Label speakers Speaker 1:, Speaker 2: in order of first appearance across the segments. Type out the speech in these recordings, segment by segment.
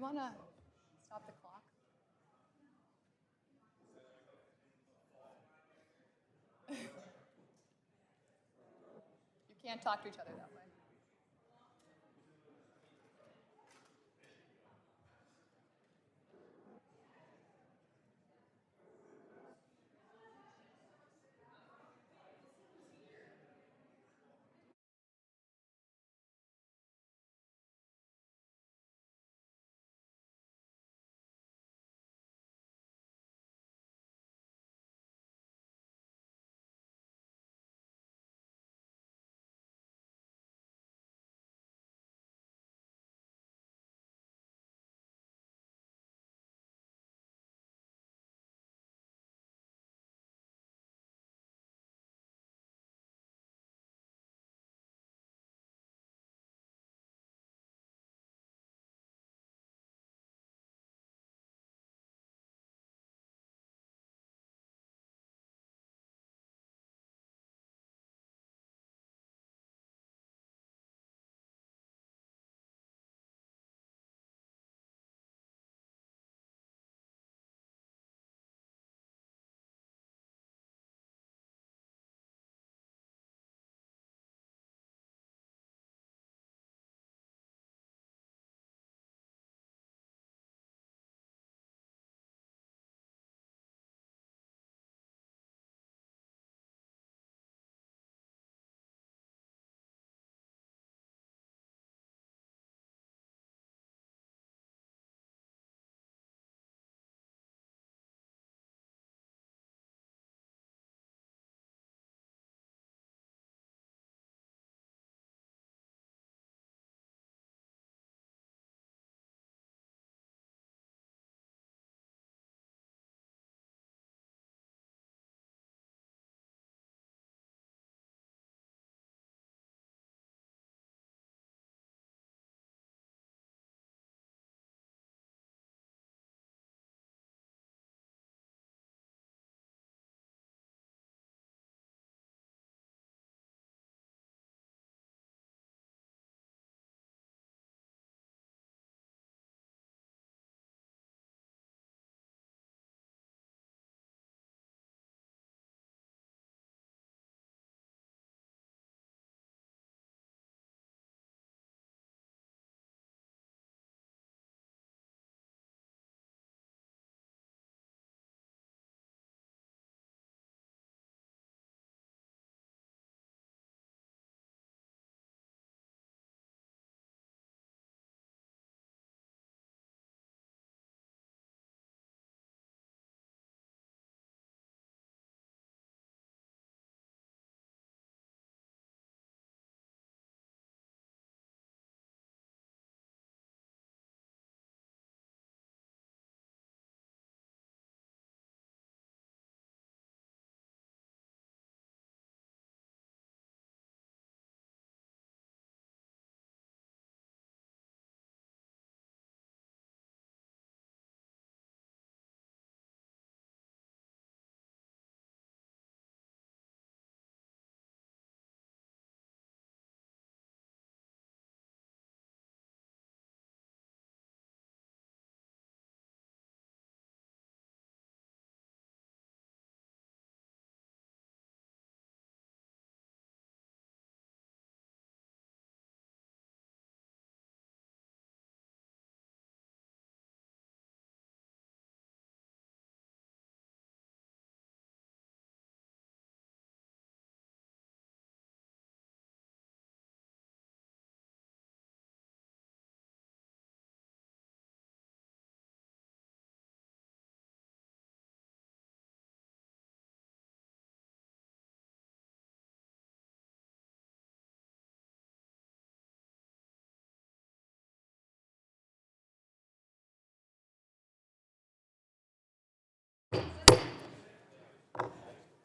Speaker 1: you want to stop the clock? You can't talk to each other that way.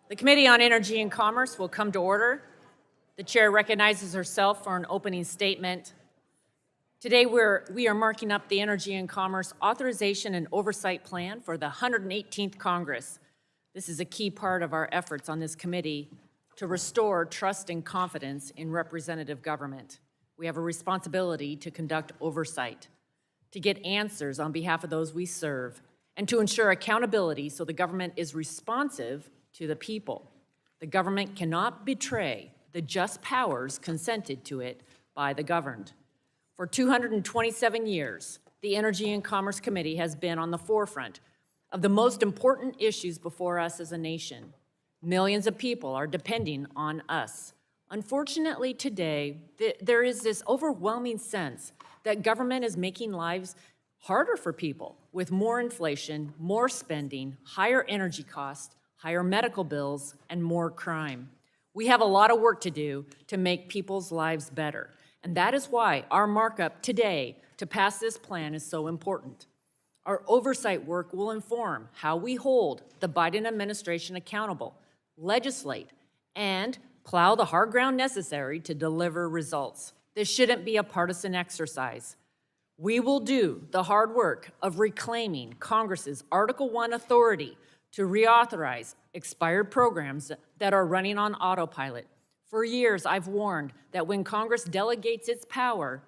Speaker 2: The Committee on Energy and Commerce will come to order. The chair recognizes herself for an opening statement. Today, we are marking up the Energy and Commerce Authorization and Oversight Plan for the 118th Congress. This is a key part of our efforts on this committee to restore trust and confidence in representative government. We have a responsibility to conduct oversight. to get answers on behalf of those we serve, and to ensure accountability so the government is responsive to the people. The government cannot betray the just powers consented to it by the governed. For 227 years, the Energy and Commerce Committee has been on the forefront of the most important issues before us as a nation. Millions of people are depending on us. Unfortunately, today, there is this overwhelming sense that government is making lives harder for people with more inflation, more spending, higher energy costs, higher medical bills, and more crime. We have a lot of work to do to make people's lives better, and that is why our markup today to pass this plan is so important. Our oversight work will inform how we hold the Biden administration accountable, legislate, and plow the hard ground necessary to deliver results. This shouldn't be a partisan exercise. We will do the hard work of reclaiming Congress's Article I authority to reauthorize expired programs that are running on autopilot. For years, I've warned that when Congress delegates its power,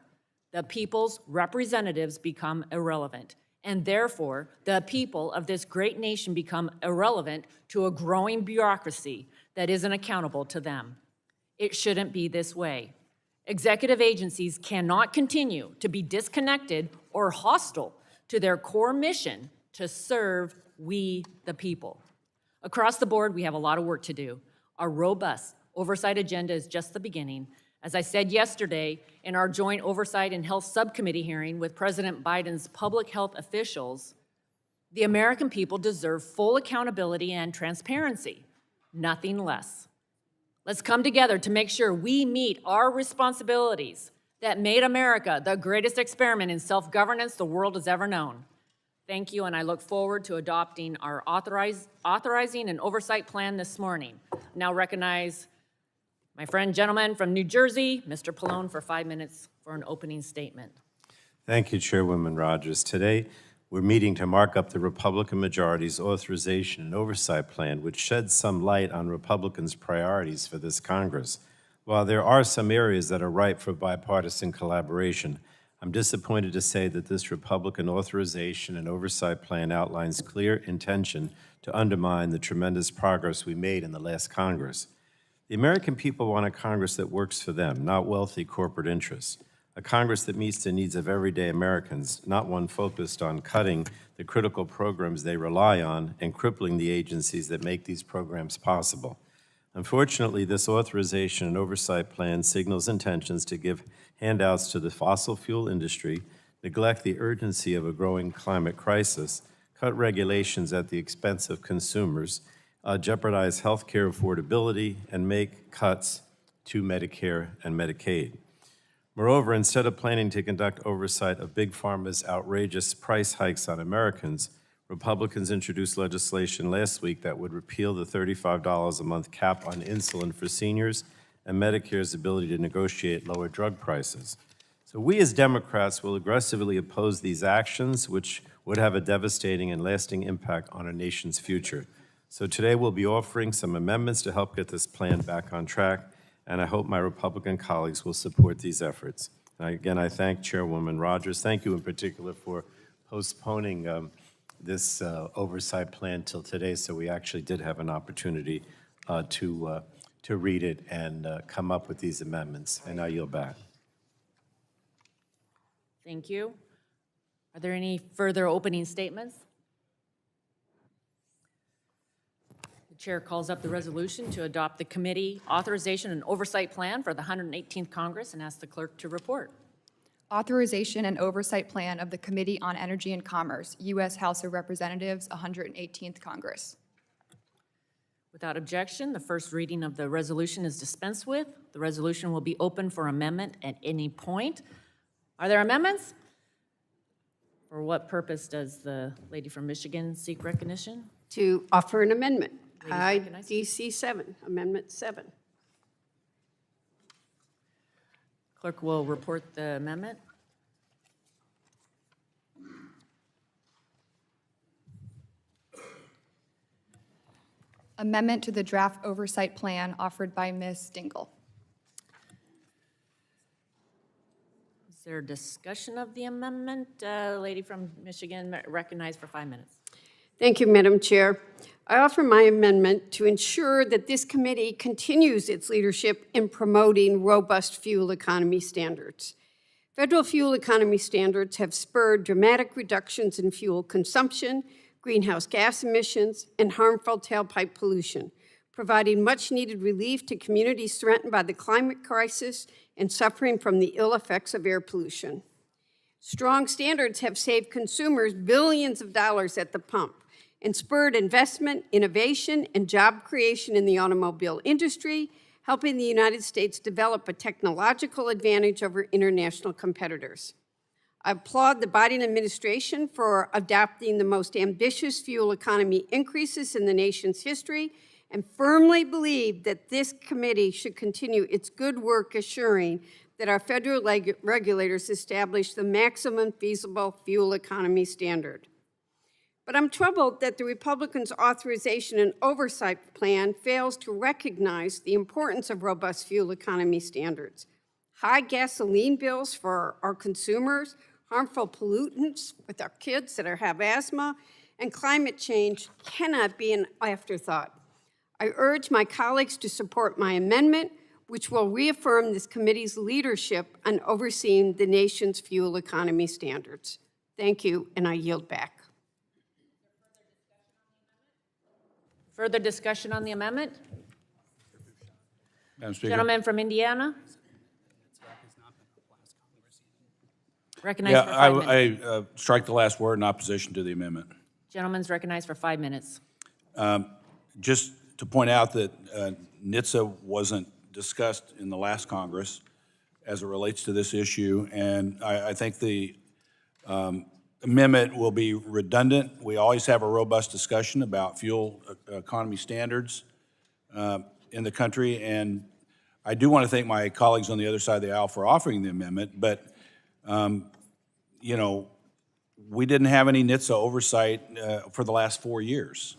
Speaker 2: the people's representatives become irrelevant, and therefore, the people of this great nation become irrelevant to a growing bureaucracy that isn't accountable to them. It shouldn't be this way. Executive agencies cannot continue to be disconnected or hostile to their core mission to serve we, the people. Across the board, we have a lot of work to do. Our robust oversight agenda is just the beginning. As I said yesterday in our joint Oversight and Health Subcommittee hearing with President Biden's public health officials, the American people deserve full accountability and transparency, nothing less. Let's come together to make sure we meet our responsibilities that made America the greatest experiment in self-governance the world has ever known. Thank you, and I look forward to adopting our authorizing and oversight plan this morning. Now recognize my friend, gentleman from New Jersey, Mr. Pallone, for 5 minutes for an opening statement.
Speaker 3: Thank you, Chairwoman Rodgers. Today, we're meeting to mark up the Republican majority's authorization and oversight plan, which sheds some light on Republicans' priorities for this Congress. While there are some areas that are ripe for bipartisan collaboration, I'm disappointed to say that this Republican authorization and oversight plan outlines clear intention to undermine the tremendous progress we made in the last Congress. The American people want a Congress that works for them, not wealthy corporate interests. A Congress that meets the needs of everyday Americans, not one focused on cutting the critical programs they rely on and crippling the agencies that make these programs possible. Unfortunately, this authorization and oversight plan signals intentions to give handouts to the fossil fuel industry, neglect the urgency of a growing climate crisis, cut regulations at the expense of consumers, jeopardize health care affordability, and make cuts to Medicare and Medicaid. Moreover, instead of planning to conduct oversight of Big Pharma's outrageous price hikes on Americans, Republicans introduced legislation last week that would repeal the $35 a month cap on insulin for seniors and Medicare's ability to negotiate lower drug prices. So we as Democrats will aggressively oppose these actions, which would have a devastating and lasting impact on our nation's future. So today we'll be offering some amendments to help get this plan back on track, and I hope my Republican colleagues will support these efforts. And again, I thank Chairwoman Rodgers. Thank you in particular for postponing this oversight plan till today, so we actually did have an opportunity to read it and come up with these amendments. And I yield back.
Speaker 2: Thank you. Are there any further opening statements? The chair calls up the resolution to adopt the committee authorization and oversight plan for the 118th Congress and asks the clerk to report.
Speaker 1: Authorization and oversight plan of the Committee on Energy and Commerce, U.S. House of Representatives, 118th Congress.
Speaker 2: Without objection, the first reading of the resolution is dispensed with. The resolution will be open for amendment at any point. Are there amendments? For what purpose does the lady from Michigan seek recognition?
Speaker 4: To offer an amendment.
Speaker 2: Ladies recognized.
Speaker 4: IDC 7, Amendment 7.
Speaker 2: Clerk will report the amendment.
Speaker 1: Amendment to the draft oversight plan offered by Ms. Dingle.
Speaker 2: Is there discussion of the amendment? Lady from Michigan, recognized for 5 minutes.
Speaker 4: Thank you, Madam Chair. I offer my amendment to ensure that this committee continues its leadership in promoting robust fuel economy standards. Federal fuel economy standards have spurred dramatic reductions in fuel consumption, greenhouse gas emissions, and harmful tailpipe pollution, providing much-needed relief to communities threatened by the climate crisis and suffering from the ill effects of air pollution. Strong standards have saved consumers billions of dollars at the pump and spurred investment, innovation, and job creation in the automobile industry, helping the United States develop a technological advantage over international competitors. I applaud the Biden administration for adopting the most ambitious fuel economy increases in the nation's history and firmly believe that this committee should continue its good work assuring that our federal regulators establish the maximum feasible fuel economy standard. But I'm troubled that the Republicans' authorization and oversight plan fails to recognize the importance of robust fuel economy standards. High gasoline bills for our consumers, harmful pollutants with our kids that have asthma, and climate change cannot be an afterthought. I urge my colleagues to support my amendment, which will reaffirm this committee's leadership on overseeing the nation's fuel economy standards. Thank you, and I yield back.
Speaker 2: Further discussion on the amendment?
Speaker 5: Madam Speaker.
Speaker 2: Gentleman from Indiana? Recognized
Speaker 5: Yeah,
Speaker 2: for 5 minutes.
Speaker 5: I strike the last word in opposition to the amendment.
Speaker 2: Gentleman's recognized for 5 minutes.
Speaker 5: Just to point out that NHTSA wasn't discussed in the last Congress as it relates to this issue, and I think the amendment will be redundant. We always have a robust discussion about fuel economy standards in the country, and I do want to thank my colleagues on the other side of the aisle for offering the amendment, but you know, we didn't have any NHTSA oversight for the last 4 years,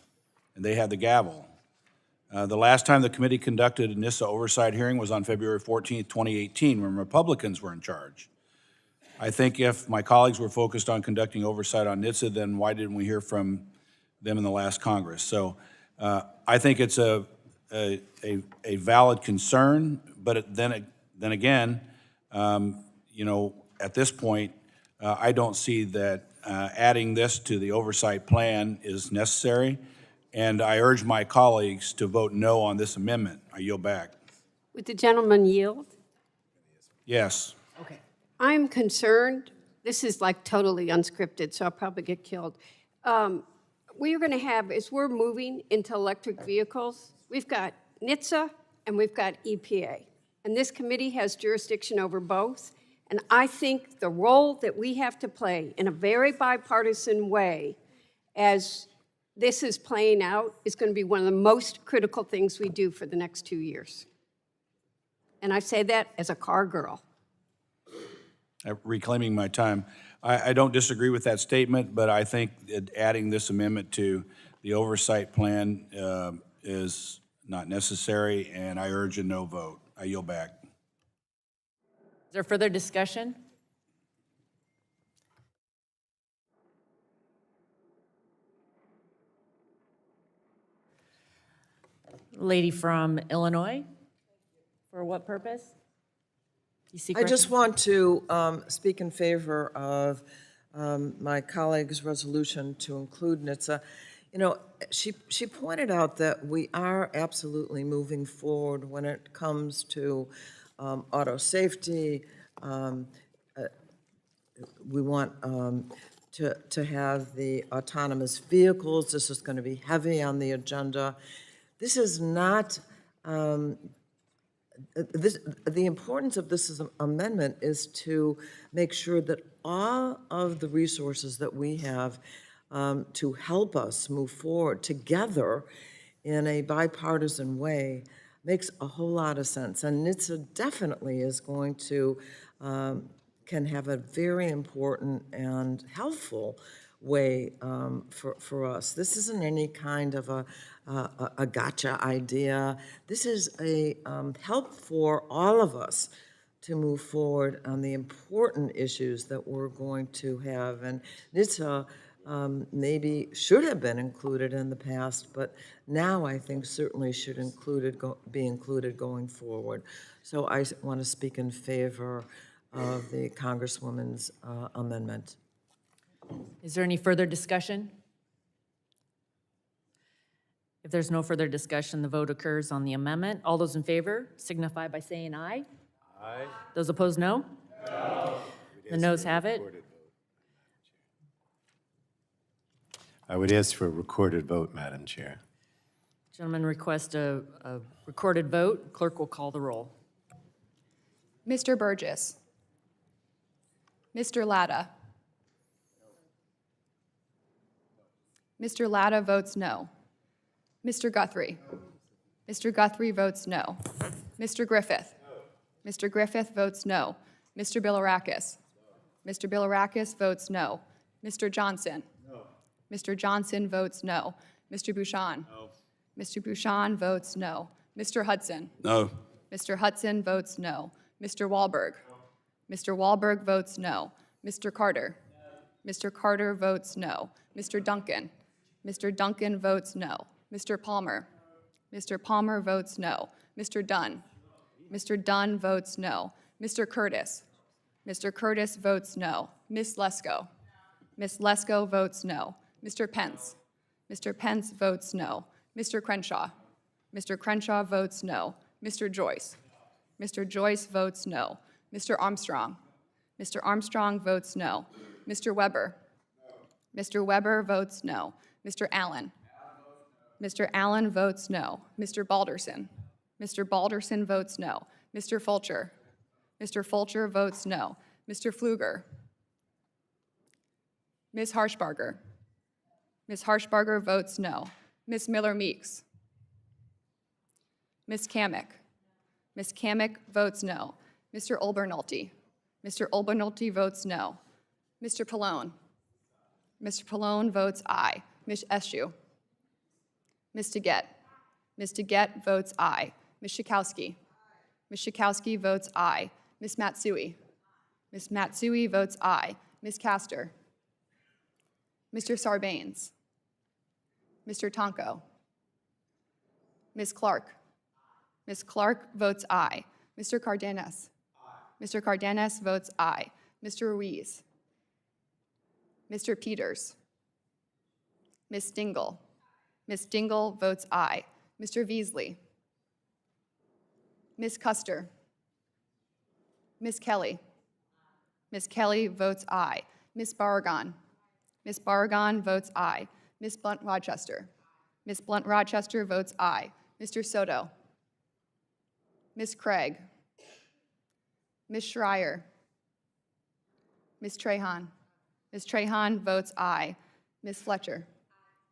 Speaker 5: and they had the gavel. The last time the committee conducted a NHTSA oversight hearing was on February 14th, 2018, when Republicans were in charge. I think if my colleagues were focused on conducting oversight on NHTSA, then why didn't we hear from them in the last Congress? So I think it's a valid concern, but then again, you know, at this point, I don't see that adding this to the oversight plan is necessary, and I urge my colleagues to vote no on this amendment. I yield back.
Speaker 4: Would the gentleman yield?
Speaker 5: Yes.
Speaker 2: Okay.
Speaker 4: I'm concerned, this is like totally unscripted, so I'll probably get killed. We are going to have, as we're moving into electric vehicles, we've got NHTSA and we've got EPA. And this committee has jurisdiction over both. And I think the role that we have to play in a very bipartisan way as this is playing out is going to be one of the most critical things we do for the next 2 years. And I say that as a car girl.
Speaker 5: Reclaiming my time. I don't disagree with that statement, but I think that adding this amendment to the oversight plan is not necessary, and I urge a no vote. I yield back.
Speaker 2: Is there further discussion? Lady from Illinois, for what purpose? You seek
Speaker 6: I just want to speak in favor of my colleague's resolution to include NHTSA. You know, she pointed out that we are absolutely moving forward when it comes to auto safety. We want to have the autonomous vehicles. This is going to be heavy on the agenda. This is not, the importance of this amendment is to make sure that all of the resources that we have to help us move forward together in a bipartisan way makes a whole lot of sense. And NHTSA definitely is going to, can have a very important and helpful way for us. This isn't any kind of a gotcha idea. This is a help for all of us to move forward on the important issues that we're going to have. And NHTSA maybe should have been included in the past, but now I think certainly should be included going forward. So I want to speak in favor of the Congresswoman's amendment.
Speaker 2: Is there any further discussion? If there's no further discussion, the vote occurs on the amendment. All those in favor signify by saying aye. Aye. Those opposed, no? No. The noes have it.
Speaker 3: I would ask for a recorded vote, Madam Chair.
Speaker 2: Gentlemen request a recorded vote. Clerk will call the roll.
Speaker 1: Mr. Burgess. Mr. Latta. Mr. Latta votes no. Mr. Guthrie. Mr. Guthrie votes no. Mr. Griffith. Mr. Griffith votes no. Mr. Bilirakis. Mr. Bilirakis votes no. Mr. Johnson. Mr. Johnson votes no. Mr. Bouchon. Mr. Bouchon votes no. Mr. Hudson.
Speaker 5: No.
Speaker 1: Mr. Hudson votes no. Mr. Wahlberg. Mr. Wahlberg votes no. Mr. Carter. Mr. Carter votes no. Mr. Duncan. Mr. Duncan votes no. Mr. Palmer. Mr. Palmer votes no. Mr. Dunn. Mr. Dunn votes no. Mr. Curtis. Mr. Curtis votes no. Ms. Lesko. Ms. Lesko votes no. Mr. Pence. Mr. Pence votes no. Mr. Crenshaw. Mr. Crenshaw votes no. Mr. Joyce. Mr. Joyce votes no. Mr. Armstrong. Mr. Armstrong votes no. Mr. Weber. Mr. Weber votes no. Mr. Allen. Mr. Allen votes no. Mr. Balderson. Mr. Balderson votes no. Mr. Fulcher. Mr. Fulcher votes no. Mr. Pfluger. Ms. Harshbarger. Ms. Harshbarger votes no. Ms. Miller-Meeks. Ms. Kamick. Ms. Kamick votes no. Mr. Olbernolte. Mr. Olbernolte votes no. Mr. Pallone. Mr. Pallone votes aye. Ms. Eschew. Ms. DeGette. Ms. DeGette votes aye. Ms. Schakowsky. Ms. Schakowsky votes aye. Ms. Matsui. Ms. Matsui votes aye. Ms. Castor. Mr. Sarbanes. Mr. Tonko. Ms. Clark. Ms. Clark votes aye. Mr. Cardenas. Mr. Cardenas votes aye. Mr. Ruiz. Mr. Peters. Ms. Dingell. Ms. Dingell votes aye. Mr. Veasley. Ms. Custer. Ms. Kelly. Ms. Kelly votes aye. Ms. Barragan. Ms. Barragan votes aye. Ms. Blunt-Rochester. Ms. Blunt-Rochester votes aye. Mr. Soto. Ms. Craig. Ms. Schreier. Ms. Trahan. Ms. Trahan votes aye. Ms. Fletcher.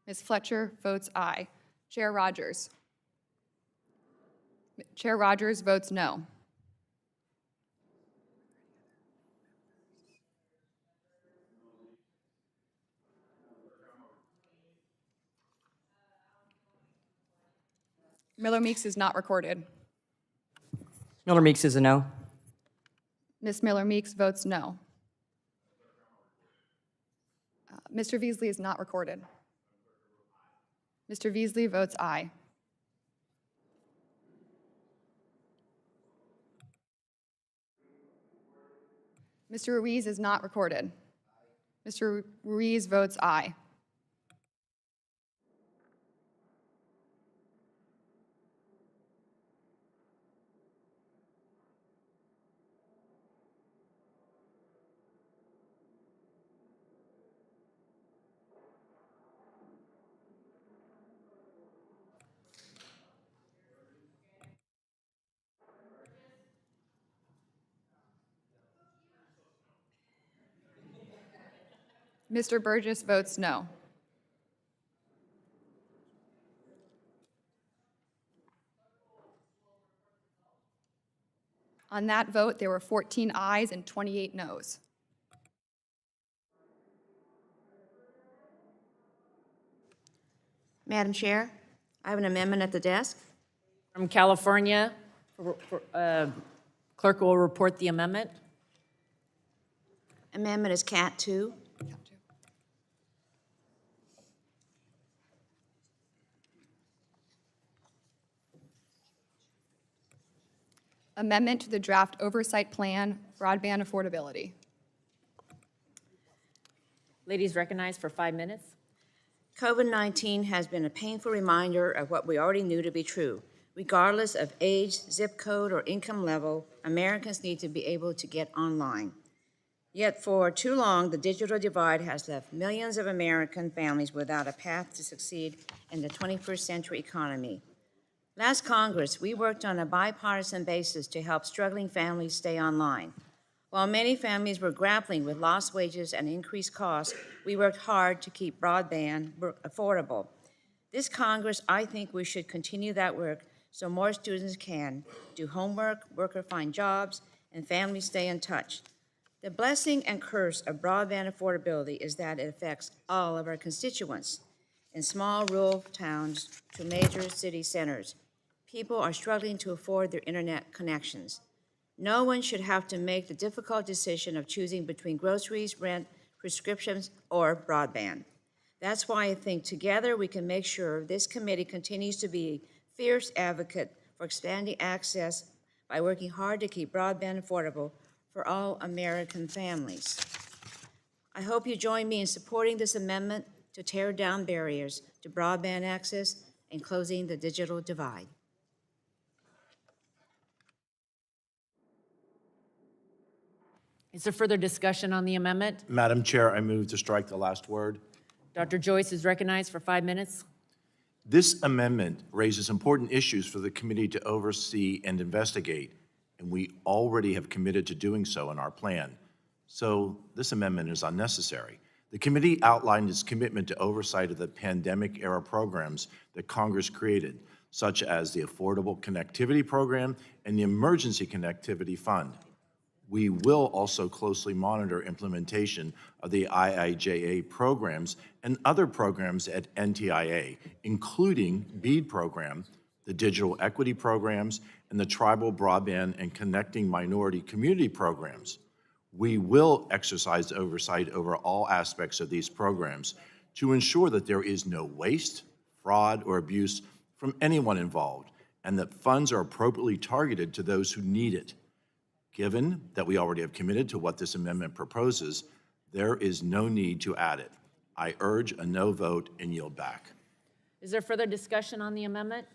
Speaker 1: Ms. Fletcher votes aye. Chair Rodgers. Chair Rodgers votes no. Miller-Meeks is not recorded.
Speaker 7: Miller-Meeks is a no.
Speaker 1: Ms. Miller-Meeks votes no. Mr. Veasley is not recorded. Mr. Veasley votes aye. Mr. Ruiz is not recorded. Mr. Ruiz votes aye. Mr. Burgess votes no. On that vote, there were 14 ayes and 28 noes.
Speaker 8: Madam Chair, I have an amendment at the desk.
Speaker 2: From California, Clerk will report the amendment.
Speaker 8: Amendment is Cat 2.
Speaker 1: Amendment to the draft Oversight Plan, broadband affordability.
Speaker 2: Ladies recognized for 5 minutes.
Speaker 8: COVID-19 has been a painful reminder of what we already knew to be true. Regardless of age, zip code, or income level, Americans need to be able to get online. Yet for too long, the digital divide has left millions of American families without a path to succeed in the 21st century economy. Last Congress, we worked on a bipartisan basis to help struggling families stay online. While many families were grappling with lost wages and increased costs, we worked hard to keep broadband affordable. This Congress, I think we should continue that work so more students can do homework, work or find jobs, and families stay in touch. The blessing and curse of broadband affordability is that it affects all of our constituents. In small rural towns to major city centers, people are struggling to afford their internet connections. No one should have to make the difficult decision of choosing between groceries, rent, prescriptions, or broadband. That's why I think together we can make sure this committee continues to be a fierce advocate for expanding access by working hard to keep broadband affordable for all American families. I hope you join me in supporting this amendment to tear down barriers to broadband access and closing the digital divide.
Speaker 2: Is there further discussion on the amendment?
Speaker 9: Madam Chair, I move to strike the last word.
Speaker 2: Dr. Joyce is recognized for 5 minutes.
Speaker 9: This amendment raises important issues for the committee to oversee and investigate, and we already have committed to doing so in our plan. So this amendment is unnecessary. The committee outlined its commitment to oversight of the pandemic-era programs that Congress created, such as the Affordable Connectivity Program and the Emergency Connectivity Fund. We will also closely monitor implementation of the IIJA programs and other programs at NTIA, including BEAD program, the Digital Equity programs, and the Tribal Broadband and Connecting Minority Community programs. We will exercise oversight over all aspects of these programs to ensure that there is no waste, fraud, or abuse from anyone involved, and that funds are appropriately targeted to those who need it. Given that we already have committed to what this amendment proposes, there is no need to add it. I urge a no vote and yield back.
Speaker 2: Is there further discussion on the amendment?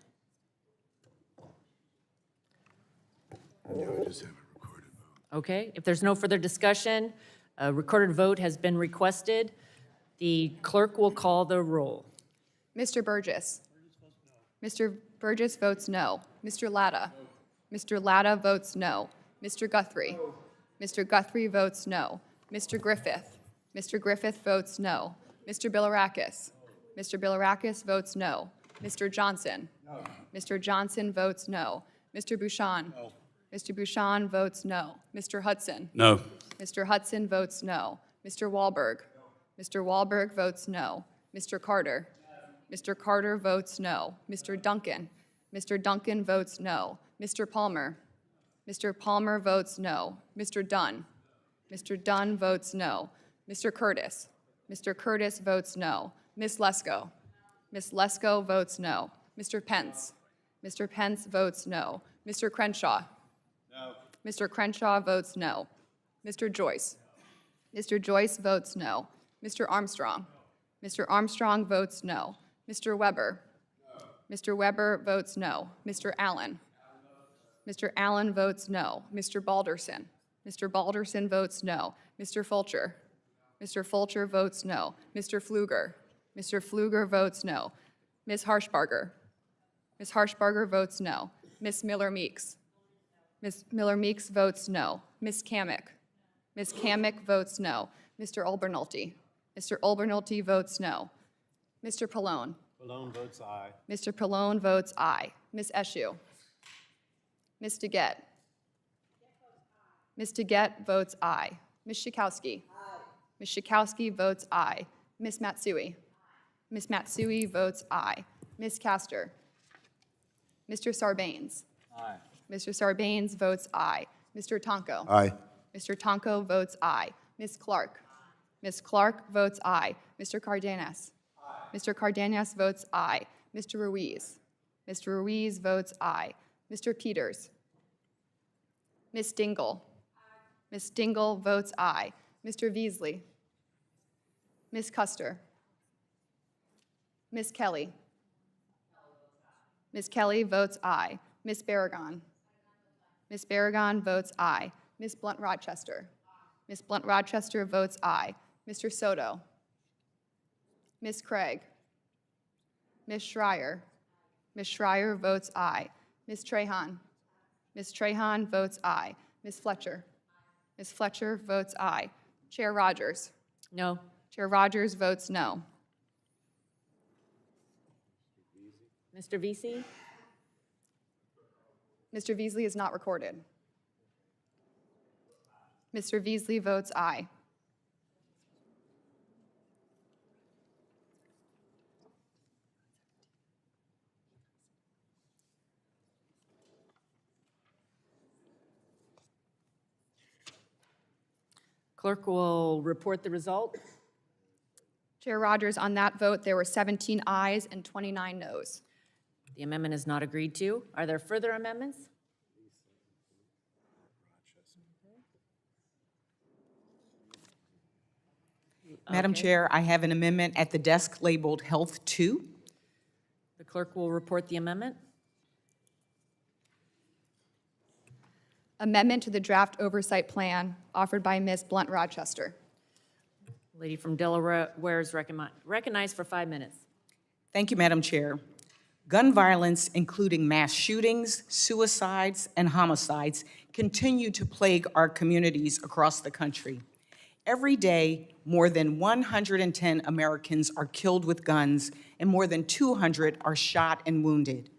Speaker 2: Okay, if there's no further discussion, a recorded vote has been requested. The clerk will call the roll.
Speaker 1: Mr. Burgess. Mr. Burgess votes no. Mr. Latta. Mr. Latta votes no. Mr. Guthrie. Mr. Guthrie votes no. Mr. Griffith. Mr. Griffith votes no. Mr. Bilirakis. Mr. Bilirakis votes no. Mr. Johnson. Mr. Johnson votes no. Mr. Bouchon. Mr. Bouchon votes no. Mr. Hudson.
Speaker 5: No.
Speaker 1: Mr. Hudson votes no. Mr. Wahlberg. Mr. Wahlberg votes no. Mr. Carter. Mr. Carter votes no. Mr. Duncan. Mr. Duncan votes no. Mr. Palmer. Mr. Palmer votes no. Mr. Dunn. Mr. Dunn votes no. Mr. Curtis. Mr. Curtis votes no. Ms. Lesko. Ms. Lesko votes no. Mr. Pence. Mr. Pence votes no. Mr. Crenshaw. No. Mr. Crenshaw votes no. Mr. Joyce. Mr. Joyce votes no. Mr. Armstrong. Mr. Armstrong votes no. Mr. Weber. Mr. Weber votes no. Mr. Allen. Mr. Allen votes no. Mr. Balderson. Mr. Balderson votes no. Mr. Fulcher. Mr. Fulcher votes no. Mr. Pfluger. Mr. Pfluger votes no. Ms. Harshbarger. Ms. Harshbarger votes no. Ms. Miller-Meeks. Ms. Miller-Meeks votes no. Ms. Kamick. Ms. Kamick votes no. Mr. Olbernolte. Mr. Olbernolte votes no. Mr. Pallone.
Speaker 3: Pallone votes aye.
Speaker 1: Mr. Pallone votes aye. Ms. Eshoo. Ms. DeGette. Ms. DeGette votes aye. Ms. Schakowsky. Ms. Schakowsky votes aye. Ms. Matsui. Ms. Matsui votes aye. Ms. Castor. Mr. Sarbanes. Aye. Mr. Sarbanes votes aye. Mr. Tonko.
Speaker 5: Aye.
Speaker 1: Mr. Tonko votes aye. Ms. Clark. Ms. Clark votes aye. Mr. Cardenas. Mr. Cardenas votes aye. Mr. Ruiz. Mr. Ruiz votes aye. Mr. Peters. Ms. Dingle. Ms. Dingle votes aye. Mr. Beasley. Ms. Custer. Ms. Kelly. Ms. Kelly votes aye. Ms. Barragan. Ms. Barragan votes aye. Ms. Blunt-Rochester. Ms. Blunt-Rochester votes aye. Mr. Soto. Ms. Craig. Ms. Schreier. Ms. Schreier votes aye. Ms. Trahan. Ms. Trahan votes aye. Ms. Fletcher. Ms. Fletcher votes aye. Chair Rodgers.
Speaker 2: No.
Speaker 1: Chair Rodgers votes no.
Speaker 2: Mr. Vesey?
Speaker 1: Mr. Beasley is not recorded. Mr. Beasley votes aye.
Speaker 2: Clerk will report the result.
Speaker 1: Chair Rodgers, on that vote, there were 17 ayes and 29 noes.
Speaker 2: The amendment is not agreed to. Are there further amendments?
Speaker 10: Madam Chair, I have an amendment at the desk labeled Health 2.
Speaker 2: The clerk will report the amendment.
Speaker 1: Amendment to the draft oversight plan offered by Ms. Blunt-Rochester.
Speaker 2: Lady from Delaware is recognized for 5 minutes.
Speaker 10: Thank you, Madam Chair. Gun violence, including mass shootings, suicides, and homicides, continue to plague our communities across the country. Every day, more than 110 Americans are killed with guns, and more than 200 are shot and wounded.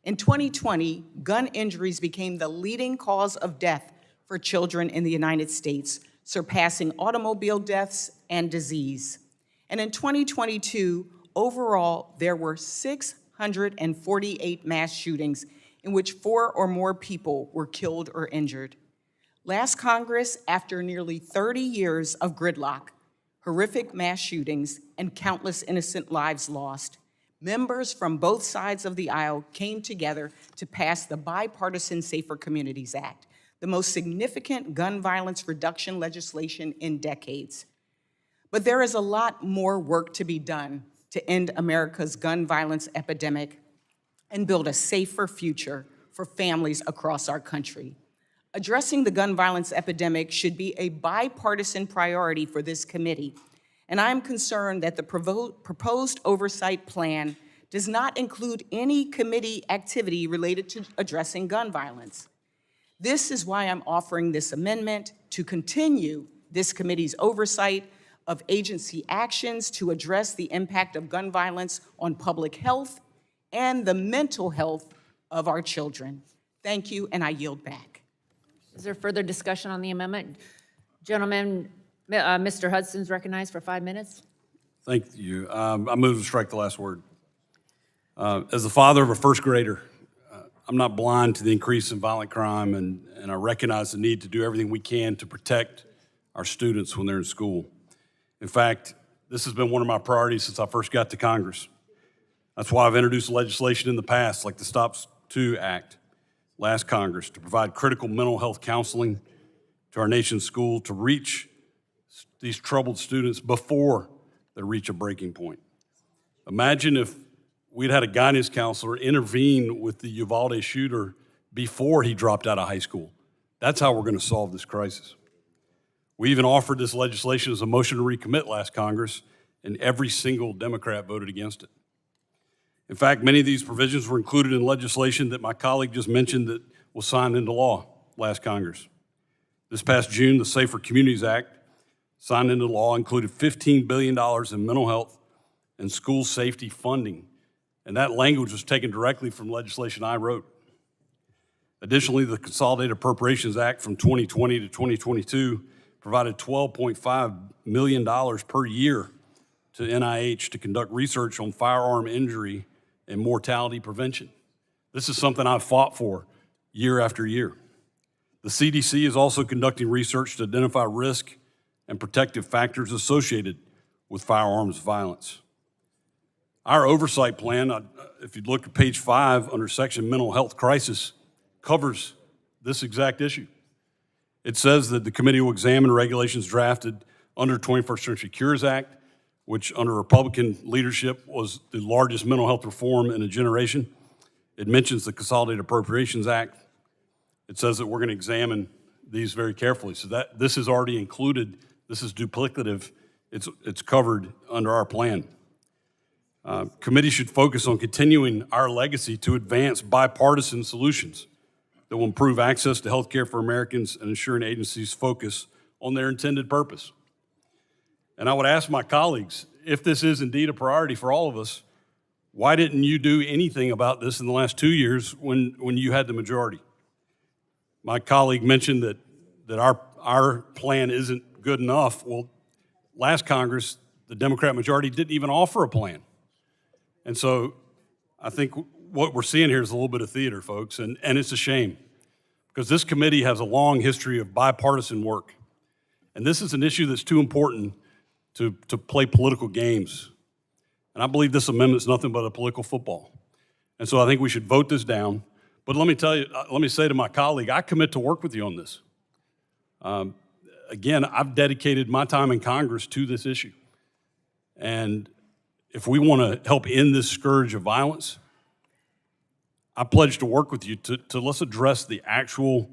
Speaker 10: In 2020, gun injuries became the leading cause of death for children in the United States, surpassing automobile deaths and disease. And in 2022, overall, there were 648 mass shootings in which 4 or more people were killed or injured. Last Congress, after nearly 30 years of gridlock, horrific mass shootings, and countless innocent lives lost, members from both sides of the aisle came together to pass the bipartisan Safer Communities Act, the most significant gun violence reduction legislation in decades. But there is a lot more work to be done to end America's gun violence epidemic and build a safer future for families across our country. Addressing the gun violence epidemic should be a bipartisan priority for this committee, and I am concerned that the proposed oversight plan does not include any committee activity related to addressing gun violence. This is why I'm offering this amendment to continue this committee's oversight of agency actions to address the impact of gun violence on public health and the mental health of our children. Thank you, and I yield back.
Speaker 2: Is there further discussion on the amendment? Gentlemen, Mr. Hudson's recognized for 5 minutes.
Speaker 11: Thank you. I move to strike the last word. As the father of a first grader, I'm not blind to the increase in violent crime, and I recognize the need to do everything we can to protect our students when they're in school. In fact, this has been one of my priorities since I first got to Congress. That's why I've introduced legislation in the past, like the STOP 2 Act, last Congress, to provide critical mental health counseling to our nation's school to reach these troubled students before they reach a breaking point. Imagine if we'd had a guidance counselor intervene with the Uvalde shooter before he dropped out of high school. That's how we're going to solve this crisis. We even offered this legislation as a motion to recommit last Congress, and every single Democrat voted against it. In fact, many of these provisions were included in legislation that my colleague just mentioned that was signed into law last Congress. This past June, the Safer Communities Act, signed into law, included $15 billion in mental health and school safety funding, and that language was taken directly from legislation I wrote. Additionally, the Consolidated Appropriations Act from 2020 to 2022 provided $12.5 million per year to NIH to conduct research on firearm injury and mortality prevention. This is something I've fought for year after year. The CDC is also conducting research to identify risk and protective factors associated with firearms violence. Our oversight plan, if you look at page 5 under section mental health crisis, covers this exact issue. It says that the committee will examine regulations drafted under 21st Century Cures Act, which under Republican leadership was the largest mental health reform in a generation. It mentions the Consolidated Appropriations Act. It says that we're going to examine these very carefully. So that this is already included. This is duplicative. It's covered under our plan. Committee should focus on continuing our legacy to advance bipartisan solutions that will improve access to health care for Americans and ensuring agencies focus on their intended purpose. And I would ask my colleagues, if this is indeed a priority for all of us, why didn't you do anything about this in the last 2 years when you had the majority? My colleague mentioned that our plan isn't good enough. Well, last Congress, the Democrat majority didn't even offer a plan. And so I think what we're seeing here is a little bit of theater, folks, and it's a shame because this committee has a long history of bipartisan work. And this is an issue that's too important to play political games. And I believe this amendment is nothing but a political football. And so I think we should vote this down. But let me say to my colleague, I commit to work with you on this. Again, I've dedicated my time in Congress to this issue. And if we want to help end this scourge of violence, I pledge to work with you to let's address the actual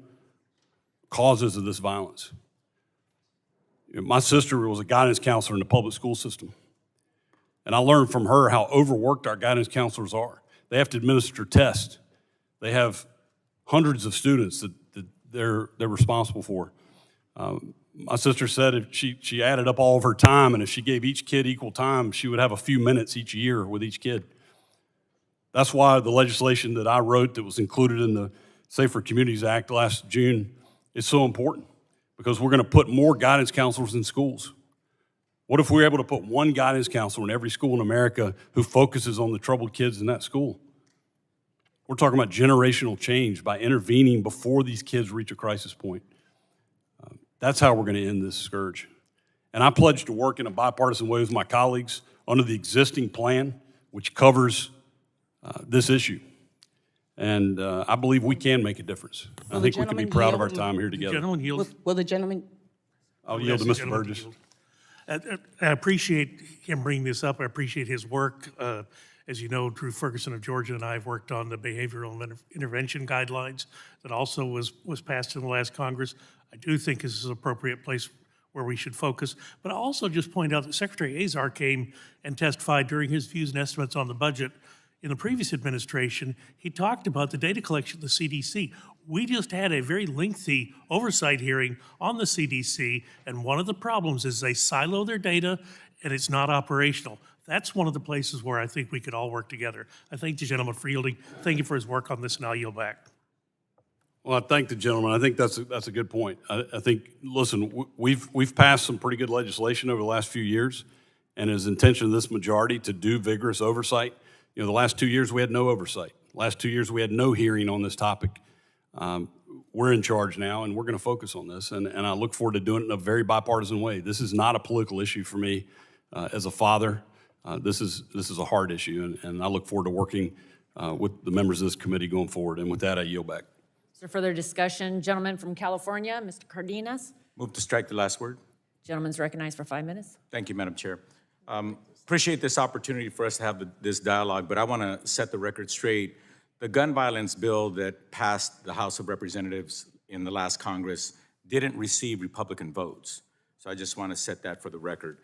Speaker 11: causes of this violence. My sister was a guidance counselor in the public school system. And I learned from her how overworked our guidance counselors are. They have to administer tests. They have hundreds of students that they're responsible for. My sister said if she added up all of her time, and if she gave each kid equal time, she would have a few minutes each year with each kid. That's why the legislation that I wrote that was included in the Safer Communities Act last June is so important, because we're going to put more guidance counselors in schools. What if we were able to put one guidance counselor in every school in America who focuses on the troubled kids in that school? We're talking about generational change by intervening before these kids reach a crisis point. That's how we're going to end this scourge. And I pledge to work in a bipartisan way with my colleagues under the existing plan, which covers this issue. And I believe we can make a difference. I think we can be proud of our time here together.
Speaker 12: Gentleman yield.
Speaker 10: Will the gentleman?
Speaker 11: I'll yield to Mr. Burgess.
Speaker 12: I appreciate him bringing this up. I appreciate his work. As you know, Drew Ferguson of Georgia and I have worked on the behavioral intervention guidelines that also was passed in the last Congress. I do think this is an appropriate place where we should focus. But I'll also just point out that Secretary Azar came and testified during his views and estimates on the budget in the previous administration. He talked about the data collection of the CDC. We just had a very lengthy oversight hearing on the CDC, and one of the problems is they silo their data and it's not operational. That's one of the places where I think we could all work together. I thank the gentleman for yielding. Thank you for his work on this, and I'll yield back.
Speaker 11: Well, I thank the gentleman. I think that's a good point. I think, listen, we've passed some pretty good legislation over the last few years, and it is the intention of this majority to do vigorous oversight. You know, the last 2 years we had no oversight. Last 2 years we had no hearing on this topic. We're in charge now, and we're going to focus on this, and I look forward to doing it in a very bipartisan way. This is not a political issue for me as a father. This is a hard issue, and I look forward to working with the members of this committee going forward. And with that, I yield back.
Speaker 2: Is there further discussion? Gentleman from California, Mr. Cardenas.
Speaker 13: Move to strike the last word.
Speaker 2: Gentleman's recognized for 5 minutes.
Speaker 13: Thank you, Madam Chair. Appreciate this opportunity for us to have this dialogue, but I want to set the record straight. The gun violence bill that passed the House of Representatives in the last Congress didn't receive Republican votes. So I just want to set that for the record.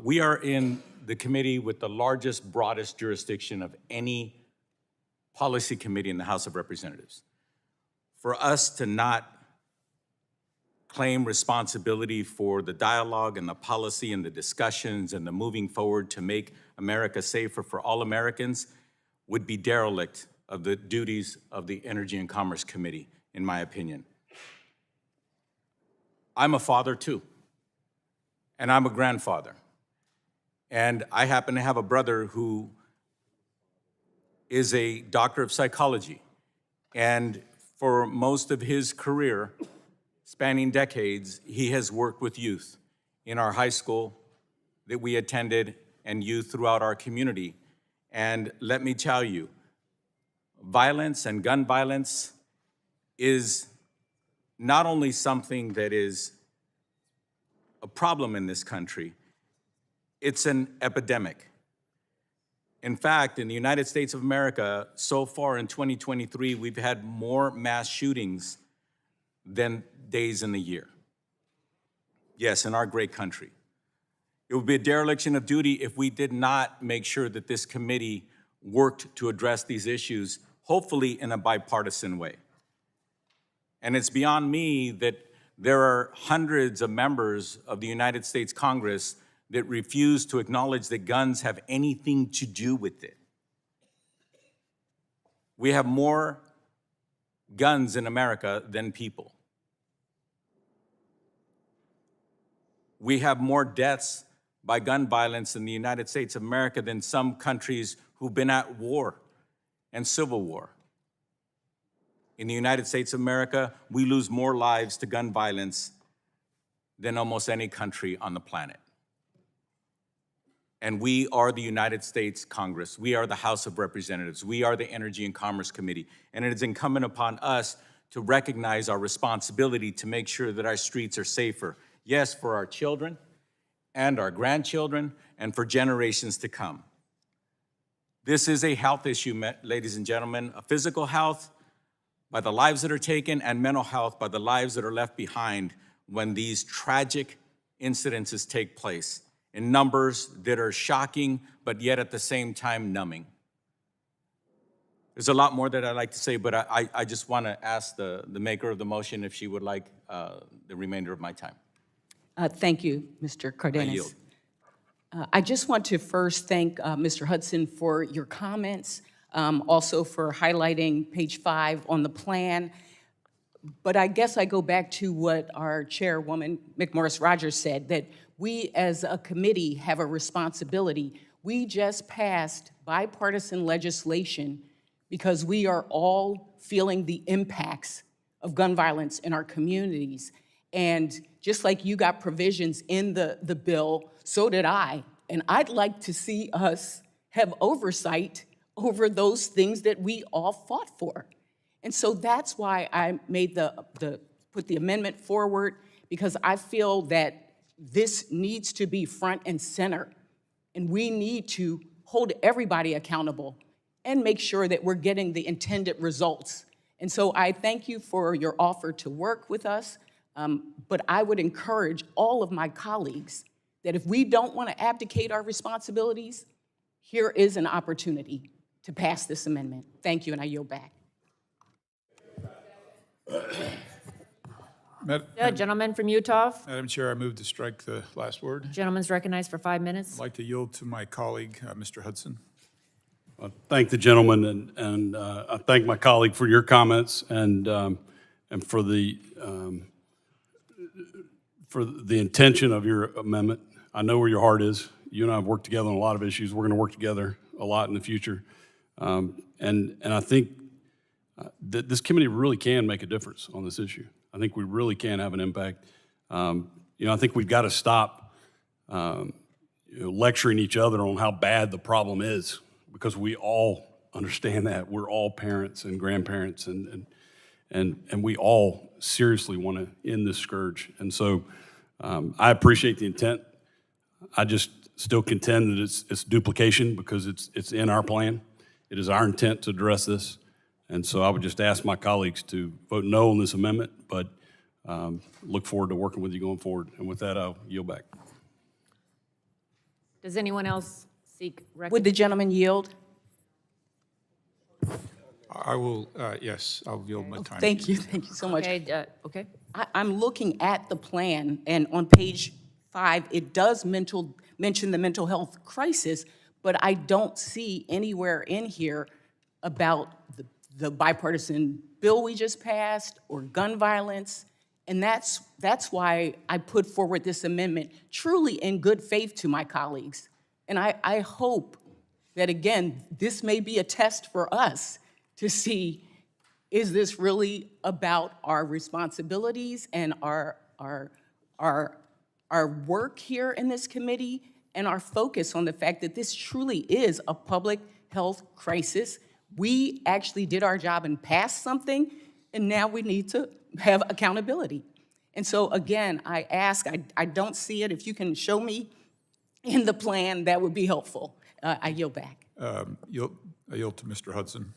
Speaker 13: We are in the committee with the largest, broadest jurisdiction of any policy committee in the House of Representatives. For us to not claim responsibility for the dialogue and the policy and the discussions and the moving forward to make America safer for all Americans would be derelict of the duties of the Energy and Commerce Committee, in my opinion. I'm a father too, and I'm a grandfather. And I happen to have a brother who is a doctor of psychology. And for most of his career, spanning decades, he has worked with youth in our high school that we attended and youth throughout our community. And let me tell you, violence and gun violence is not only something that is a problem in this country, it's an epidemic. In fact, in the United States of America, so far in 2023, we've had more mass shootings than days in the year. Yes, in our great country. It would be a dereliction of duty if we did not make sure that this committee worked to address these issues, hopefully in a bipartisan way. And it's beyond me that there are hundreds of members of the United States Congress that refuse to acknowledge that guns have anything to do with it. We have more guns in America than people. We have more deaths by gun violence in the United States of America than some countries who've been at war and civil war. In the United States of America, we lose more lives to gun violence than almost any country on the planet. And we are the United States Congress. We are the House of Representatives. We are the Energy and Commerce Committee. And it is incumbent upon us to recognize our responsibility to make sure that our streets are safer. Yes, for our children and our grandchildren and for generations to come. This is a health issue, ladies and gentlemen, a physical health by the lives that are taken and mental health by the lives that are left behind when these tragic incidences take place in numbers that are shocking, but yet at the same time numbing. There's a lot more that I'd like to say, but I just want to ask the maker of the motion if she would like the remainder of my time.
Speaker 10: Thank you, Mr. Cardenas.
Speaker 13: I yield.
Speaker 10: I just want to first thank Mr. Hudson for your comments, also for highlighting page 5 on the plan. But I guess I go back to what our chairwoman, McMorris Rodgers, said, that we as a committee have a responsibility. We just passed bipartisan legislation because we are all feeling the impacts of gun violence in our communities. And just like you got provisions in the bill, so did I. And I'd like to see us have oversight over those things that we all fought for. And so that's why I made put the amendment forward, because I feel that this needs to be front and center. And we need to hold everybody accountable and make sure that we're getting the intended results. And so I thank you for your offer to work with us. But I would encourage all of my colleagues that if we don't want to abdicate our responsibilities, here is an opportunity to pass this amendment. Thank you, and I yield back.
Speaker 2: Gentleman from Utah.
Speaker 14: Madam Chair, I move to strike the last word.
Speaker 2: Gentleman's recognized for 5 minutes.
Speaker 14: I'd like to yield to my colleague, Mr. Hudson.
Speaker 11: I thank the gentleman, and I thank my colleague for your comments and for the intention of your amendment. I know where your heart is. You and I have worked together on a lot of issues. We're going to work together a lot in the future. And I think that this committee really can make a difference on this issue. I think we really can have an impact. I think we've got to stop lecturing each other on how bad the problem is, because we all understand that. We're all parents and grandparents, and we all seriously want to end this scourge. And so I appreciate the intent. I just still contend that it's duplication, because it's in our plan. It is our intent to address this. And so I would just ask my colleagues to vote no on this amendment, but look forward to working with you going forward. And with that, I'll yield back.
Speaker 2: Does anyone else seek
Speaker 10: Would
Speaker 2: recognition?
Speaker 10: the gentleman yield?
Speaker 14: I will, yes, I'll yield my time.
Speaker 10: Thank you so much.
Speaker 2: Okay.
Speaker 10: I'm looking at the plan, and on page 5, it does mention the mental health crisis, but I don't see anywhere in here about the bipartisan bill we just passed or gun violence. And that's why I put forward this amendment, truly in good faith to my colleagues. And I hope that, again, this may be a test for us to see is this really about our responsibilities and our work here in this committee and our focus on the fact that this truly is a public health crisis? We actually did our job and passed something, and now we need to have accountability. And so again, I ask, I don't see it. If you can show me in the plan, that would be helpful. I yield back.
Speaker 14: I yield to Mr. Hudson.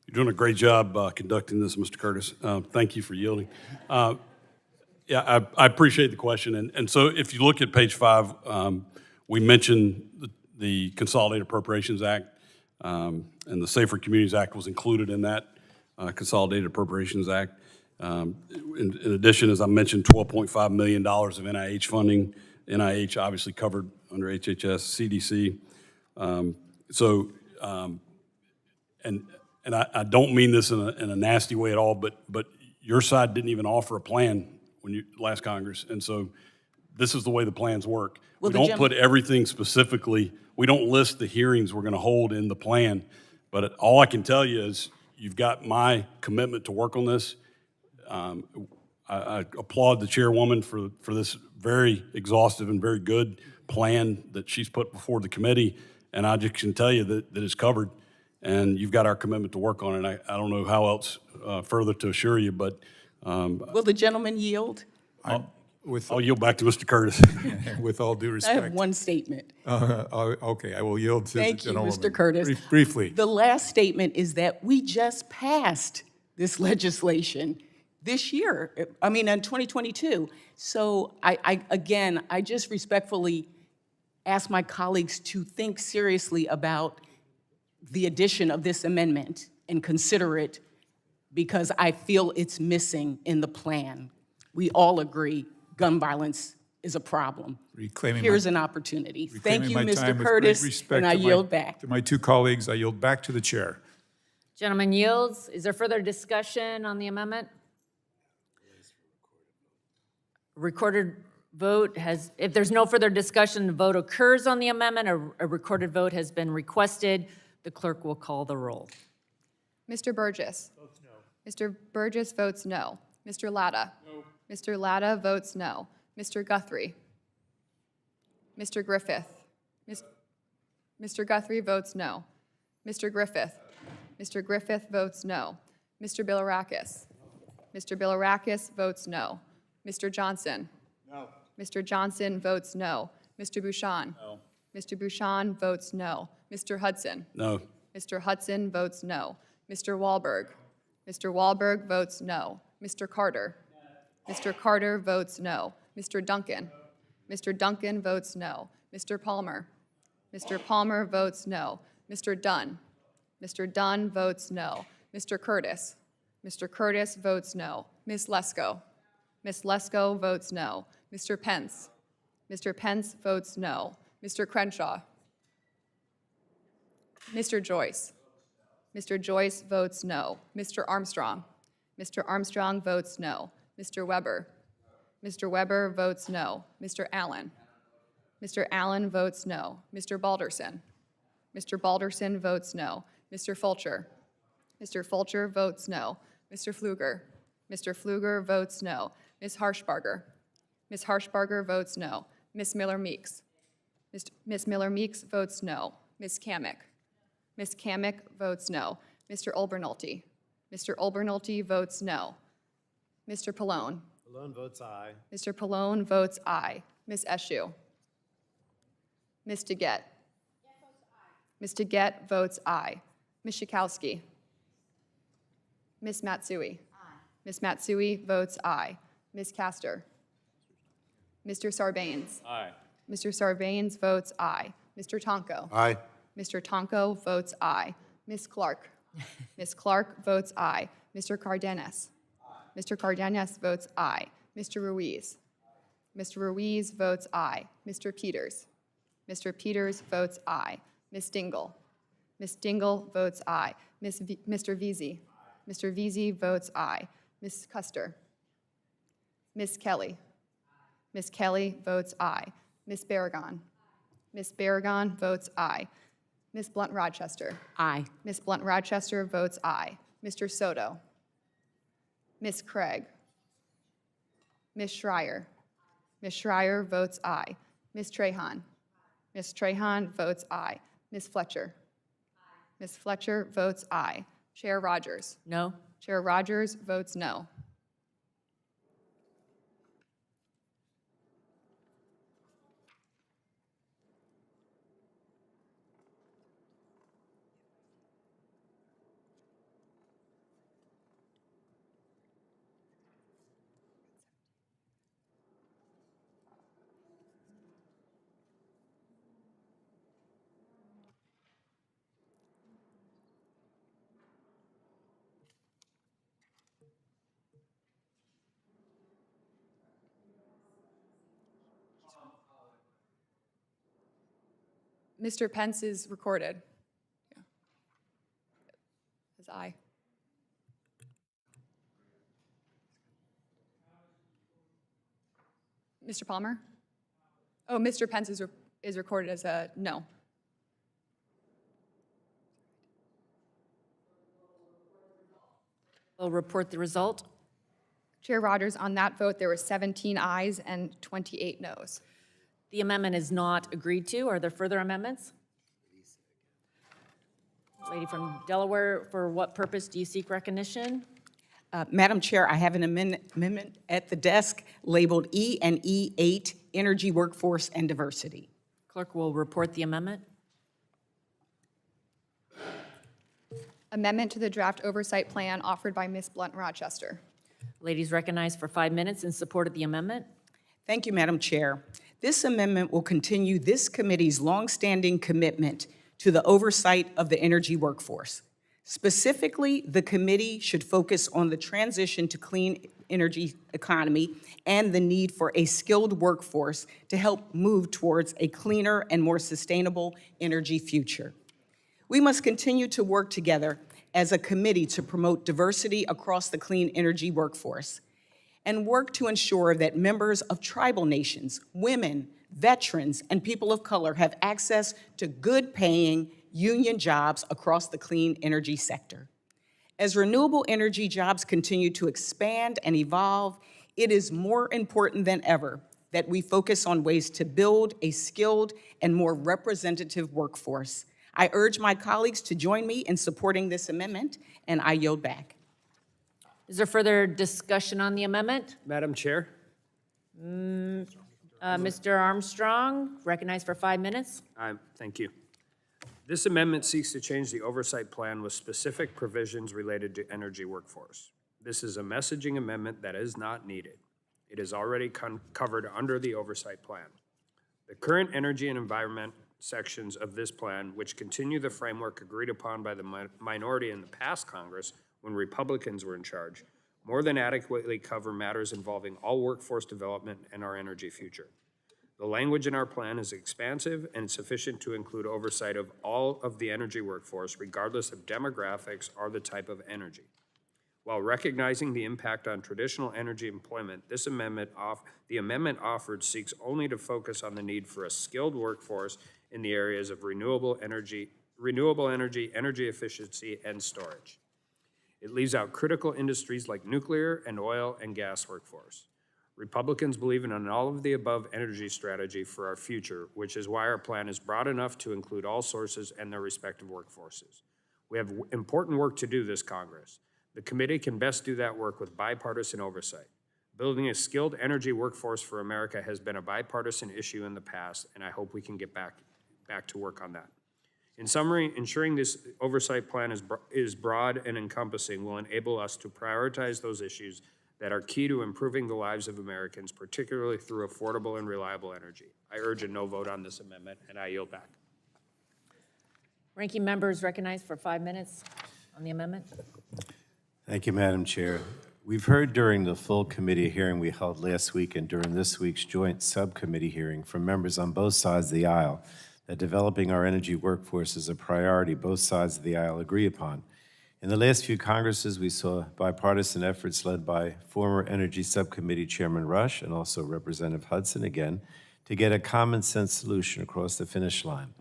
Speaker 11: You're doing a great job conducting this, Mr. Curtis. Thank you for yielding. Yeah, I appreciate the question. And so if you look at page 5, we mentioned the Consolidated Appropriations Act, and the Safer Communities Act was included in that Consolidated Appropriations Act. In addition, as I mentioned, $12.5 million of NIH funding. NIH obviously covered under HHS, CDC. And I don't mean this in a nasty way at all, but your side didn't even offer a plan when last Congress, and so this is the way the plans work.
Speaker 10: Well,
Speaker 11: we don't put everything specifically. We don't list the hearings we're going to hold in the plan, but all I can tell you is you've got my commitment to work on this. I applaud the chairwoman for this very exhaustive and very good plan that she's put before the committee, and I just can tell you that it's covered, and you've got our commitment to work on it. I don't know how else further to assure you, but
Speaker 10: Will the gentleman yield?
Speaker 11: I'll yield back to Mr. Curtis.
Speaker 14: With all due
Speaker 10: I
Speaker 14: respect.
Speaker 10: have one statement.
Speaker 14: Okay, I will yield to the
Speaker 10: Thank you,
Speaker 14: gentlewoman.
Speaker 10: Mr. Curtis.
Speaker 14: Briefly.
Speaker 10: The last statement is that we just passed this legislation this year, in 2022. So I just respectfully ask my colleagues to think seriously about the addition of this amendment and consider it, because I feel it's missing in the plan. We all agree gun violence is a problem. Here's an opportunity. Thank you, Mr. Curtis, and I yield back.
Speaker 14: To my two colleagues, I yield back to the chair.
Speaker 2: Gentleman yields. Is there further discussion on the amendment? Recorded vote has, if there's no further discussion, the vote occurs on the amendment. A recorded vote has been requested. The clerk will call the roll.
Speaker 1: Mr. Burgess. Votes no. Mr. Burgess votes no. Mr. Latta. No. Mr. Latta votes no. Mr. Guthrie. Mr. Griffith. Mr. Guthrie votes no. Mr. Griffith. Mr. Griffith votes no. Mr. Bilirakis. Mr. Bilirakis votes no. Mr. Johnson. No. Mr. Johnson votes no. Mr. Bouchon. No. Mr. Bouchon votes no. Mr. Hudson.
Speaker 11: No.
Speaker 1: Mr. Hudson votes no. Mr. Wahlberg. Mr. Wahlberg votes no. Mr. Carter. Mr. Carter votes no. Mr. Duncan. Mr. Duncan votes no. Mr. Palmer. Mr. Palmer votes no. Mr. Dunn. Mr. Dunn votes no. Mr. Curtis. Mr. Curtis votes no. Ms. Lesko. Ms. Lesko votes no. Mr. Pence. Mr. Pence votes no. Mr. Crenshaw. Mr. Joyce. Mr. Joyce votes no. Mr. Armstrong. Mr. Armstrong votes no. Mr. Weber. Mr. Weber votes no. Mr. Allen. Mr. Allen votes no. Mr. Balderson. Mr. Balderson votes no. Mr. Fulcher. Mr. Fulcher votes no. Mr. Pfluger. Mr. Pfluger votes no. Ms. Harshbarger. Ms. Harshbarger votes no. Ms. Miller-Meeks. Ms. Miller-Meeks votes no. Ms. Kamick. Ms. Kamick votes no. Mr. Olbernolte. Mr. Olbernolte votes no. Mr. Pallone.
Speaker 3: Pallone votes aye.
Speaker 1: Mr. Pallone votes aye. Ms. Eshoo. Ms. DeGette. Ms. DeGette votes aye. Ms. Schakowsky. Ms. Matsui. Ms. Matsui votes aye. Ms. Castor. Mr. Sarbanes.
Speaker 11: Aye.
Speaker 1: Mr. Sarbanes votes aye. Mr. Tonko.
Speaker 3: Aye.
Speaker 1: Mr. Tonko votes aye. Ms. Clark. Ms. Clark votes aye. Mr. Cardenas. Mr. Cardenas votes aye. Mr. Ruiz. Mr. Ruiz votes aye. Mr. Peters. Mr. Peters votes aye. Ms. Dingle. Ms. Dingle votes aye. Mr. Veazey. Mr. Veazey votes aye. Ms. Custer. Ms. Kelly. Ms. Kelly votes aye. Ms. Barragon. Ms. Barragon votes aye. Ms. Blunt Rochester.
Speaker 10: Aye.
Speaker 1: Ms. Blunt Rochester votes aye. Mr. Soto. Ms. Craig. Ms. Schreier. Ms. Schreier votes aye. Ms. Trahan. Ms. Trahan votes aye. Ms. Fletcher. Ms. Fletcher votes aye. Chair Rodgers.
Speaker 2: No?
Speaker 1: Chair Rodgers votes no. Mr. Pence is recorded. Yeah. As aye. Mr. Palmer? Oh, Mr. Pence is recorded as a no.
Speaker 2: We'll report the result.
Speaker 1: Chair Rodgers, on that vote, there were 17 ayes and 28 noes.
Speaker 2: The amendment is not agreed to. Are there further amendments? Lady from Delaware, for what purpose do you seek recognition?
Speaker 10: Madam Chair, I have an amendment at the desk labeled E and E8, Energy, Workforce, and Diversity.
Speaker 2: Clerk will report the amendment.
Speaker 1: Amendment to the draft oversight plan offered by Ms. Blunt Rochester.
Speaker 2: Ladies recognized for 5 minutes in support of the amendment.
Speaker 10: Thank you, Madam Chair. This amendment will continue this committee's longstanding commitment to the oversight of the energy workforce. Specifically, the committee should focus on the transition to clean energy economy and the need for a skilled workforce to help move towards a cleaner and more sustainable energy future. We must continue to work together as a committee to promote diversity across the clean energy workforce and work to ensure that members of tribal nations, women, veterans, and people of color have access to good-paying union jobs across the clean energy sector. As renewable energy jobs continue to expand and evolve, it is more important than ever that we focus on ways to build a skilled and more representative workforce. I urge my colleagues to join me in supporting this amendment, and I yield back.
Speaker 2: Is there further discussion on the amendment?
Speaker 15: Madam Chair,
Speaker 2: Mr. Armstrong, recognized for 5 minutes.
Speaker 15: thank you. This amendment seeks to change the oversight plan with specific provisions related to energy workforce. This is a messaging amendment that is not needed. It is already covered under the oversight plan. The current energy and environment sections of this plan, which continue the framework agreed upon by the minority in the past Congress when Republicans were in charge, more than adequately cover matters involving all workforce development and our energy future. The language in our plan is expansive and sufficient to include oversight of all of the energy workforce, regardless of demographics or the type of energy. While recognizing the impact on traditional energy employment, the amendment offered seeks only to focus on the need for a skilled workforce in the areas of renewable energy, energy efficiency, and storage. It leaves out critical industries like nuclear and oil and gas workforce. Republicans believe in an all-of-the-above energy strategy for our future, which is why our plan is broad enough to include all sources and their respective workforces. We have important work to do this Congress. The committee can best do that work with bipartisan oversight. Building a skilled energy workforce for America has been a bipartisan issue in the past, and I hope we can get back to work on that. In summary, ensuring this oversight plan is broad and encompassing will enable us to prioritize those issues that are key to improving the lives of Americans, particularly through affordable and reliable energy. I urge a no vote on this amendment, and I yield back.
Speaker 2: Ranking member is recognized for 5 minutes on the amendment.
Speaker 3: Thank you, Madam Chair. We've heard during the full committee hearing we held last week and during this week's joint subcommittee hearing from members on both sides of the aisle that developing our energy workforce is a priority both sides of the aisle agree upon. In the last few Congresses, we saw bipartisan efforts led by former Energy Subcommittee Chairman Rush and also Representative Hudson again to get a common sense solution across the finish line.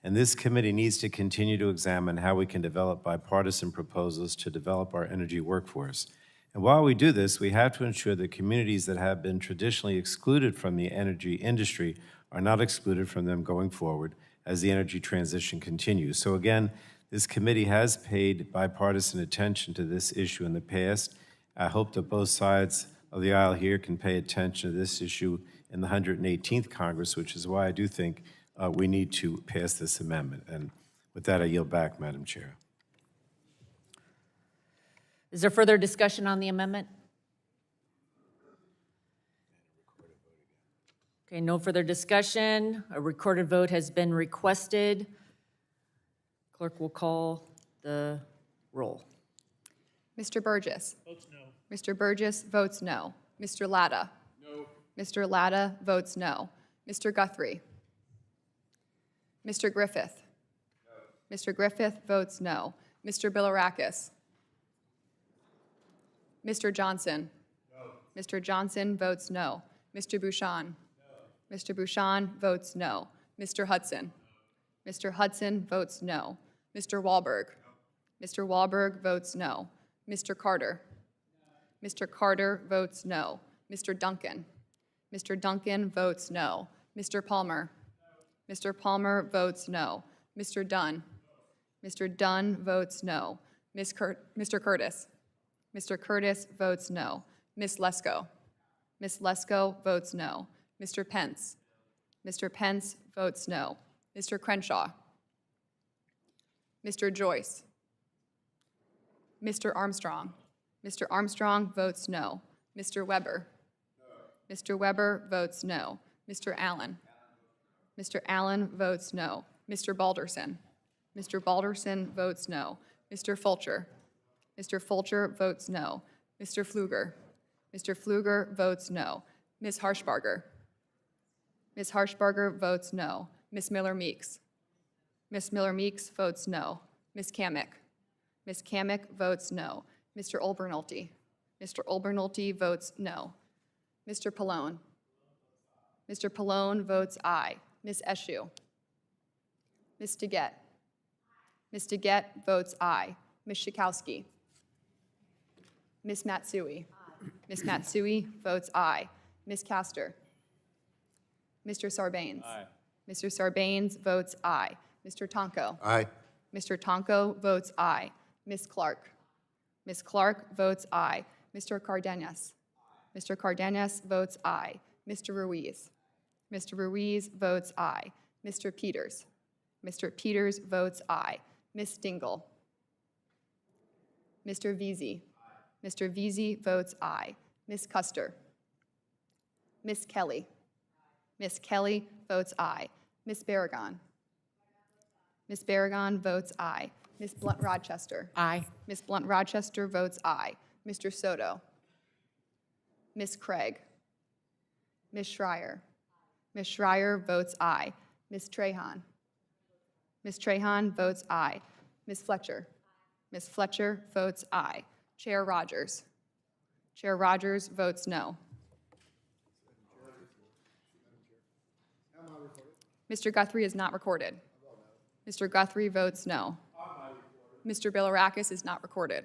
Speaker 3: And this committee needs to continue to examine how we can develop bipartisan proposals to develop our energy workforce. And while we do this, we have to ensure that communities that have been traditionally excluded from the energy industry are not excluded from them going forward as the energy transition continues. So again, this committee has paid bipartisan attention to this issue in the past. I hope that both sides of the aisle here can pay attention to this issue in the 118th Congress, which is why I do think we need to pass this amendment. And with that, I yield back, Madam Chair.
Speaker 2: Is there further discussion on the amendment? Okay, no further discussion. A recorded vote has been requested. Clerk will call the roll.
Speaker 1: Mr. Burgess. Votes no. Mr. Burgess votes no. Mr. Latta. No. Mr. Latta votes no. Mr. Guthrie. Mr. Griffith. No. Mr. Griffith votes no. Mr. Bilirakis. Mr. Johnson. No. Mr. Johnson votes no. Mr. Bouchon. No. Mr. Bouchon votes no. Mr. Hudson. No. Mr. Hudson votes no. Mr. Wahlberg. No. Mr. Wahlberg votes no. Mr. Carter. No. Mr. Carter votes no. Mr. Duncan. Mr. Duncan votes no. Mr. Palmer. No. Mr. Palmer votes no. Mr. Dunn. No. Mr. Dunn votes no. Mr. Curtis. Mr. Curtis votes no. Ms. Lesko. Ms. Lesko votes no. Mr. Pence. Mr. Pence votes no. Mr. Crenshaw. Mr. Joyce. Mr. Armstrong. Mr. Armstrong votes no. Mr. Weber. No. Mr. Weber votes no. Mr. Allen. Mr. Allen votes no. Mr. Balderson. Mr. Balderson votes no. Mr. Fulcher. Mr. Fulcher votes no. Mr. Pfluger. Mr. Pfluger votes no. Ms. Harshbarger. Ms. Harshbarger votes no. Ms. Miller-Meeks. Ms. Miller-Meeks votes no. Ms. Kamick. Ms. Kamick votes no. Mr. Olbernolte. Mr. Olbernolte votes no. Mr. Pallone. Mr. Pallone votes aye. Ms. Eshoo. Ms. DeGette. Ms. DeGette votes aye. Ms. Schakowsky. Ms. Matsui. Ms. Matsui votes aye. Ms. Castor. Mr. Sarbanes. Aye. Mr. Sarbanes votes aye. Mr. Tonko.
Speaker 9: Aye.
Speaker 1: Mr. Tonko votes aye. Ms. Clark. Ms. Clark votes aye. Mr. Cardenas. Mr. Cardenas votes aye. Mr. Ruiz. Mr. Ruiz votes aye. Mr. Peters. Mr. Peters votes aye. Ms. Dingle. Mr. Veazey. Mr. Veazey votes aye. Ms. Custer. Ms. Kelly. Ms. Kelly votes aye. Ms. Barragon. Ms. Barragon votes aye. Ms. Blunt-Rochester.
Speaker 2: Aye.
Speaker 1: Ms. Blunt-Rochester votes aye. Mr. Soto. Ms. Craig. Ms. Schreier. Ms. Schreier votes aye. Ms. Trahan. Ms. Trahan votes aye. Ms. Fletcher. Ms. Fletcher votes aye. Chair Rodgers. Chair Rodgers votes no. Mr. Guthrie is not recorded. Mr. Guthrie votes no. Mr. Bilirakis is not recorded.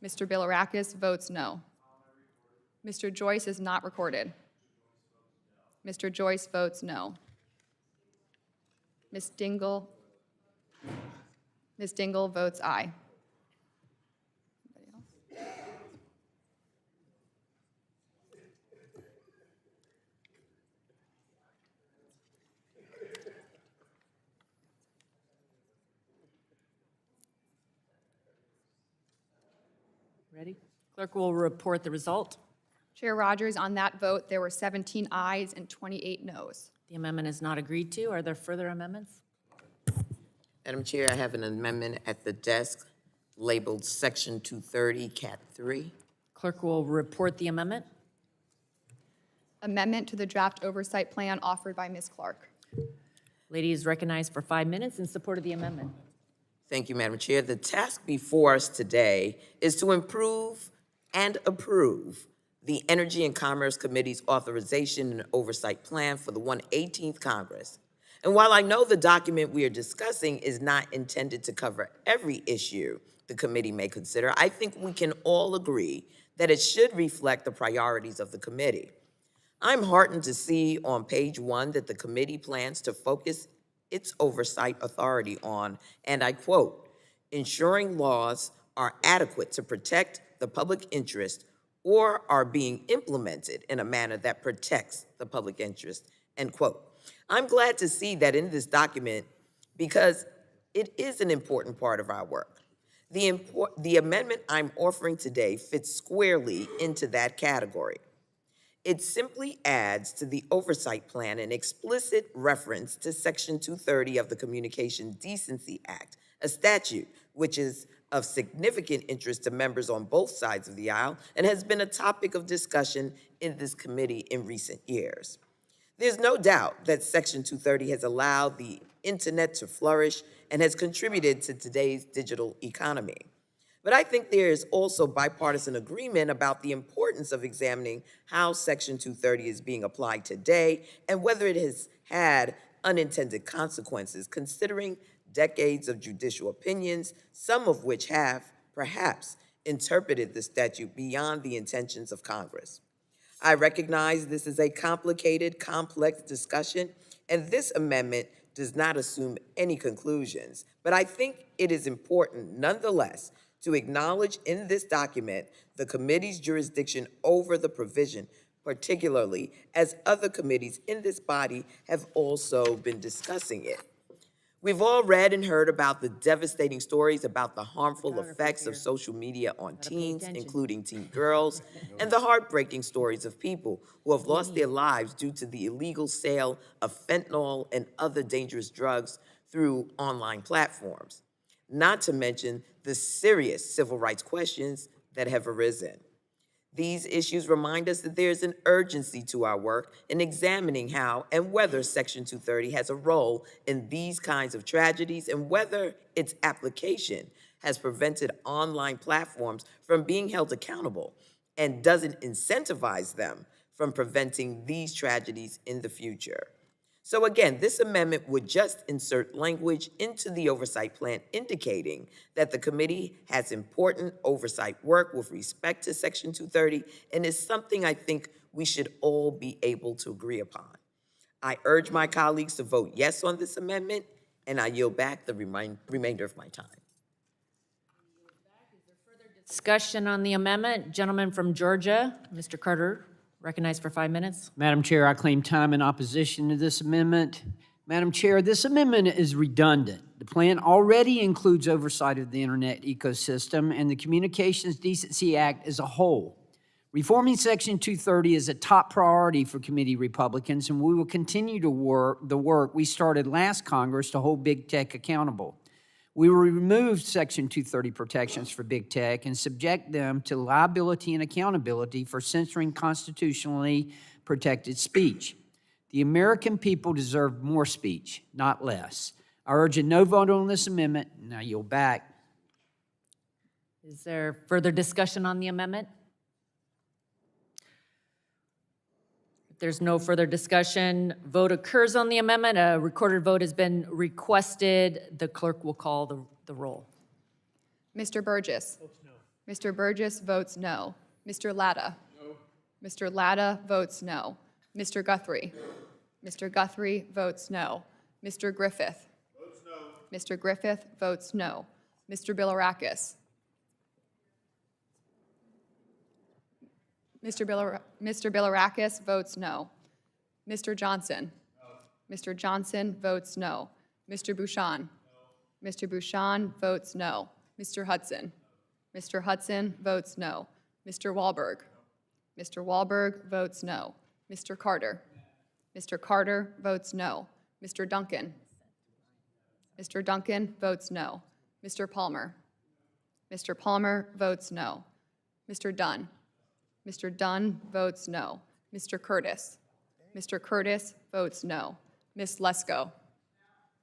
Speaker 1: Mr. Bilirakis votes no. Mr. Joyce is not recorded. Mr. Joyce votes no. Ms. Dingle votes aye.
Speaker 2: Ready? Clerk will report the result.
Speaker 1: Chair Rodgers, on that vote, there were 17 ayes and 28 noes.
Speaker 2: The amendment is not agreed to. Are there further amendments?
Speaker 16: Madam Chair, I have an amendment at the desk labeled Section 230, Cat 3.
Speaker 2: Clerk will report the amendment.
Speaker 1: Amendment to the draft oversight plan offered by Ms. Clark.
Speaker 2: Lady is recognized for 5 minutes in support of the amendment.
Speaker 16: Thank you, Madam Chair. The task before us today is to improve and approve the Energy and Commerce Committee's authorization and oversight plan for the 118th Congress. And while I know the document we are discussing is not intended to cover every issue the committee may consider, I think we can all agree that it should reflect the priorities of the committee. I'm heartened to see on page 1 that the committee plans to focus its oversight authority on, and I quote, ensuring laws are adequate to protect the public interest or are being implemented in a manner that protects the public interest, end quote. I'm glad to see that in this document because it is an important part of our work. The amendment I'm offering today fits squarely into that category. It simply adds to the oversight plan an explicit reference to Section 230 of the Communications Decency Act, a statute which is of significant interest to members on both sides of the aisle and has been a topic of discussion in this committee in recent years. There's no doubt that Section 230 has allowed the internet to flourish and has contributed to today's digital economy. But I think there is also bipartisan agreement about the importance of examining how Section 230 is being applied today and whether it has had unintended consequences, considering decades of judicial opinions, some of which have, perhaps, interpreted the statute beyond the intentions of Congress. I recognize this is a complicated, complex discussion, and this amendment does not assume any conclusions, but I think it is important, nonetheless, to acknowledge in this document the committee's jurisdiction over the provision, particularly as other committees in this body have also been discussing it. We've all read and heard about the devastating stories about the harmful effects of social media on teens, including teen girls, and the heartbreaking stories of people who have lost their lives due to the illegal sale of fentanyl and other dangerous drugs through online platforms, not to mention the serious civil rights questions that have arisen. These issues remind us that there is an urgency to our work in examining how and whether Section 230 has a role in these kinds of tragedies and whether its application has prevented online platforms from being held accountable and doesn't incentivize them from preventing these tragedies in the future. So again, this amendment would just insert language into the oversight plan indicating that the committee has important oversight work with respect to Section 230 and is something I think we should all be able to agree upon. I urge my colleagues to vote yes on this amendment, and I yield back the remainder of my time.
Speaker 2: Discussion on the amendment. Gentleman from Georgia, Mr. Carter, recognized for 5 minutes.
Speaker 17: Madam Chair, I claim time in opposition to this amendment. Madam Chair, this amendment is redundant. The plan already includes oversight of the internet ecosystem and the Communications Decency Act as a whole. Reforming Section 230 is a top priority for committee Republicans, and we will continue to work the work we started last Congress to hold big tech accountable. We will remove Section 230 protections for big tech and subject them to liability and accountability for censoring constitutionally protected speech. The American people deserve more speech, not less. I urge a no vote on this amendment, and I yield back.
Speaker 2: Is there further discussion on the amendment? If there's no further discussion, vote occurs on the amendment. A recorded vote has been requested. The clerk will call the roll.
Speaker 1: Mr. Burgess. Mr. Burgess votes no. Mr. Latta. Mr. Latta votes no. Mr. Guthrie. Mr. Guthrie votes no. Mr. Griffith. Mr. Griffith votes no. Mr. Bilirakis. Mr. Bilirakis votes no. Mr. Johnson. Mr. Johnson votes no. Mr. Bouchon. Mr. Bouchon votes no. Mr. Hudson. Mr. Hudson votes no. Mr. Wahlberg. Mr. Wahlberg votes no. Mr. Carter. Mr. Carter votes no. Mr. Duncan. Mr. Duncan votes no. Mr. Palmer. Mr. Palmer votes no. Mr. Dunn. Mr. Dunn votes no. Mr. Curtis. Mr. Curtis votes no. Ms. Lesko.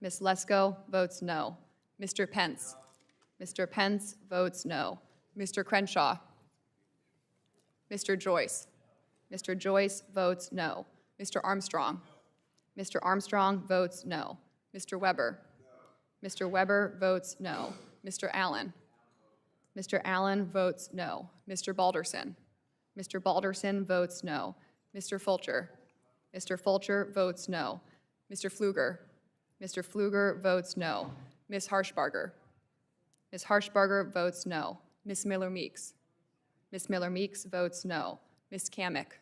Speaker 1: Ms. Lesko votes no. Mr. Pence. Mr. Pence votes no. Mr. Crenshaw. Mr. Joyce. Mr. Joyce votes no. Mr. Armstrong. Mr. Armstrong votes no. Mr. Weber? Mr. Weber votes no. Mr. Allen? Mr. Allen votes no. Mr. Balderson? Mr. Balderson votes no. Mr. Fulcher? Mr. Fulcher votes no. Mr. Pfluger? Mr. Pfluger votes no. Ms. Harshbarger? Ms. Harshbarger votes no. Ms. Miller-Meeks? Ms. Miller-Meeks votes no. Ms. Kamick?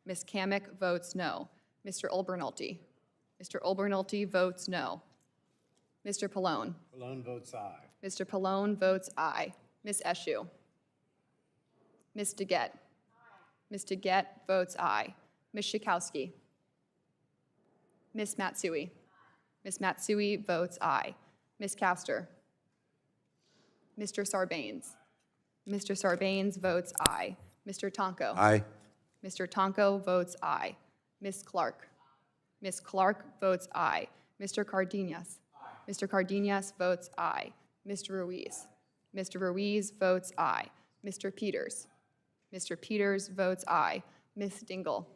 Speaker 1: Ms. Kamick votes no. Mr. Olbernolte? Mr. Olbernolte votes no. Mr. Pallone?
Speaker 3: Pallone votes aye.
Speaker 1: Mr. Pallone votes aye. Ms. Eshoo? Ms. DeGette? Ms. DeGette votes aye. Ms. Schakowsky? Ms. Matsui? Ms. Matsui votes aye. Ms. Castor? Mr. Sarbanes? Mr. Sarbanes votes aye. Mr. Tonko?
Speaker 5: Aye.
Speaker 1: Mr. Tonko votes aye. Ms. Clark? Ms. Clark votes aye. Mr. Cardenas? Mr. Cardenas votes aye. Mr. Ruiz? Mr. Ruiz votes aye. Mr. Peters? Mr. Peters votes aye. Ms. Dingle?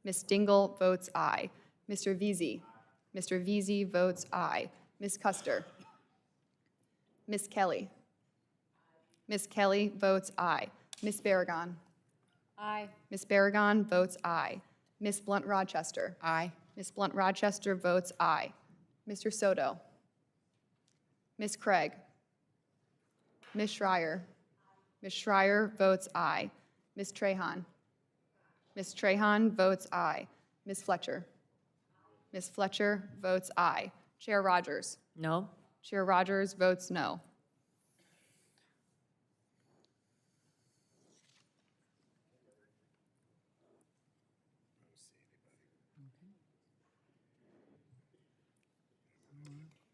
Speaker 1: Ms. Dingle votes aye. Mr. Veazey? Mr. Veazey votes aye. Ms. Custer? Ms. Kelly? Ms. Kelly votes aye. Ms. Barragon?
Speaker 2: Aye.
Speaker 1: Ms. Barragon votes aye. Ms. Blunt Rochester?
Speaker 10: Aye.
Speaker 1: Ms. Blunt Rochester votes aye. Mr. Soto? Ms. Craig? Ms. Schreier? Ms. Schreier votes aye. Ms. Trahan? Ms. Trahan votes aye. Ms. Fletcher? Ms. Fletcher votes aye. Chair Rodgers?
Speaker 2: No?
Speaker 1: Chair Rodgers votes no.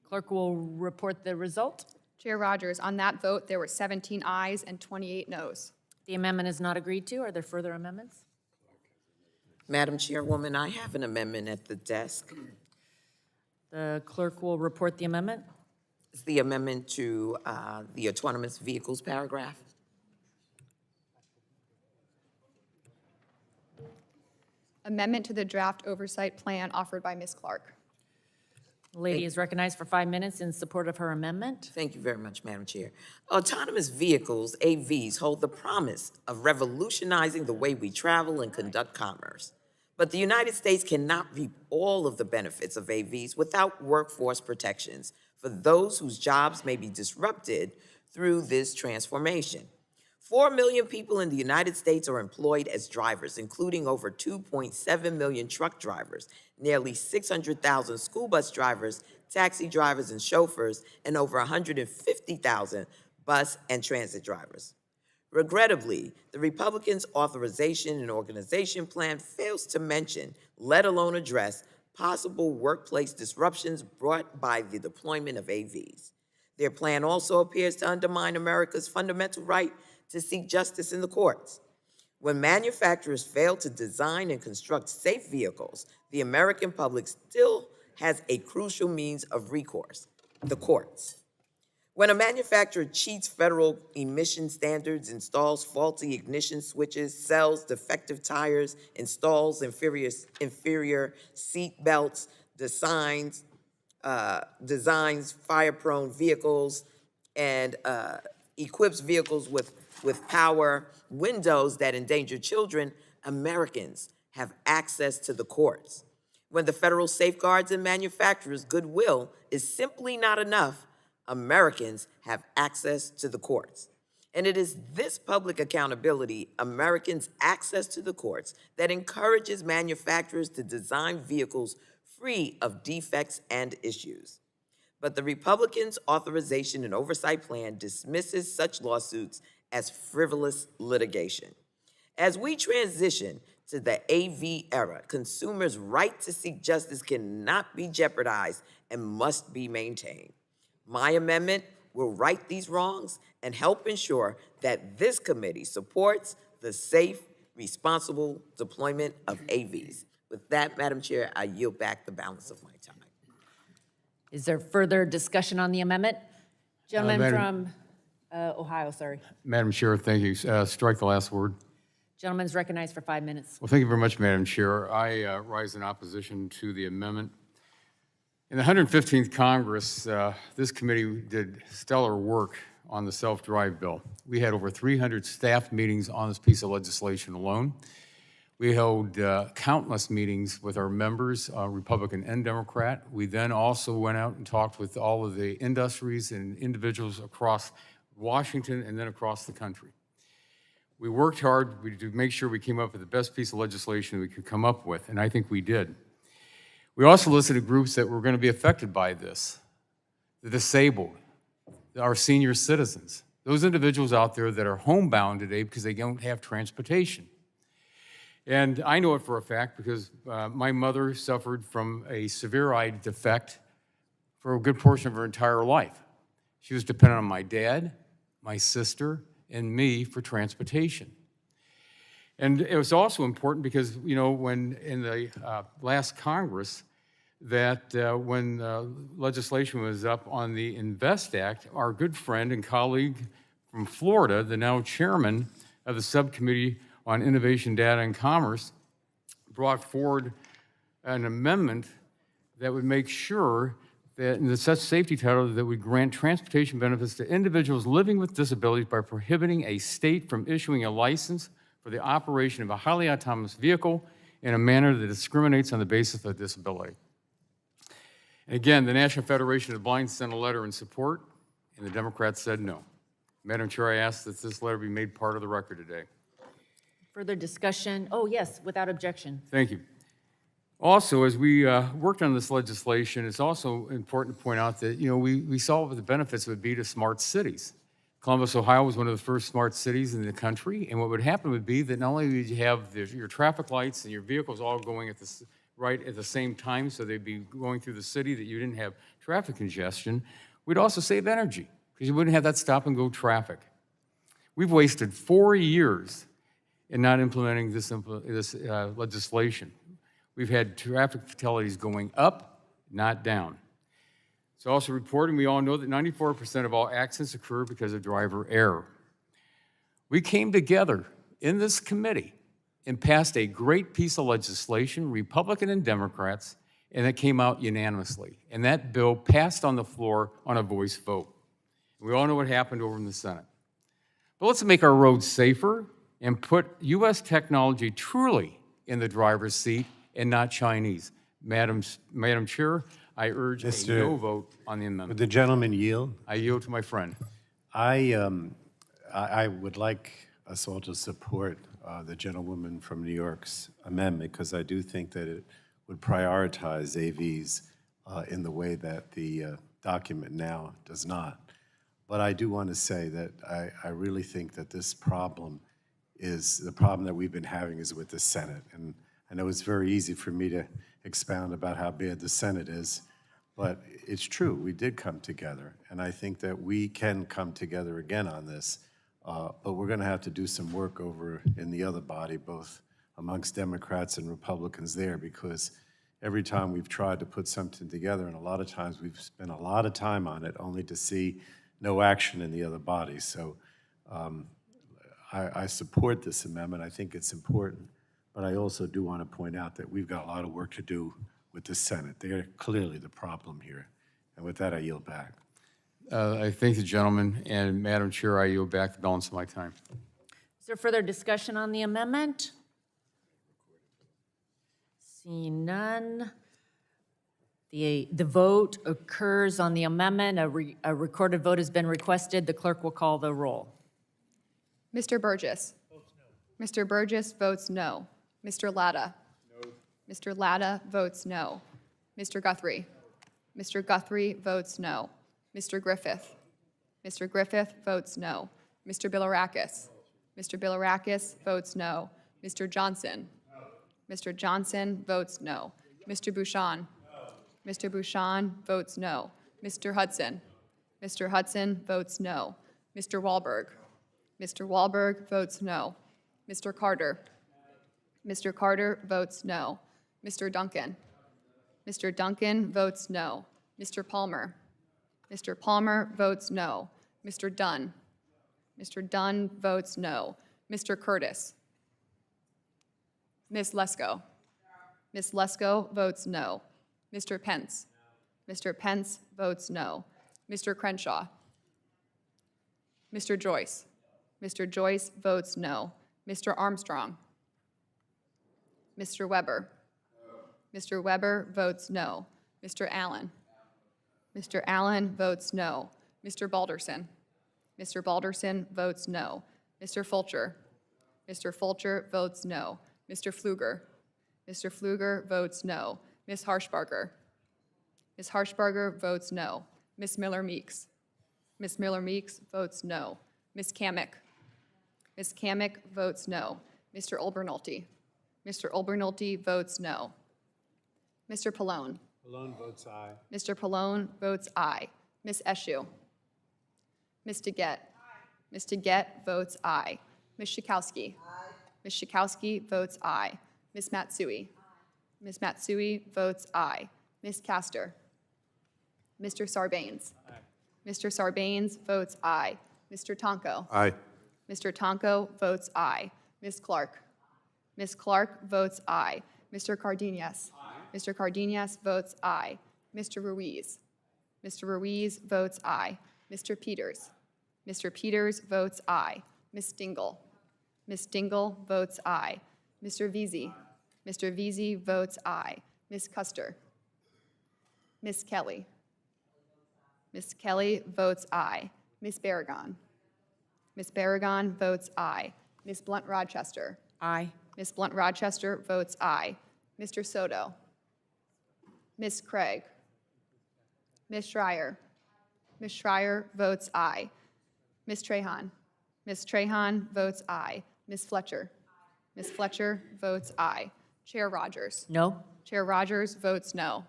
Speaker 2: Clerk will report the result.
Speaker 1: Chair Rodgers, on that vote, there were 17 ayes and 28 noes.
Speaker 2: The amendment is not agreed to. Are there further amendments?
Speaker 16: Madam Chairwoman, I have an amendment at the desk.
Speaker 2: The clerk will report the amendment.
Speaker 16: It's the amendment to the autonomous vehicles paragraph.
Speaker 1: Amendment to the draft oversight plan offered by Ms. Clark.
Speaker 2: The lady is recognized for 5 minutes in support of her amendment.
Speaker 16: Thank you very much, Madam Chair. Autonomous vehicles, AVs, hold the promise of revolutionizing the way we travel and conduct commerce. But the United States cannot reap all of the benefits of AVs without workforce protections for those whose jobs may be disrupted through this transformation. 4 million people in the United States are employed as drivers, including over 2.7 million truck drivers, nearly 600,000 school bus drivers, taxi drivers and chauffeurs, and over 150,000 bus and transit drivers. Regrettably, the Republicans' authorization and organization plan fails to mention, let alone address, possible workplace disruptions brought by the deployment of AVs. Their plan also appears to undermine America's fundamental right to seek justice in the courts. When manufacturers fail to design and construct safe vehicles, the American public still has a crucial means of recourse, the courts. When a manufacturer cheats federal emission standards, installs faulty ignition switches, sells defective tires, installs inferior seat belts, designs fire-prone vehicles, and equips vehicles with power windows that endanger children, Americans have access to the courts. When the federal safeguards and manufacturers' goodwill is simply not enough, Americans have access to the courts. And it is this public accountability, Americans' access to the courts, that encourages manufacturers to design vehicles free of defects and issues. But the Republicans' authorization and oversight plan dismisses such lawsuits as frivolous litigation. As we transition to the AV era, consumers' right to seek justice cannot be jeopardized and must be maintained. My amendment will right these wrongs and help ensure that this committee supports the safe, responsible deployment of AVs. With that, Madam Chair, I yield back the balance of my time.
Speaker 2: Is there further discussion on the amendment? Gentleman
Speaker 18: Madam-
Speaker 2: from Ohio, sorry.
Speaker 18: Madam Chair, thank you. Strike the last word.
Speaker 2: Gentleman is recognized for 5 minutes.
Speaker 18: Well, thank you very much, Madam Chair. I rise in opposition to the amendment. In the 115th Congress, this committee did stellar work on the self-drive bill. We had over 300 staff meetings on this piece of legislation alone. We held countless meetings with our members, Republican and Democrat. We then also went out and talked with all of the industries and individuals across Washington and then across the country. We worked hard to make sure we came up with the best piece of legislation we could come up with, and I think we did. We also listed groups that were going to be affected by this: the disabled, our senior citizens, those individuals out there that are homebound today because they don't have transportation. And I know it for a fact because my mother suffered from a severe eye defect for a good portion of her entire life. She was dependent on my dad, my sister, and me for transportation. And it was also important because, you know, when in the last Congress, that when legislation was up on the INVEST Act, our good friend and colleague from Florida, the now chairman of the subcommittee on Innovation, Data, and Commerce, brought forward an amendment that would make sure that in the such safety title that would grant transportation benefits to individuals living with disabilities by prohibiting a state from issuing a license for the operation of a highly autonomous vehicle in a manner that discriminates on the basis of disability. And again, the National Federation of the Blind sent a letter in support, and the Democrats said no. Madam Chair, I ask that this letter be made part of the record today.
Speaker 2: Further discussion? Oh, yes, without objection.
Speaker 18: Thank you. Also, as we worked on this legislation, it's also important to point out that, you know, we saw what the benefits would be to smart cities. Columbus, Ohio was one of the first smart cities in the country, and what would happen would be that not only would you have your traffic lights and your vehicles all going right at the same time, so they'd be going through the city, that you didn't have traffic congestion, we'd also save energy, because you wouldn't have that stop-and-go traffic. We've wasted 4 years in not implementing this legislation. We've had traffic fatalities going up, not down. It's also reporting, we all know that 94% of all accidents occur because of driver error. We came together in this committee and passed a great piece of legislation, Republican and Democrats, and it came out unanimously. And that bill passed on the floor on a voice vote. We all know what happened over in the Senate. But let's make our roads safer and put U.S. technology truly in the driver's seat and not Chinese. Madam Chair, I urge a no vote on the amendment.
Speaker 3: Would the gentleman yield?
Speaker 18: I yield to my friend.
Speaker 3: I would like us all to support the gentlewoman from New York's amendment, because I do think that it would prioritize AVs in the way that the document now does not. But I do want to say that I really think that this problem is, the problem that we've been having is with the Senate. And I know it's very easy for me to expound about how bad the Senate is, but it's true, we did come together. And I think that we can come together again on this, but we're gonna have to do some work over in the other body, both amongst Democrats and Republicans there, because every time we've tried to put something together, and a lot of times we've spent a lot of time on it, only to see no action in the other body. So I support this amendment. I think it's important, but I also do want to point out that we've got a lot of work to do with the Senate. They're clearly the problem here. And with that, I yield back.
Speaker 18: I thank the gentleman, and Madam Chair, I yield back the balance of my time.
Speaker 2: Is there further discussion on the amendment? Seeing none. The vote occurs on the amendment. A recorded vote has been requested. The clerk will call the roll.
Speaker 1: Mr. Burgess. Votes no. Mr. Burgess votes no. Mr. Latta. No. Mr. Latta votes no. Mr. Guthrie. Mr. Guthrie votes no. Mr. Griffith. Mr. Griffith votes no. Mr. Bilirakis. Mr. Bilirakis votes no. Mr. Johnson. No. Mr. Johnson votes no. Mr. Bouchon. No. Mr. Bouchon votes no. Mr. Hudson. Mr. Hudson votes no. Mr. Wahlberg. Mr. Wahlberg votes no. Mr. Carter. Mr. Carter votes no. Mr. Duncan. Mr. Duncan votes no. Mr. Palmer. Mr. Palmer votes no. Mr. Dunn. Mr. Dunn votes no. Mr. Curtis. Ms. Lesko. Ms. Lesko votes no. Mr. Pence. Mr. Pence votes no. Mr. Crenshaw. Mr. Joyce. Mr. Joyce votes no. Mr. Armstrong. Mr. Weber. Mr. Weber votes no. Mr. Allen. Mr. Allen votes no. Mr. Balderson. Mr. Balderson votes no. Mr. Fulcher. Mr. Fulcher votes no. Mr. Pfluger. Mr. Pfluger votes no. Ms. Harshbarger. Ms. Harshbarger votes no. Ms. Miller-Meeks. Ms. Miller-Meeks votes no. Ms. Kamick. Ms. Kamick votes no. Mr. Olbernolte. Mr. Olbernolte votes no. Mr. Pallone.
Speaker 3: Pallone votes aye.
Speaker 1: Mr. Pallone votes aye. Ms. Eshoo. Ms. DeGette. Ms. DeGette votes aye. Ms. Schakowsky. Ms. Schakowsky votes aye. Ms. Matsui. Ms. Matsui votes aye. Ms. Castor. Mr. Sarbanes. Mr. Sarbanes votes aye. Mr. Tonko.
Speaker 14: Aye.
Speaker 1: Mr. Tonko votes aye. Ms. Clark. Ms. Clark votes aye. Mr. Cardenas. Mr. Cardenas votes aye. Mr. Ruiz. Mr. Ruiz votes aye. Mr. Peters. Mr. Peters votes aye. Ms. Dingle. Ms. Dingle votes aye. Mr. Veazey. Mr. Veazey votes aye. Ms. Custer. Ms. Kelly. Ms. Kelly votes aye. Ms. Barragon. Ms. Barragon votes aye. Ms. Blunt Rochester.
Speaker 10: Aye.
Speaker 1: Ms. Blunt Rochester votes aye. Mr. Soto. Ms. Craig. Ms. Schreier. Ms. Schreier votes aye. Ms. Trahan. Ms. Trahan votes aye. Ms. Fletcher. Ms. Fletcher votes aye. Chair Rodgers.
Speaker 2: No?
Speaker 1: Chair Rodgers votes no.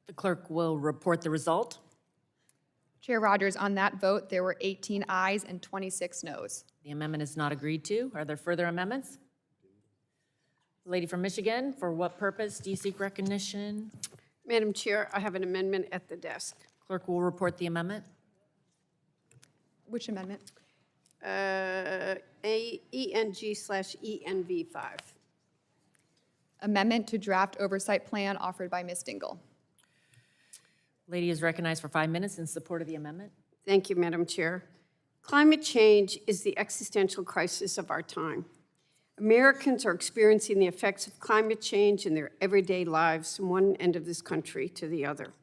Speaker 2: The clerk will report the result.
Speaker 1: Chair Rodgers, on that vote, there were 18 ayes and 26 noes.
Speaker 2: The amendment is not agreed to. Are there further amendments? Lady from Michigan, for what purpose do you seek recognition?
Speaker 4: Madam Chair, I have an amendment at the desk.
Speaker 2: Clerk will report the amendment.
Speaker 1: Which amendment?
Speaker 4: ENG/ENV5.
Speaker 1: Amendment to draft oversight plan offered by Ms. Dingle.
Speaker 2: Lady is recognized for 5 minutes in support of the amendment.
Speaker 4: Thank you, Madam Chair. Climate change is the existential crisis of our time. Americans are experiencing the effects of climate change in their everyday lives from one end of this country to the other.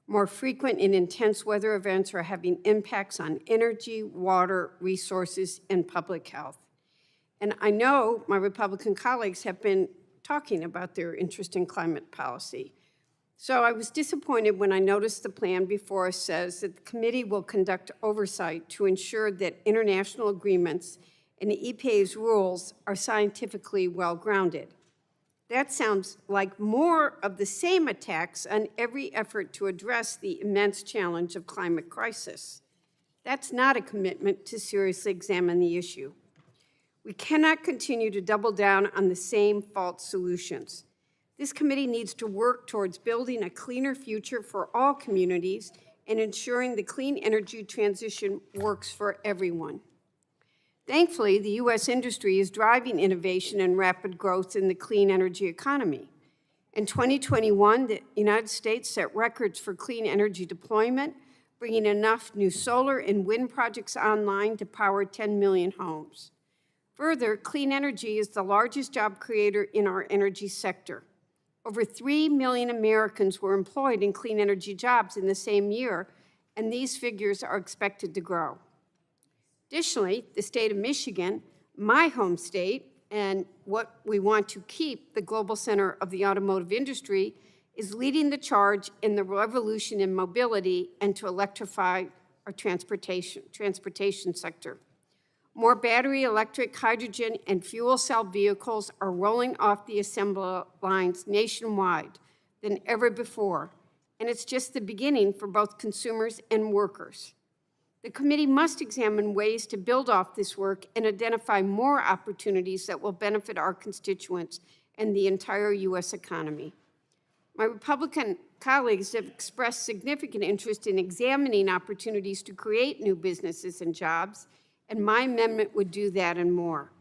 Speaker 4: More frequent and intense weather events are having impacts on energy, water, resources, and public health. And I know my Republican colleagues have been talking about their interest in climate policy. So I was disappointed when I noticed the plan before us says that the committee will conduct oversight to ensure that international agreements and the EPA's rules are scientifically well-grounded. That sounds like more of the same attacks on every effort to address the immense challenge of climate crisis. That's not a commitment to seriously examine the issue. We cannot continue to double down on the same false solutions. This committee needs to work towards building a cleaner future for all communities and ensuring the clean energy transition works for everyone. Thankfully, the U.S. industry is driving innovation and rapid growth in the clean energy economy. In 2021, the United States set records for clean energy deployment, bringing enough new solar and wind projects online to power 10 million homes. Further, clean energy is the largest job creator in our energy sector. Over 3 million Americans were employed in clean energy jobs in the same year, and these figures are expected to grow. Additionally, the state of Michigan, my home state, and what we want to keep the global center of the automotive industry, is leading the charge in the revolution in mobility and to electrify our transportation sector. More battery, electric, hydrogen, and fuel cell vehicles are rolling off the assembly lines nationwide than ever before, and it's just the beginning for both consumers and workers. The committee must examine ways to build off this work and identify more opportunities that will benefit our constituents and the entire U.S. economy. My Republican colleagues have expressed significant interest in examining opportunities to create new businesses and jobs, and my amendment would do that and more.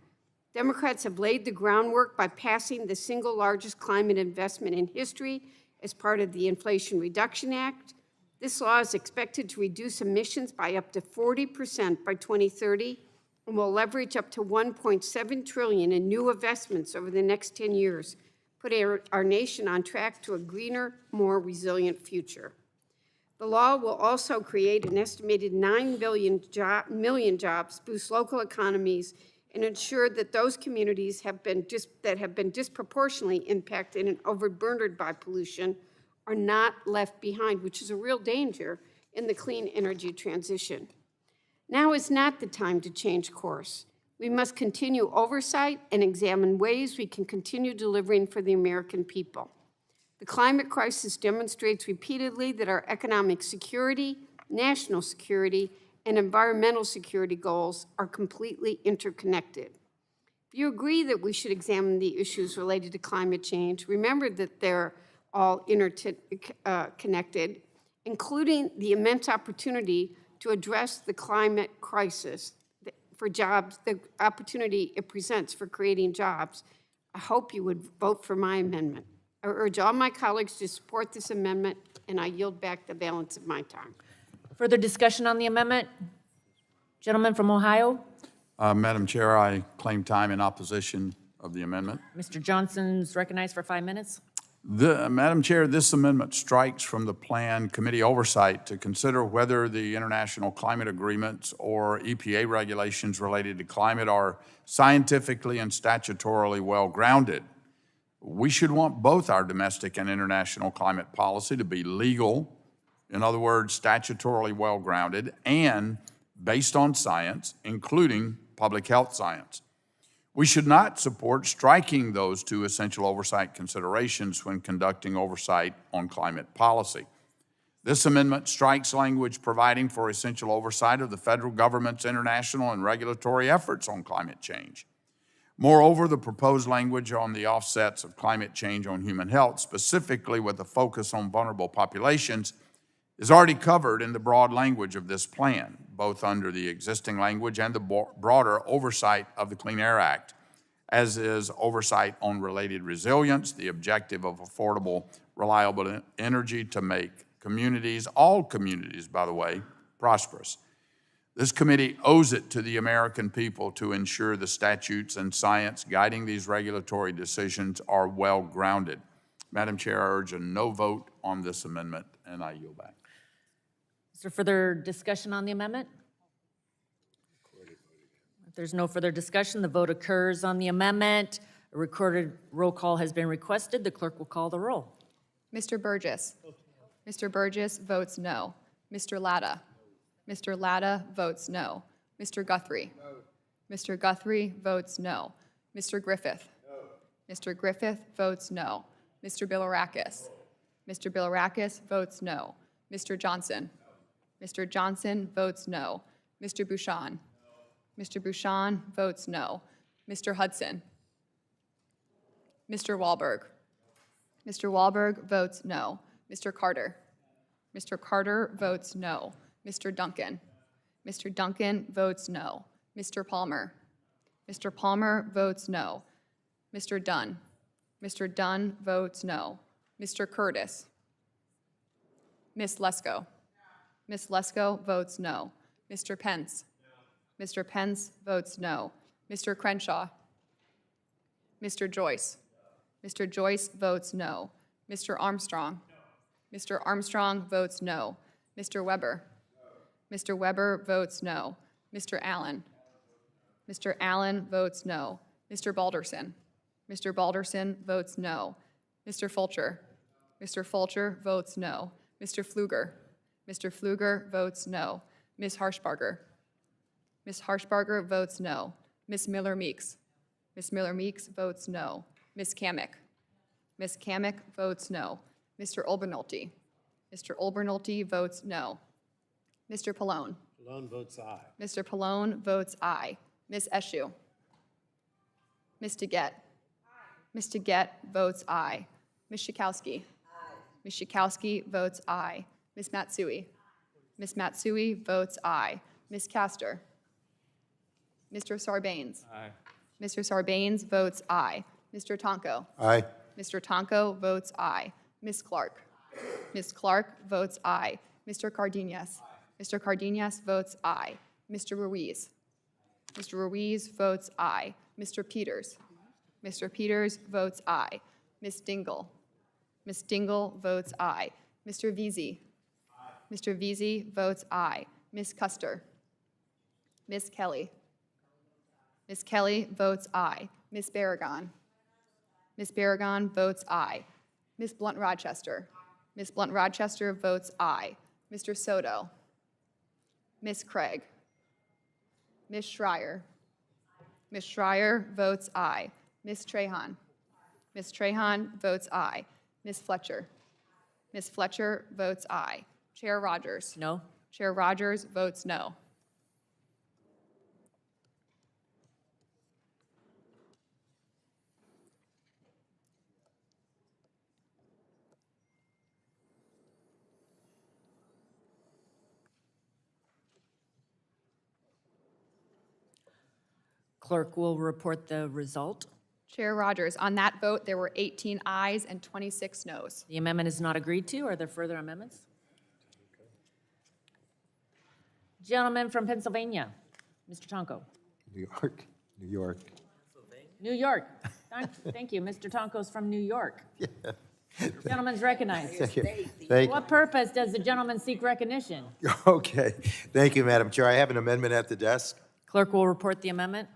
Speaker 4: Democrats have laid the groundwork by passing the single largest climate investment in history as part of the Inflation Reduction Act. This law is expected to reduce emissions by up to 40% by 2030 and will leverage up to $1.7 trillion in new investments over the next 10 years, putting our nation on track to a greener, more resilient future. The law will also create an estimated 9 million jobs, boost local economies, and ensure that those communities that have been disproportionately impacted and overburdened by pollution are not left behind, which is a real danger in the clean energy transition. Now is not the time to change course. We must continue oversight and examine ways we can continue delivering for the American people. The climate crisis demonstrates repeatedly that our economic security, national security, and environmental security goals are completely interconnected. If you agree that we should examine the issues related to climate change, remember that they're all interconnected, including the immense opportunity to address the climate crisis for jobs, the opportunity it presents for creating jobs. I hope you would vote for my amendment. I urge all my colleagues to support this amendment, and I yield back the balance of my time.
Speaker 2: Further discussion on the amendment? Gentleman from Ohio,
Speaker 19: Madam Chair, I claim time in opposition of the amendment.
Speaker 2: Mr. Johnson's recognized for 5 minutes.
Speaker 19: Madam Chair, this amendment strikes from the plan committee oversight to consider whether the international climate agreements or EPA regulations related to climate are scientifically and statutorily well-grounded. We should want both our domestic and international climate policy to be legal, in other words, statutorily well-grounded, and based on science, including public health science. We should not support striking those two essential oversight considerations when conducting oversight on climate policy. This amendment strikes language providing for essential oversight of the federal government's international and regulatory efforts on climate change. Moreover, the proposed language on the offsets of climate change on human health, specifically with a focus on vulnerable populations, is already covered in the broad language of this plan, both under the existing language and the broader oversight of the Clean Air Act, as is oversight on related resilience, the objective of affordable, reliable energy to make communities, all communities, by the way, prosperous. This committee owes it to the American people to ensure the statutes and science guiding these regulatory decisions are well-grounded. Madam Chair, I urge a no vote on this amendment, and I yield back.
Speaker 2: Is there further discussion on the amendment? If there's no further discussion, the vote occurs on the amendment. A recorded roll call has been requested. The clerk will call the roll.
Speaker 1: Mr. Burgess. Mr. Burgess votes no. Mr. Latta. Mr. Latta votes no. Mr. Guthrie. Mr. Guthrie votes no. Mr. Griffith. Mr. Griffith votes no. Mr. Bilirakis. Mr. Bilirakis votes no. Mr. Johnson. Mr. Johnson votes no. Mr. Bouchon. Mr. Bouchon votes no. Mr. Hudson. Mr. Wahlberg. Mr. Wahlberg votes no. Mr. Carter. Mr. Carter votes no. Mr. Duncan. Mr. Duncan votes no. Mr. Palmer. Mr. Palmer votes no. Mr. Dunn. Mr. Dunn votes no. Mr. Curtis. Ms. Lesko. Ms. Lesko votes no. Mr. Pence. Mr. Pence votes no. Mr. Crenshaw. Mr. Joyce. Mr. Joyce votes no. Mr. Armstrong. Mr. Armstrong votes no. Mr. Weber. Mr. Weber votes no. Mr. Allen. Mr. Allen votes no. Mr. Balderson. Mr. Balderson votes no. Mr. Fulcher. Mr. Fulcher votes no. Mr. Pfluger. Mr. Pfluger votes no. Ms. Harshbarger. Ms. Harshbarger votes no. Ms. Miller-Meeks. Ms. Miller-Meeks votes no. Ms. Kamick. Ms. Kamick votes no. Mr. Olbernolte. Mr. Olbernolte votes no. Mr. Pallone.
Speaker 3: Pallone votes aye.
Speaker 1: Mr. Pallone votes aye. Ms. Eshoo? Ms. DeGette? Ms. DeGette votes aye. Ms. Schakowsky? Ms. Schakowsky votes aye. Ms. Matsui? Ms. Matsui votes aye. Ms. Castor? Mr. Sarbanes?
Speaker 15: Aye.
Speaker 1: Mr. Sarbanes votes aye. Mr. Tonko?
Speaker 3: Aye.
Speaker 1: Mr. Tonko votes aye. Ms. Clark? Ms. Clark votes aye. Mr. Cardenas? Mr. Cardenas votes aye. Mr. Ruiz? Mr. Ruiz votes aye. Mr. Peters? Mr. Peters votes aye. Ms. Dingle? Ms. Dingle votes aye. Mr. Veazey? Mr. Veazey votes aye. Ms. Custer? Ms. Kelly? Ms. Kelly votes aye. Ms. Barragon? Ms. Barragon votes aye. Ms. Blunt-Rochester? Ms. Blunt-Rochester votes aye. Mr. Soto? Ms. Craig? Ms. Schreier? Ms. Schreier votes aye. Ms. Trahan? Ms. Trahan votes aye. Ms. Fletcher? Ms. Fletcher votes aye. Chair Rodgers?
Speaker 2: No?
Speaker 1: Chair Rodgers votes no.
Speaker 2: Clerk will report the result.
Speaker 1: Chair Rodgers, on that vote, there were 18 ayes and 26 noes.
Speaker 2: The amendment is not agreed to. Are there further amendments? Gentleman from Pennsylvania, Mr. Tonko.
Speaker 3: New York, New York.
Speaker 2: New York. Thank you. Mr. Tonko's from New York. Gentleman's recognized.
Speaker 3: Thank you.
Speaker 2: For what purpose does the gentleman seek recognition?
Speaker 3: Okay, thank you, Madam Chair. I have an amendment at the desk.
Speaker 2: Clerk will report the amendment.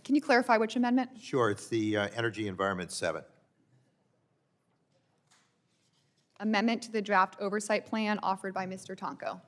Speaker 1: Can you clarify which amendment?
Speaker 3: Sure, it's the Energy Environment 7.
Speaker 1: Amendment to the draft oversight plan offered by Mr. Tonko.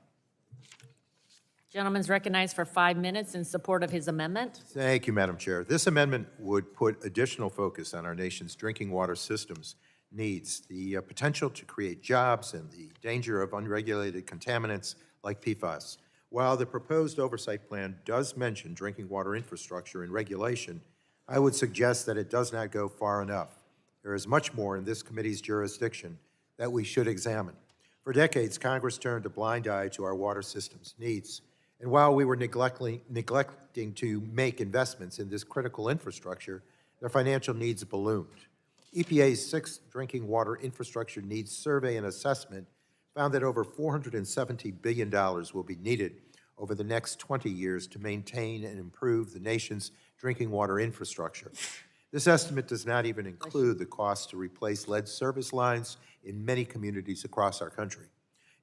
Speaker 2: Gentleman's recognized for 5 minutes in support of his amendment.
Speaker 3: Thank you, Madam Chair. This amendment would put additional focus on our nation's drinking water systems needs, the potential to create jobs, and the danger of unregulated contaminants like PFAS. While the proposed oversight plan does mention drinking water infrastructure and regulation, I would suggest that it does not go far enough. There is much more in this committee's jurisdiction that we should examine. For decades, Congress turned a blind eye to our water system's needs. And while we were neglecting to make investments in this critical infrastructure, their financial needs ballooned. EPA's 6th Drinking Water Infrastructure Needs Survey and Assessment found that over $470 billion will be needed over the next 20 years to maintain and improve the nation's drinking water infrastructure. This estimate does not even include the cost to replace lead service lines in many communities across our country.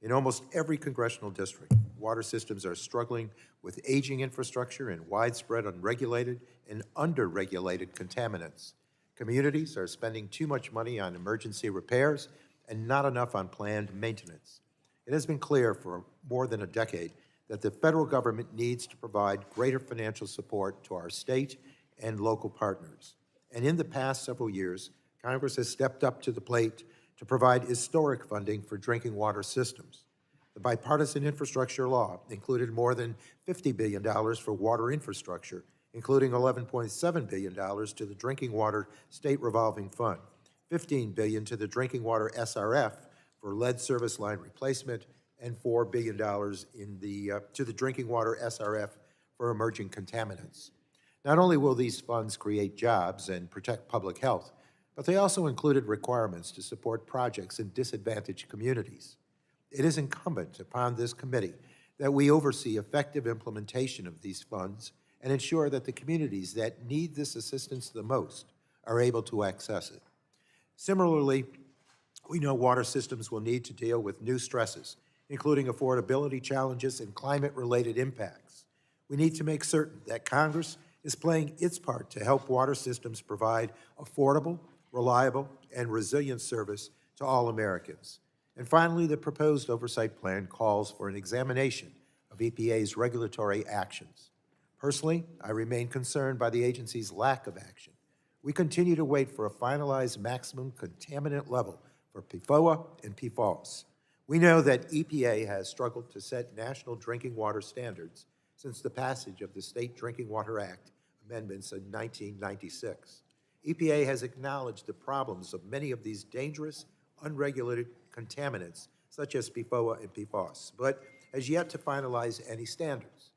Speaker 3: In almost every congressional district, water systems are struggling with aging infrastructure and widespread unregulated and underregulated contaminants. Communities are spending too much money on emergency repairs and not enough on planned maintenance. It has been clear for more than a decade that the federal government needs to provide greater financial support to our state and local partners. And in the past several years, Congress has stepped up to the plate to provide historic funding for drinking water systems. The bipartisan infrastructure law included more than $50 billion for water infrastructure, including $11.7 billion to the Drinking Water State Revolving Fund, $15 billion to the Drinking Water SRF for lead service line replacement, and $4 billion to the Drinking Water SRF for emerging contaminants. Not only will these funds create jobs and protect public health, but they also included requirements to support projects in disadvantaged communities. It is incumbent upon this committee that we oversee effective implementation of these funds and ensure that the communities that need this assistance the most are able to access it. Similarly, we know water systems will need to deal with new stresses, including affordability challenges and climate-related impacts. We need to make certain that Congress is playing its part to help water systems provide affordable, reliable, and resilient service to all Americans. And finally, the proposed oversight plan calls for an examination of EPA's regulatory actions. Personally, I remain concerned by the agency's lack of action. We continue to wait for a finalized maximum contaminant level for PFOA and PFOS.
Speaker 20: We know that EPA has struggled to set national drinking water standards since the passage of the State Drinking Water Act amendments in 1996. EPA has acknowledged the problems of many of these dangerous, unregulated contaminants, such as PFOA and PFOS, but has yet to finalize any standards.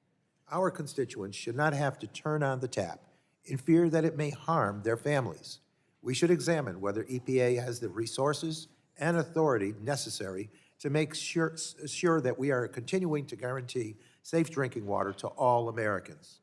Speaker 20: Our constituents should not have to turn on the tap in fear that it may harm their families. We should examine whether EPA has the resources and authority necessary to make sure that we are continuing to guarantee safe drinking water to all Americans.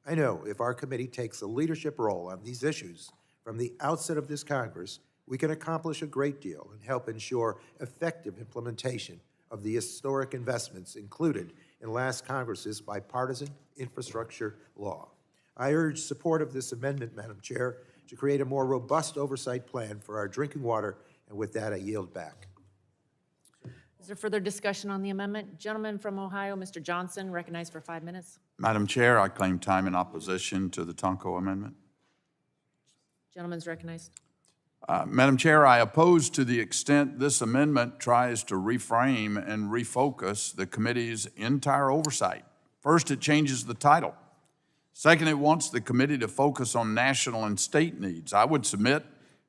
Speaker 20: I know if our committee takes a leadership role on these issues from the outset of this Congress, we can accomplish a great deal and help ensure effective implementation of the historic investments included in last Congress's bipartisan infrastructure law. I urge support of this amendment, Madam Chair, to create a more robust oversight plan for our drinking water, and with that, I yield back.
Speaker 2: Is there further discussion on the amendment? Gentleman from Ohio, Mr. Johnson, recognized for 5 minutes.
Speaker 19: Madam Chair, I claim time in opposition to the Tonko amendment.
Speaker 2: Gentleman's recognized.
Speaker 19: Madam Chair, I oppose to the extent this amendment tries to reframe and refocus the committee's entire oversight. First, it changes the title. Second, it wants the committee to focus on national and state needs. I would submit,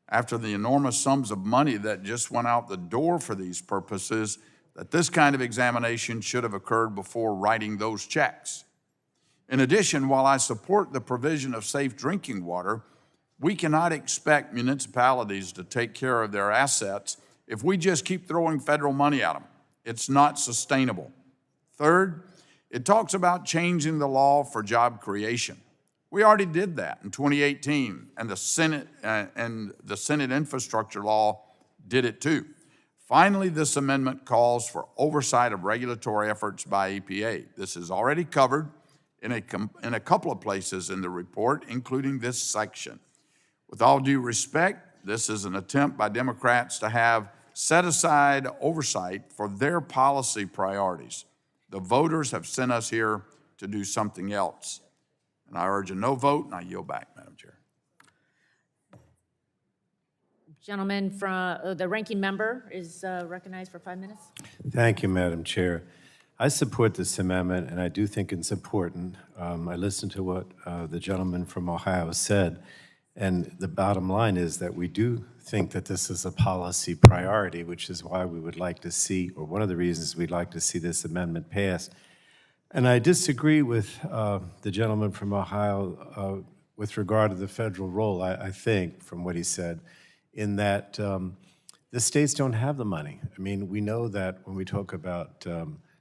Speaker 19: after the enormous sums of money that just went out the door for these purposes, that this kind of examination should have occurred before writing those checks. In addition, while I support the provision of safe drinking water, we cannot expect municipalities to take care of their assets if we just keep throwing federal money at them. It's not sustainable. Third, it talks about changing the law for job creation. We already did that in 2018, and the Senate infrastructure law did it too. Finally, this amendment calls for oversight of regulatory efforts by EPA. This is already covered in a couple of places in the report, including this section. With all due respect, this is an attempt by Democrats to have set-aside oversight for their policy priorities. The voters have sent us here to do something else. And I urge a no vote, and I yield back, Madam Chair.
Speaker 2: Gentleman from the ranking member is recognized for 5 minutes.
Speaker 3: Thank you, Madam Chair. I support this amendment, and I do think it's important. I listened to what the gentleman from Ohio said, and the bottom line is that we do think that this is a policy priority, which is why we would like to see, or one of the reasons we'd like to see this amendment passed. And I disagree with the gentleman from Ohio with regard to the federal role, I think, from what he said, in that the states don't have the money. I mean, we know that when we talk about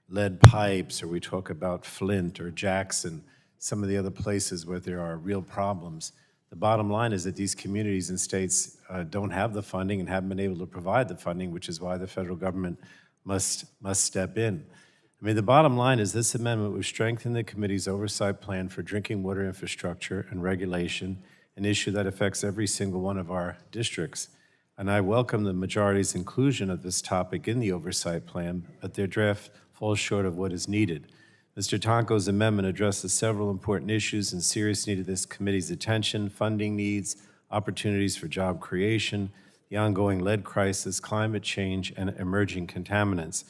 Speaker 3: lead pipes, or we talk about Flint or Jackson, some of the other places where there are real problems, the bottom line is that these communities and states don't have the funding and haven't been able to provide the funding, which is why the federal government must step in. I mean, the bottom line is this amendment would strengthen the committee's oversight plan for drinking water infrastructure and regulation, an issue that affects every single one of our districts. And I welcome the majority's inclusion of this topic in the oversight plan, but their draft falls short of what is needed. Mr. Tonko's amendment addresses several important issues in serious need of this committee's attention: funding needs, opportunities for job creation, the ongoing lead crisis, climate change, and emerging contaminants.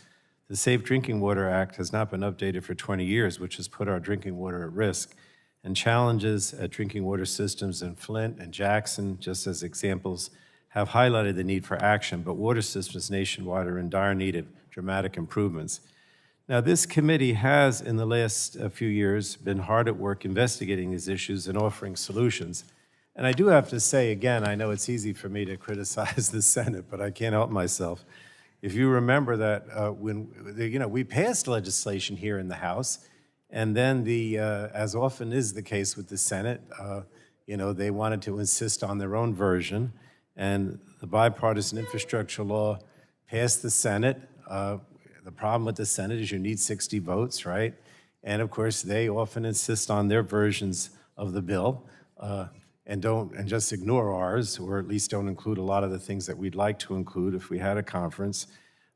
Speaker 3: The Safe Drinking Water Act has not been updated for 20 years, which has put our drinking water at risk. And challenges at drinking water systems in Flint and Jackson, just as examples, have highlighted the need for action, but water systems nationwide are in dire need of dramatic improvements. Now, this committee has, in the last few years, been hard at work investigating these issues and offering solutions. And I do have to say, again, I know it's easy for me to criticize the Senate, but I can't help myself. If you remember that we passed legislation here in the House, and then as often is the case with the Senate, they wanted to insist on their own version, and the bipartisan infrastructure law passed the Senate. The problem with the Senate is you need 60 votes, right? And of course, they often insist on their versions of the bill and just ignore ours, or at least don't include a lot of the things that we'd like to include if we had a conference.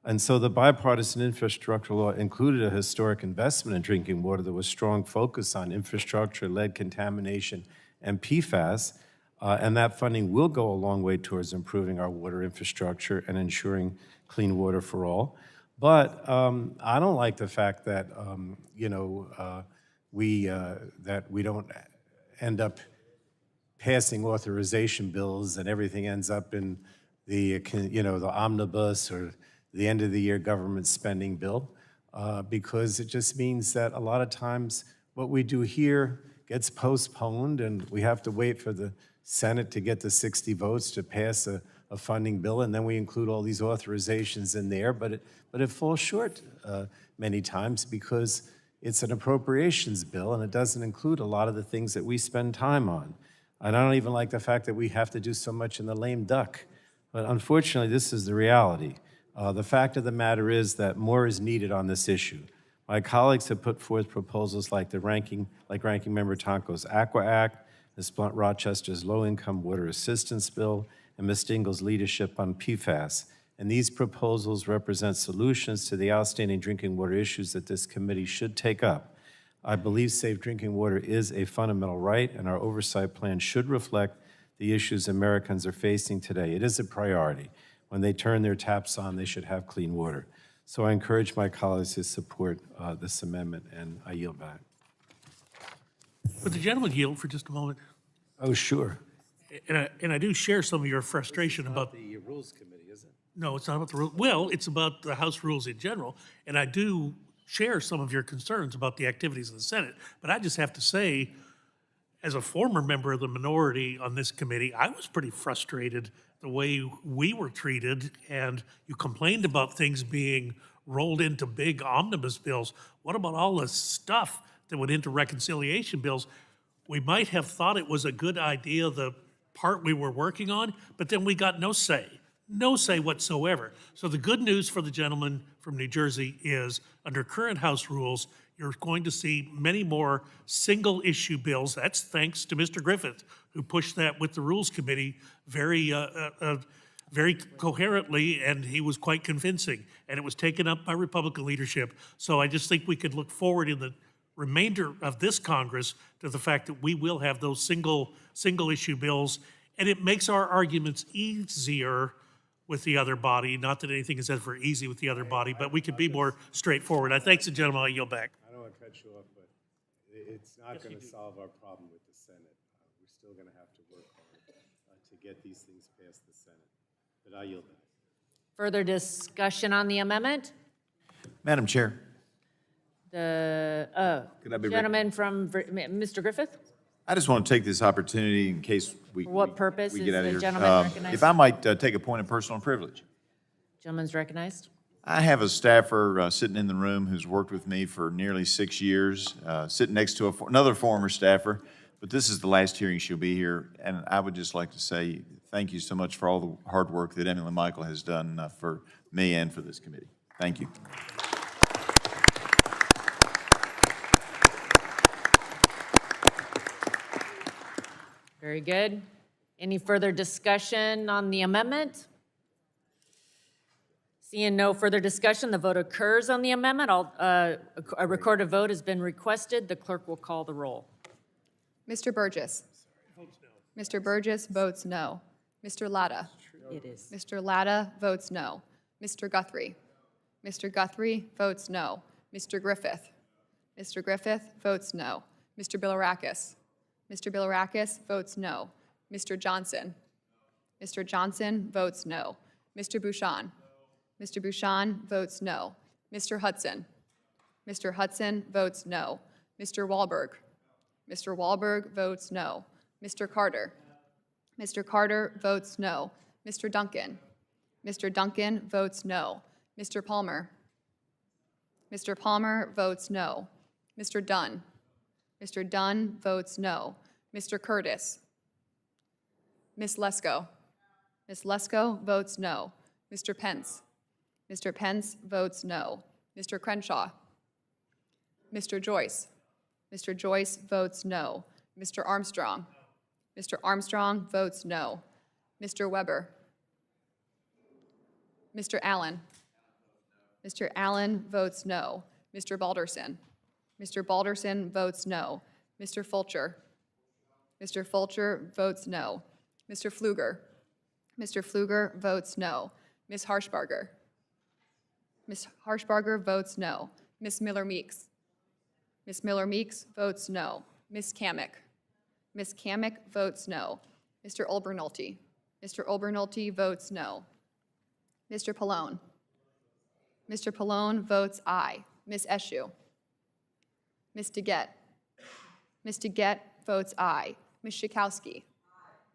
Speaker 3: And so the bipartisan infrastructure law included a historic investment in drinking water. There was strong focus on infrastructure, lead contamination, and PFAS. And that funding will go a long way towards improving our water infrastructure and ensuring clean water for all. But I don't like the fact that, that we don't end up passing authorization bills and everything ends up in the omnibus or the end of the year government spending bill, because it just means that a lot of times what we do here gets postponed and we have to wait for the Senate to get the 60 votes to pass a funding bill, and then we include all these authorizations in there, but it falls short many times because it's an appropriations bill and it doesn't include a lot of the things that we spend time on. And I don't even like the fact that we have to do so much in the lame duck. But unfortunately, this is the reality. The fact of the matter is that more is needed on this issue. My colleagues have put forth proposals like Ranking Member Tonko's Aqua Act, Ms. Blunt Rochester's Low-Income Water Assistance Bill, and Ms. Dingell's leadership on PFAS. And these proposals represent solutions to the outstanding drinking water issues that this committee should take up. I believe safe drinking water is a fundamental right, and our oversight plan should reflect the issues Americans are facing today. It is a priority. When they turn their taps on, they should have clean water. So I encourage my colleagues to support this amendment, and I yield back.
Speaker 12: Would the gentleman yield for just a moment?
Speaker 3: Oh, sure.
Speaker 12: And I do share some of your frustration about.
Speaker 3: The Rules Committee, is it?
Speaker 12: No, it's not about the rule. Well, it's about the House rules in general, and I do share some of your concerns about the activities of the Senate. But I just have to say, as a former member of the minority on this committee, I was pretty frustrated the way we were treated, and you complained about things being rolled into big omnibus bills. What about all the stuff that went into reconciliation bills? We might have thought it was a good idea, the part we were working on, but then we got no say whatsoever. So the good news for the gentleman from New Jersey is, under current House rules, you're going to see many more single-issue bills. That's thanks to Mr. Griffith, who pushed that with the Rules Committee very coherently, and he was quite convincing. And it was taken up by Republican leadership. So I just think we could look forward in the remainder of this Congress to the fact that we will have those single-issue bills, and it makes our arguments easier with the other body. Not that anything is ever easy with the other body, but we could be more straightforward. I thank the gentleman. I yield back.
Speaker 3: I don't want to cut you off, but it's not going to solve our problem with the Senate. We're still going to have to work hard to get these things past the Senate. But I yield back.
Speaker 2: Further discussion on the amendment?
Speaker 9: Madam Chair.
Speaker 2: The
Speaker 9: Could I be
Speaker 2: gentleman from, Mr. Griffith?
Speaker 9: I just want to take this opportunity in case we.
Speaker 2: For what purpose
Speaker 9: we
Speaker 2: is
Speaker 9: get out of
Speaker 2: the
Speaker 9: here.
Speaker 2: gentleman recognized?
Speaker 9: If I might take a point of personal privilege.
Speaker 2: Gentleman's recognized.
Speaker 9: I have a staffer sitting in the room who's worked with me for nearly 6 years, sitting next to another former staffer, but this is the last hearing she'll be here, and I would just like to say thank you so much for all the hard work that Emily Michael has done for me and for this committee. Thank you.
Speaker 2: Very good. Any further discussion on the amendment? Seeing no further discussion, the vote occurs on the amendment. A recorded vote has been requested. The clerk will call the roll.
Speaker 1: Mr. Burgess. Mr. Burgess votes no. Mr. Latta.
Speaker 2: It is.
Speaker 1: Mr. Latta votes no. Mr. Guthrie. Mr. Guthrie votes no. Mr. Griffith. Mr. Griffith votes no. Mr. Bilirakis. Mr. Bilirakis votes no. Mr. Johnson. Mr. Johnson votes no. Mr. Bouchon. Mr. Bouchon votes no. Mr. Hudson. Mr. Hudson votes no. Mr. Wahlberg. Mr. Wahlberg votes no. Mr. Carter. Mr. Carter votes no. Mr. Duncan. Mr. Duncan votes no. Mr. Palmer. Mr. Palmer votes no. Mr. Dunn. Mr. Dunn votes no. Mr. Curtis. Ms. Lesko. Ms. Lesko votes no. Mr. Pence. Mr. Pence votes no. Mr. Crenshaw. Mr. Joyce. Mr. Joyce votes no. Mr. Armstrong. Mr. Armstrong votes no. Mr. Weber. Mr. Allen. Mr. Allen votes no. Mr. Balderson. Mr. Balderson votes no. Mr. Fulcher. Mr. Fulcher votes no. Mr. Pfluger. Mr. Pfluger votes no. Ms. Harshbarger. Ms. Harshbarger votes no. Ms. Miller-Meeks. Ms. Miller-Meeks votes no. Ms. Kamick. Ms. Kamick votes no. Mr. Olbernolte. Mr. Olbernolte votes no. Mr. Pallone. Mr. Pallone votes aye. Ms. Eshoo. Ms. DeGette. Ms. DeGette votes aye. Ms. Schakowsky.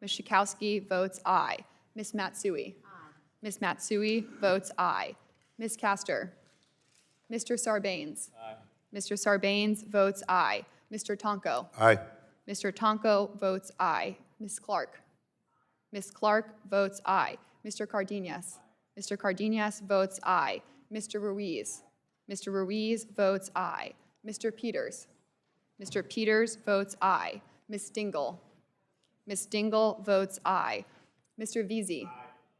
Speaker 1: Ms. Schakowsky votes aye. Ms. Matsui. Ms. Matsui votes aye. Ms. Castor. Mr. Sarbanes. Mr. Sarbanes votes aye. Mr. Tonko.
Speaker 20: Aye.
Speaker 1: Mr. Tonko votes aye. Ms. Clark. Ms. Clark votes aye. Mr. Cardenas. Mr. Cardenas votes aye. Mr. Ruiz. Mr. Ruiz votes aye. Mr. Peters. Mr. Peters votes aye. Ms. Dingle. Ms. Dingle votes aye. Mr. Veazey.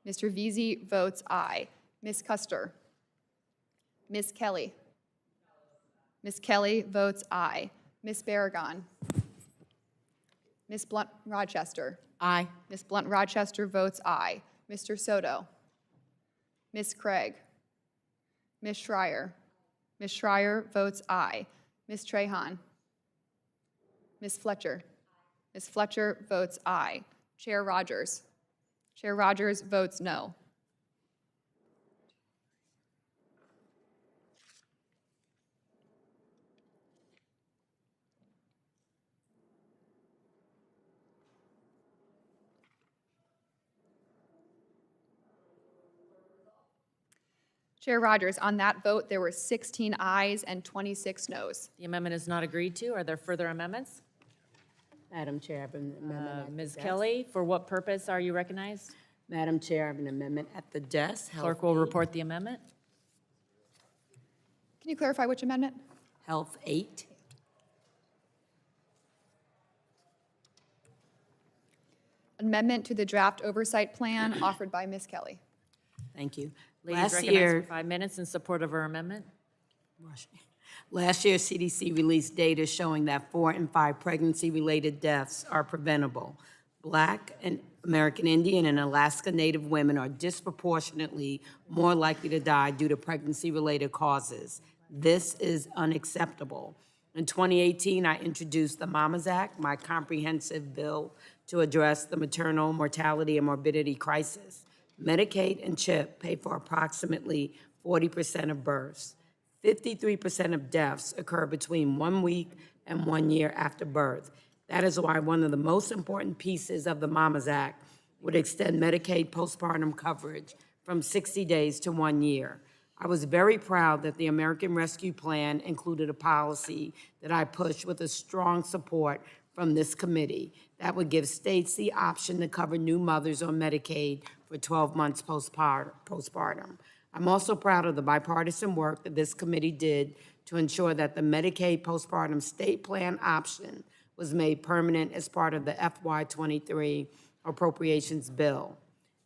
Speaker 1: Mr. Veazey votes aye. Ms. Custer. Ms. Kelly. Ms. Kelly votes aye. Ms. Barragon. Ms. Blunt Rochester.
Speaker 10: Aye.
Speaker 1: Ms. Blunt Rochester votes aye. Mr. Soto. Ms. Craig. Ms. Schreier. Ms. Schreier votes aye. Ms. Trahan. Ms. Fletcher. Ms. Fletcher votes aye. Chair Rodgers. Chair Rodgers votes no. Chair Rodgers, on that vote, there were 16 ayes and 26 noes.
Speaker 2: The amendment is not agreed to. Are there further amendments?
Speaker 8: Madam Chair, I have an amendment at the
Speaker 2: Ms.
Speaker 8: desk.
Speaker 2: Kelly, for what purpose are you recognized?
Speaker 8: Madam Chair, I have an amendment at the desk.
Speaker 2: Clerk will report the amendment.
Speaker 1: Can you clarify which amendment?
Speaker 8: Health 8.
Speaker 1: Amendment to the draft oversight plan offered by Ms. Kelly.
Speaker 8: Thank you.
Speaker 2: Ladies
Speaker 8: Last
Speaker 2: recognized
Speaker 8: year,
Speaker 2: for 5 minutes in support of her amendment.
Speaker 8: Last year, CDC released data showing that 4 in 5 pregnancy-related deaths are preventable. Black and American Indian and Alaska Native women are disproportionately more likely to die due to pregnancy-related causes. This is unacceptable. In 2018, I introduced the Mamas Act, my comprehensive bill to address the maternal mortality and morbidity crisis. Medicaid and CHIP pay for approximately 40% of births. 53% of deaths occur between 1 week and 1 year after birth. That is why one of the most important pieces of the Mamas Act would extend Medicaid postpartum coverage from 60 days to 1 year. I was very proud that the American Rescue Plan included a policy that I pushed with a strong support from this committee that would give states the option to cover new mothers on Medicaid for 12 months postpartum. I'm also proud of the bipartisan work that this committee did to ensure that the Medicaid postpartum state plan option was made permanent as part of the FY23 appropriations bill.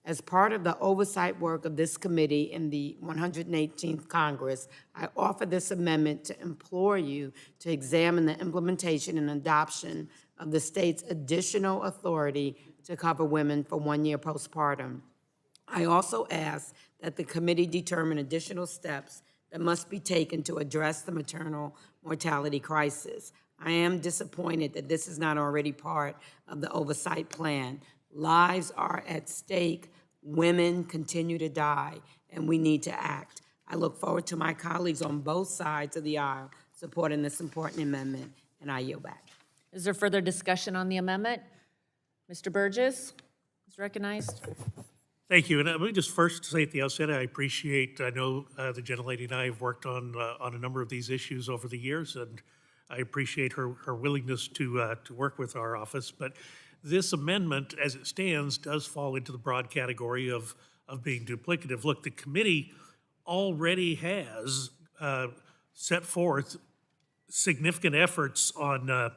Speaker 8: As part of the oversight work of this committee in the 118th Congress, I offer this amendment to implore you to examine the implementation and adoption of the state's additional authority to cover women for 1 year postpartum. I also ask that the committee determine additional steps that must be taken to address the maternal mortality crisis. I am disappointed that this is not already part of the oversight plan. Lives are at stake, women continue to die, and we need to act. I look forward to my colleagues on both sides of the aisle supporting this important amendment, and I yield back.
Speaker 2: Is there further discussion on the amendment? Mr. Burgess is recognized.
Speaker 12: Thank you. And let me just first say at the outset, I know the gentlelady and I have worked on a number of these issues over the years, and I appreciate her willingness to work with our office. But this amendment, as it stands, does fall into the broad category of being duplicative. Look, the committee already has set forth significant efforts on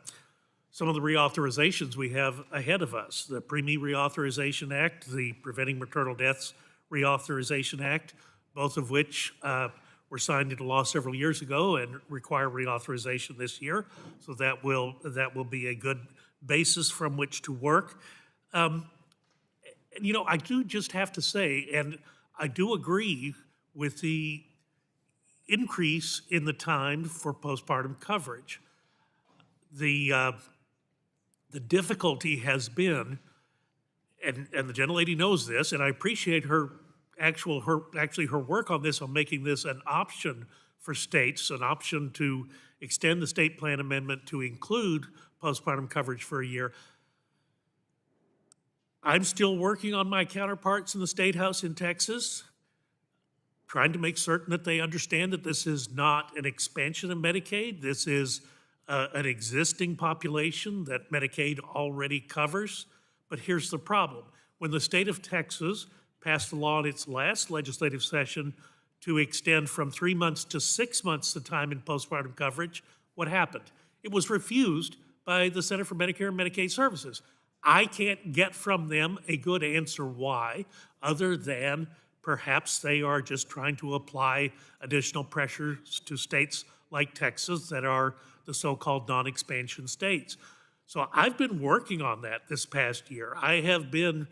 Speaker 12: some of the reauthorizations we have ahead of us. The Pre-Me Reauthorization Act, the Preventing Maternal Deaths Reauthorization Act, both of which were signed into law several years ago and require reauthorization this year. So that will be a good basis from which to work. And, I do just have to say, and I do agree with the increase in the time for postpartum coverage. The difficulty has been, and the gentlelady knows this, and I appreciate her work on this, on making this an option for states, an option to extend the state plan amendment to include postpartum coverage for a year. I'm still working on my counterparts in the State House in Texas, trying to make certain that they understand that this is not an expansion of Medicaid. This is an existing population that Medicaid already covers. But here's the problem. When the state of Texas passed a law in its last legislative session to extend from 3 months to 6 months the time in postpartum coverage, what happened? It was refused by the Center for Medicare and Medicaid Services. I can't get from them a good answer why, other than perhaps they are just trying to apply additional pressures to states like Texas that are the so-called non-expansion states. So I've been working on that this past year. I have been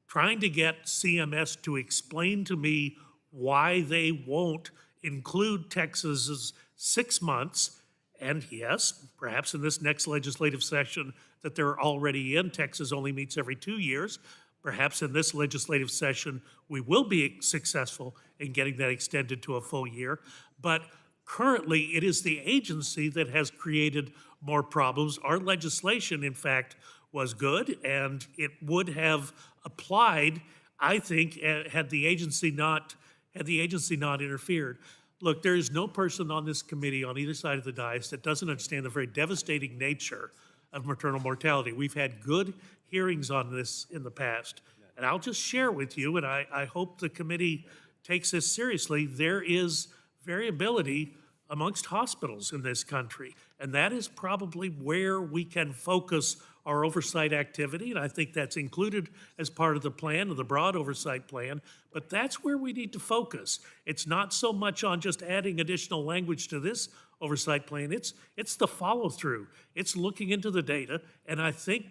Speaker 12: trying to get CMS to explain to me why they won't include Texas's 6 months. And yes, perhaps in this next legislative session that they're already in, Texas only meets every 2 years. Perhaps in this legislative session, we will be successful in getting that extended to a full year. But currently, it is the agency that has created more problems. Our legislation, in fact, was good, and it would have applied, I think, had the agency not interfered. Look, there is no person on this committee on either side of the dais that doesn't understand the very devastating nature of maternal mortality. We've had good hearings on this in the past. And I'll just share with you, and I hope the committee takes this seriously, there is variability amongst hospitals in this country. And that is probably where we can focus our oversight activity, and I think that's included as part of the plan, of the broad oversight plan, but that's where we need to focus. It's not so much on just adding additional language to this oversight plan, it's the follow-through. It's looking into the data, and I think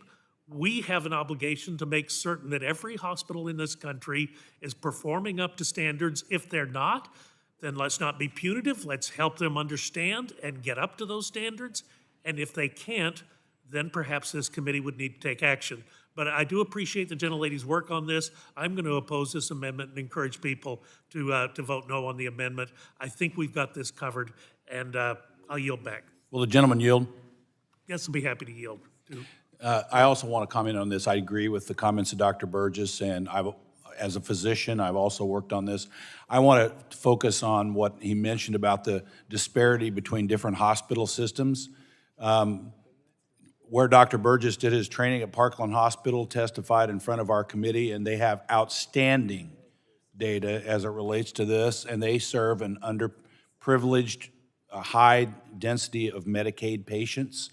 Speaker 12: we have an obligation to make certain that every hospital in this country is performing up to standards. If they're not, then let's not be punitive. Let's help them understand and get up to those standards. And if they can't, then perhaps this committee would need to take action. But I do appreciate the gentlelady's work on this. I'm going to oppose this amendment and encourage people to vote no on the amendment. I think we've got this covered, and I'll yield back.
Speaker 5: Will the gentleman yield?
Speaker 12: Yes, I'll be happy to yield.
Speaker 5: I also want to comment on this. I agree with the comments of Dr. Burgess, and as a physician, I've also worked on this. I want to focus on what he mentioned about the disparity between different hospital systems. Where Dr. Burgess did his training at Parkland Hospital, testified in front of our committee, and they have outstanding data as it relates to this, and they serve an underprivileged, high density of Medicaid patients.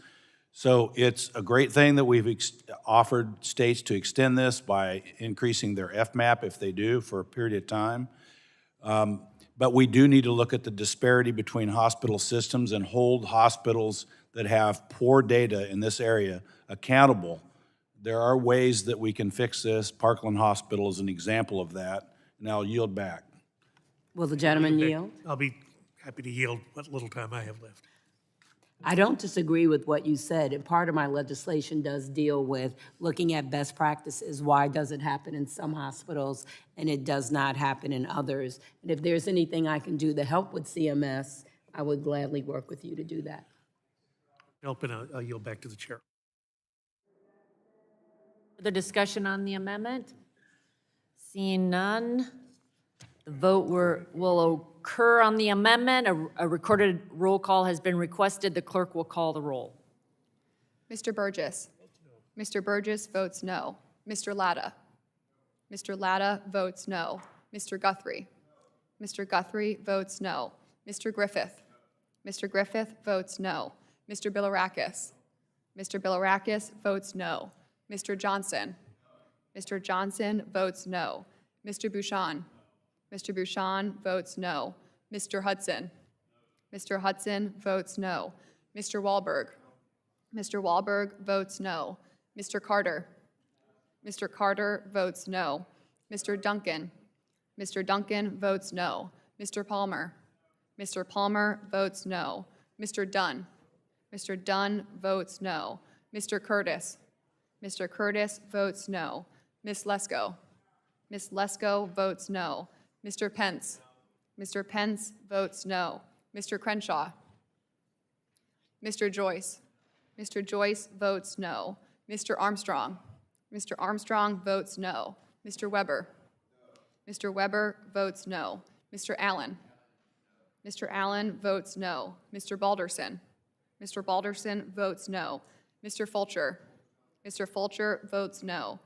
Speaker 5: So it's a great thing that we've offered states to extend this by increasing their FMAP if they do for a period of time. But we do need to look at the disparity between hospital systems and hold hospitals that have poor data in this area accountable. There are ways that we can fix this. Parkland Hospital is an example of that, and I'll yield back.
Speaker 15: Will the gentleman yield?
Speaker 12: I'll be happy to yield what little time I have left.
Speaker 15: I don't disagree with what you said, and part of my legislation does deal with looking at best practices. Why does it happen in some hospitals and it does not happen in others? And if there's anything I can do to help with CMS, I would gladly work with you to do that.
Speaker 12: I'll yield back to the chair.
Speaker 2: Further discussion on the amendment? Seeing none, the vote will occur on the amendment. A recorded roll call has been requested. The clerk will call the roll.
Speaker 1: Mr. Burgess. Mr. Burgess votes no. Mr. Latta. Mr. Latta votes no. Mr. Guthrie. Mr. Guthrie votes no. Mr. Griffith. Mr. Griffith votes no. Mr. Bilirakis. Mr. Bilirakis votes no. Mr. Johnson. Mr. Johnson votes no. Mr. Bouchon. Mr. Bouchon votes no. Mr. Hudson. Mr. Hudson votes no. Mr. Wahlberg. Mr. Wahlberg votes no. Mr. Carter. Mr. Carter votes no. Mr. Duncan. Mr. Duncan votes no. Mr. Palmer. Mr. Palmer votes no. Mr. Dunn. Mr. Dunn votes no. Mr. Curtis. Mr. Curtis votes no. Ms. Lesko. Ms. Lesko votes no. Mr. Pence. Mr. Pence votes no. Mr. Crenshaw. Mr. Joyce. Mr. Joyce votes no. Mr. Armstrong. Mr. Armstrong votes no. Mr. Weber. Mr. Weber votes no. Mr. Allen. Mr. Allen votes no. Mr. Balderson. Mr. Balderson votes no. Mr. Fulcher. Mr. Fulcher votes no.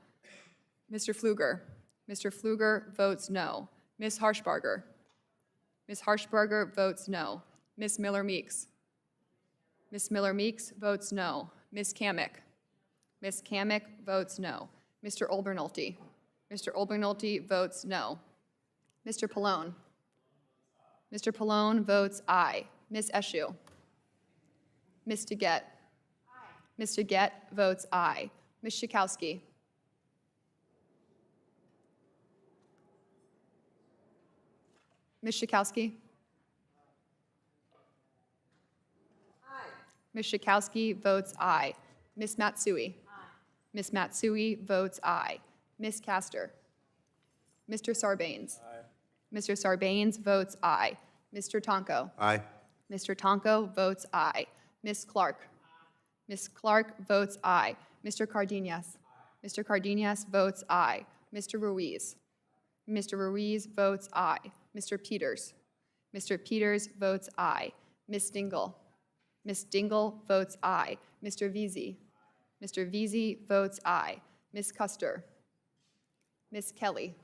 Speaker 1: Mr. Pfluger. Mr. Pfluger votes no. Ms. Harshbarger. Ms. Harshbarger votes no. Ms. Miller-Meeks. Ms. Miller-Meeks votes no. Ms. Kamick. Ms. Kamick votes no. Mr. Olbernolte. Mr. Olbernolte votes no. Mr. Pallone. Mr. Pallone votes aye. Ms. Eshoo. Ms. DeGette. Ms. DeGette votes aye. Ms. Schakowsky. Ms. Schakowsky. Ms. Schakowsky votes aye. Ms. Matsui. Ms. Matsui votes aye. Ms. Castor. Mr. Sarbanes. Mr. Sarbanes votes aye. Mr. Tonko.
Speaker 20: Aye.
Speaker 1: Mr. Tonko votes aye. Ms. Clark. Ms. Clark votes aye. Mr. Cardenas. Mr. Cardenas votes aye. Mr. Ruiz. Mr. Ruiz votes aye. Mr. Peters. Mr. Peters votes aye. Ms. Dingle. Ms. Dingle votes aye. Mr. Veazey. Mr. Veazey votes aye. Ms. Custer. Ms. Kelly.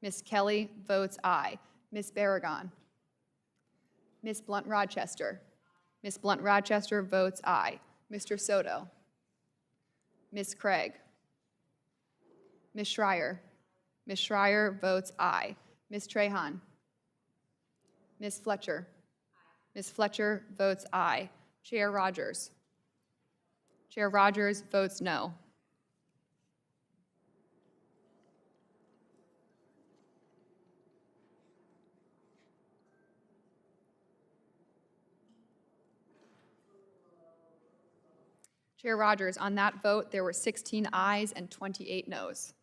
Speaker 1: Ms. Kelly votes aye. Ms. Barragon. Ms. Blunt-Rochester. Ms. Blunt-Rochester votes aye. Mr. Soto. Ms. Craig. Ms. Schreier. Ms. Schreier votes aye. Ms. Trahan. Ms. Fletcher. Ms. Fletcher votes aye. Chair Rodgers. Chair Rodgers votes no. Chair Rodgers, on that vote, there were 16 ayes and 28 noes.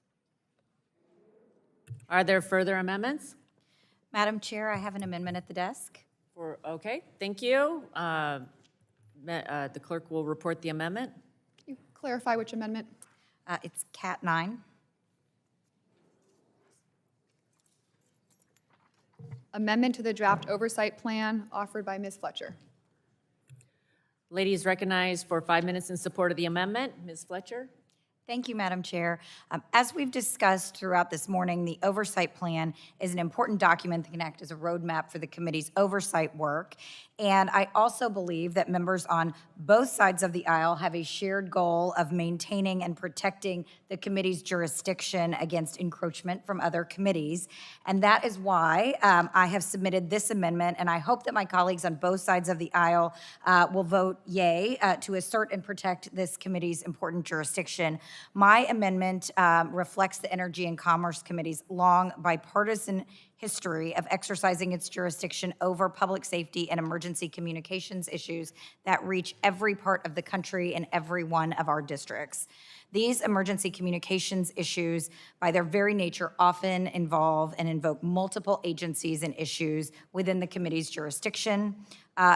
Speaker 2: Are there further amendments?
Speaker 15: Madam Chair, I have an amendment at the desk.
Speaker 2: Okay, thank you. The clerk will report the amendment.
Speaker 1: Can you clarify which amendment?
Speaker 15: It's Cat 9.
Speaker 1: Amendment to the draft oversight plan offered by Ms. Fletcher.
Speaker 2: Ladies recognized for 5 minutes in support of the amendment. Ms. Fletcher?
Speaker 15: Thank you, Madam Chair. As we've discussed throughout this morning, the oversight plan is an important document that can act as a roadmap for the committee's oversight work. And I also believe that members on both sides of the aisle have a shared goal of maintaining and protecting the committee's jurisdiction against encroachment from other committees. And that is why I have submitted this amendment, and I hope that my colleagues on both sides of the aisle will vote yay to assert and protect this committee's important jurisdiction. My amendment reflects the Energy and Commerce Committee's long bipartisan history of exercising its jurisdiction over public safety and emergency communications issues that reach every part of the country and every one of our districts. These emergency communications issues, by their very nature, often involve and invoke multiple agencies and issues within the committee's jurisdiction.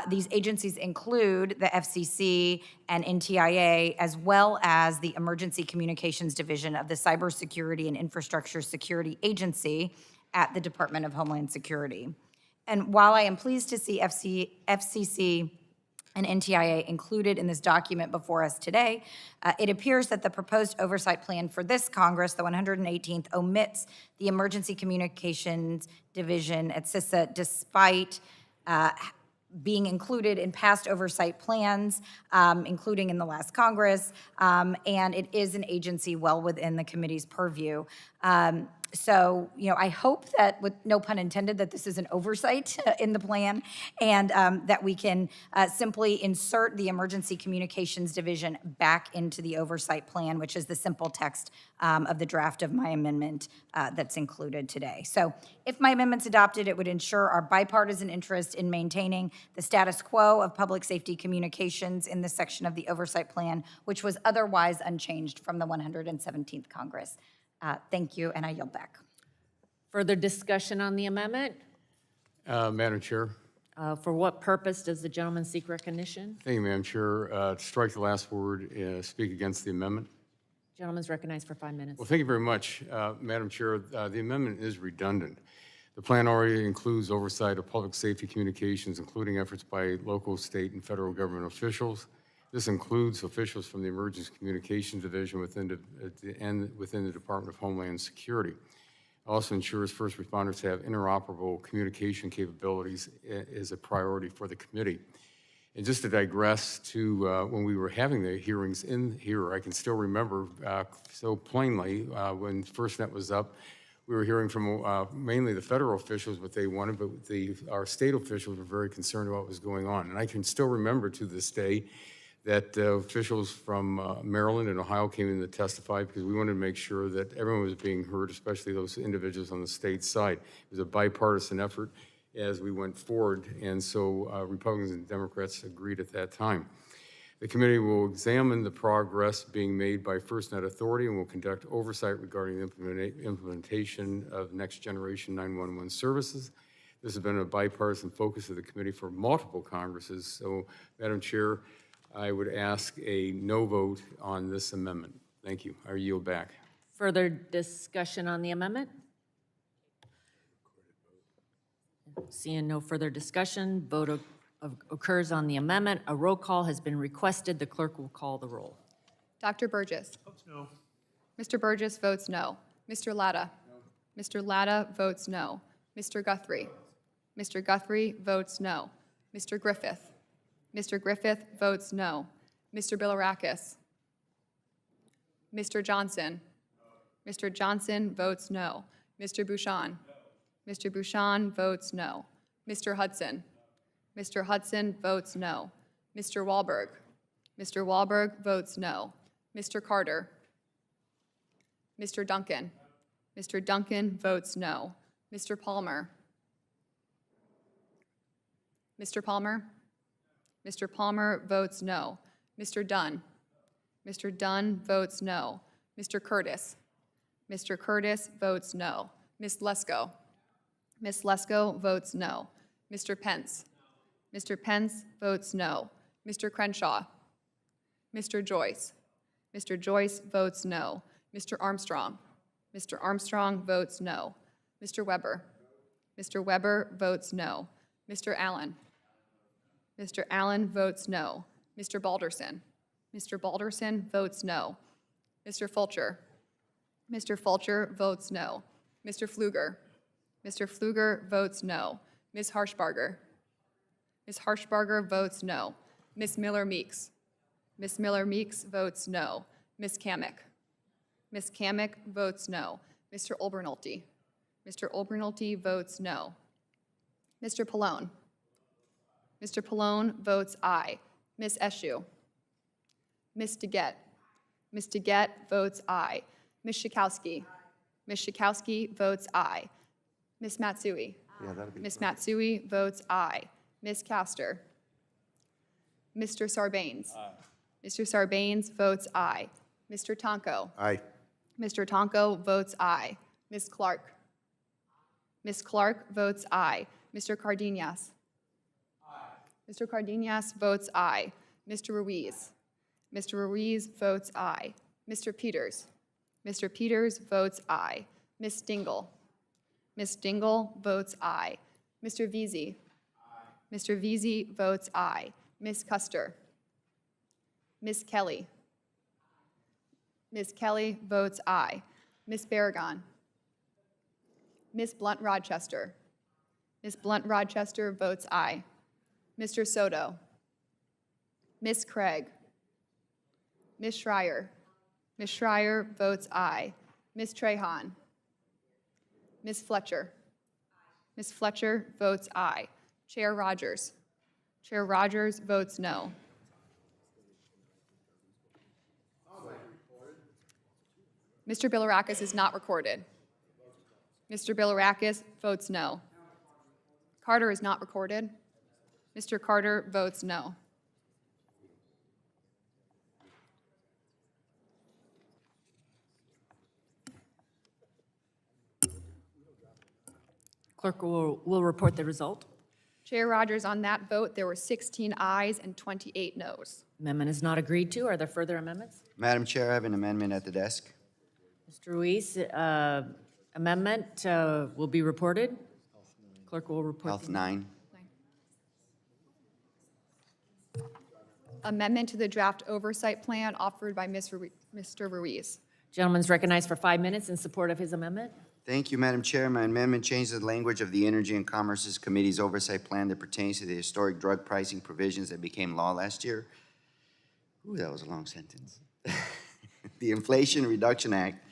Speaker 15: These agencies include the FCC and NTIA, as well as the Emergency Communications Division of the Cybersecurity and Infrastructure Security Agency at the Department of Homeland Security. And while I am pleased to see FCC and NTIA included in this document before us today, it appears that the proposed oversight plan for this Congress, the 118th, omits the Emergency Communications Division at CISA, despite being included in past oversight plans, including in the last Congress, and it is an agency well within the committee's purview. So, I hope that, with no pun intended, that this is an oversight in the plan, and that we can simply insert the Emergency Communications Division back into the oversight plan, which is the simple text of the draft of my amendment that's included today. So if my amendment's adopted, it would ensure our bipartisan interest in maintaining the status quo of public safety communications in this section of the oversight plan, which was otherwise unchanged from the 117th Congress. Thank you, and I yield back.
Speaker 2: Further discussion on the amendment?
Speaker 18: Madam Chair.
Speaker 2: For what purpose does the gentleman seek recognition?
Speaker 18: Thank you, Madam Chair. To strike the last word, speak against the amendment.
Speaker 2: Gentleman's recognized for 5 minutes.
Speaker 18: Well, thank you very much, Madam Chair. The amendment is redundant. The plan already includes oversight of public safety communications, including efforts by local, state, and federal government officials. This includes officials from the Emergency Communications Division within the Department of Homeland Security. It also ensures first responders have interoperable communication capabilities is a priority for the committee. And just to digress to when we were having the hearings in here, I can still remember so plainly when FirstNet was up, we were hearing from mainly the federal officials what they wanted, but our state officials were very concerned about what was going on. And I can still remember to this day that officials from Maryland and Ohio came in to testify because we wanted to make sure that everyone was being heard, especially those individuals on the state side. It was a bipartisan effort as we went forward, and so Republicans and Democrats agreed at that time. The committee will examine the progress being made by FirstNet Authority and will conduct oversight regarding the implementation of next generation 911 services. This has been a bipartisan focus of the committee for multiple Congresses. So, Madam Chair, I would ask a no vote on this amendment. Thank you. I yield back.
Speaker 2: Further discussion on the amendment? Seeing no further discussion, vote occurs on the amendment. A roll call has been requested. The clerk will call the roll.
Speaker 1: Dr. Burgess.
Speaker 12: Votes no.
Speaker 1: Mr. Burgess votes no. Mr. Latta. No. Mr. Latta votes no. Mr. Guthrie. Mr. Guthrie votes no. Mr. Griffith. Mr. Griffith votes no. Mr. Bilirakis. Mr. Johnson. Mr. Johnson votes no. Mr. Bouchon. Mr. Bouchon votes no. Mr. Hudson. Mr. Hudson votes no. Mr. Wahlberg. Mr. Wahlberg votes no. Mr. Carter. Mr. Duncan. Mr. Duncan votes no. Mr. Palmer. Mr. Palmer. Mr. Palmer votes no. Mr. Dunn. Mr. Dunn votes no. Mr. Curtis. Mr. Curtis votes no. Ms. Lesko. Ms. Lesko votes no. Mr. Pence. Mr. Pence votes no. Mr. Crenshaw. Mr. Joyce. Mr. Joyce votes no. Mr. Armstrong. Mr. Armstrong votes no. Mr. Weber. Mr. Weber votes no. Mr. Allen. Mr. Allen votes no. Mr. Balderson. Mr. Balderson votes no. Mr. Fulcher. Mr. Fulcher votes no. Mr. Pfluger. Mr. Pfluger votes no. Ms. Harshbarger. Ms. Harshbarger votes no. Ms. Miller-Meeks. Ms. Miller-Meeks votes no. Ms. Kamick. Ms. Kamick votes no. Mr. Olbernolte. Mr. Olbernolte votes no. Mr. Pallone. Mr. Pallone votes aye. Ms. Eshoo. Ms. DeGette. Ms. DeGette votes aye. Ms. Schakowsky. Ms. Schakowsky votes aye. Ms. Matsui. Ms. Matsui votes aye. Ms. Castor. Mr. Sarbanes. Mr. Sarbanes votes aye. Mr. Tonko.
Speaker 20: Aye.
Speaker 1: Mr. Tonko votes aye. Ms. Clark. Ms. Clark votes aye. Mr. Cardenas. Mr. Cardenas votes aye. Mr. Ruiz. Mr. Ruiz votes aye. Mr. Peters. Mr. Peters votes aye. Ms. Dingle. Ms. Dingle votes aye. Mr. Veazey. Mr. Veazey votes aye. Ms. Custer. Ms. Kelly. Ms. Kelly votes aye. Ms. Barragon. Ms. Blunt-Rochester. Ms. Blunt-Rochester votes aye. Mr. Soto. Ms. Craig. Ms. Schreier. Ms. Schreier votes aye. Ms. Trahan. Ms. Fletcher. Ms. Fletcher votes aye. Chair Rodgers. Chair Rodgers votes no. Mr. Bilirakis is not recorded. Mr. Bilirakis votes no. Carter is not recorded. Mr. Carter votes no.
Speaker 2: Clerk will report the result.
Speaker 1: Chair Rodgers, on that vote, there were 16 ayes and 28 noes.
Speaker 2: Amendment is not agreed to. Are there further amendments?
Speaker 15: Madam Chair, I have an amendment at the desk.
Speaker 2: Mr. Ruiz, amendment will be reported. Clerk will report.
Speaker 15: Health
Speaker 2: the-
Speaker 15: 9.
Speaker 1: Amendment to the draft oversight plan offered by Mr. Ruiz.
Speaker 2: Gentleman's recognized for 5 minutes in support of his amendment.
Speaker 15: Thank you, Madam Chair. My amendment changes the language of the Energy and Commerce's Committee's oversight plan that pertains to the historic drug pricing provisions that became law last year. Ooh, that was a long sentence. The Inflation Reduction Act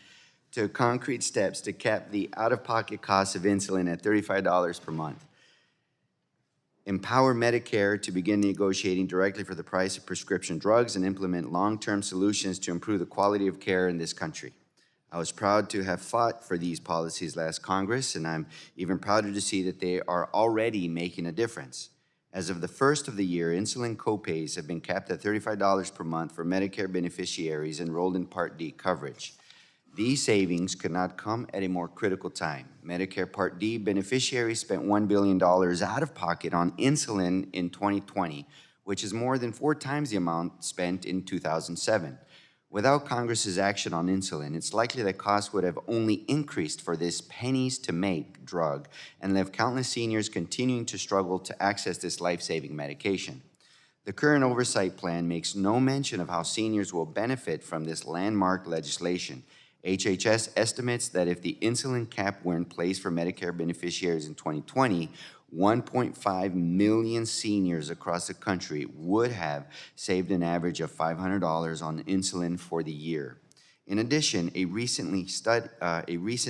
Speaker 15: took concrete steps to cap the out-of-pocket cost of insulin at $35 per month. Empower Medicare to begin negotiating directly for the price of prescription drugs and implement long-term solutions to improve the quality of care in this country. I was proud to have fought for these policies last Congress, and I'm even prouder to see that they are already making a difference. As of the first of the year, insulin copays have been capped at $35 per month for Medicare beneficiaries enrolled in Part D coverage. These savings could not come at a more critical time. Medicare Part D beneficiaries spent $1 billion out of pocket on insulin in 2020, which is more than 4 times the amount spent in 2007. Without Congress's action on insulin, it's likely that costs would have only increased for this pennies-to-make drug and left countless seniors continuing to struggle to access this life-saving medication. The current oversight plan makes no mention of how seniors will benefit from this landmark legislation. HHS estimates that if the insulin cap were in place for Medicare beneficiaries in 2020, 1.5 million seniors across the country would have saved an average of $500 on insulin for the year. In addition, a recent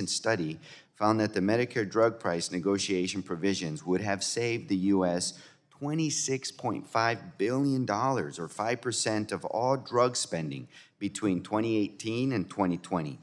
Speaker 15: study found that the Medicare drug price negotiation provisions would have saved the U.S. $26.5 billion, or 5% of all drug spending between 2018 and 2020.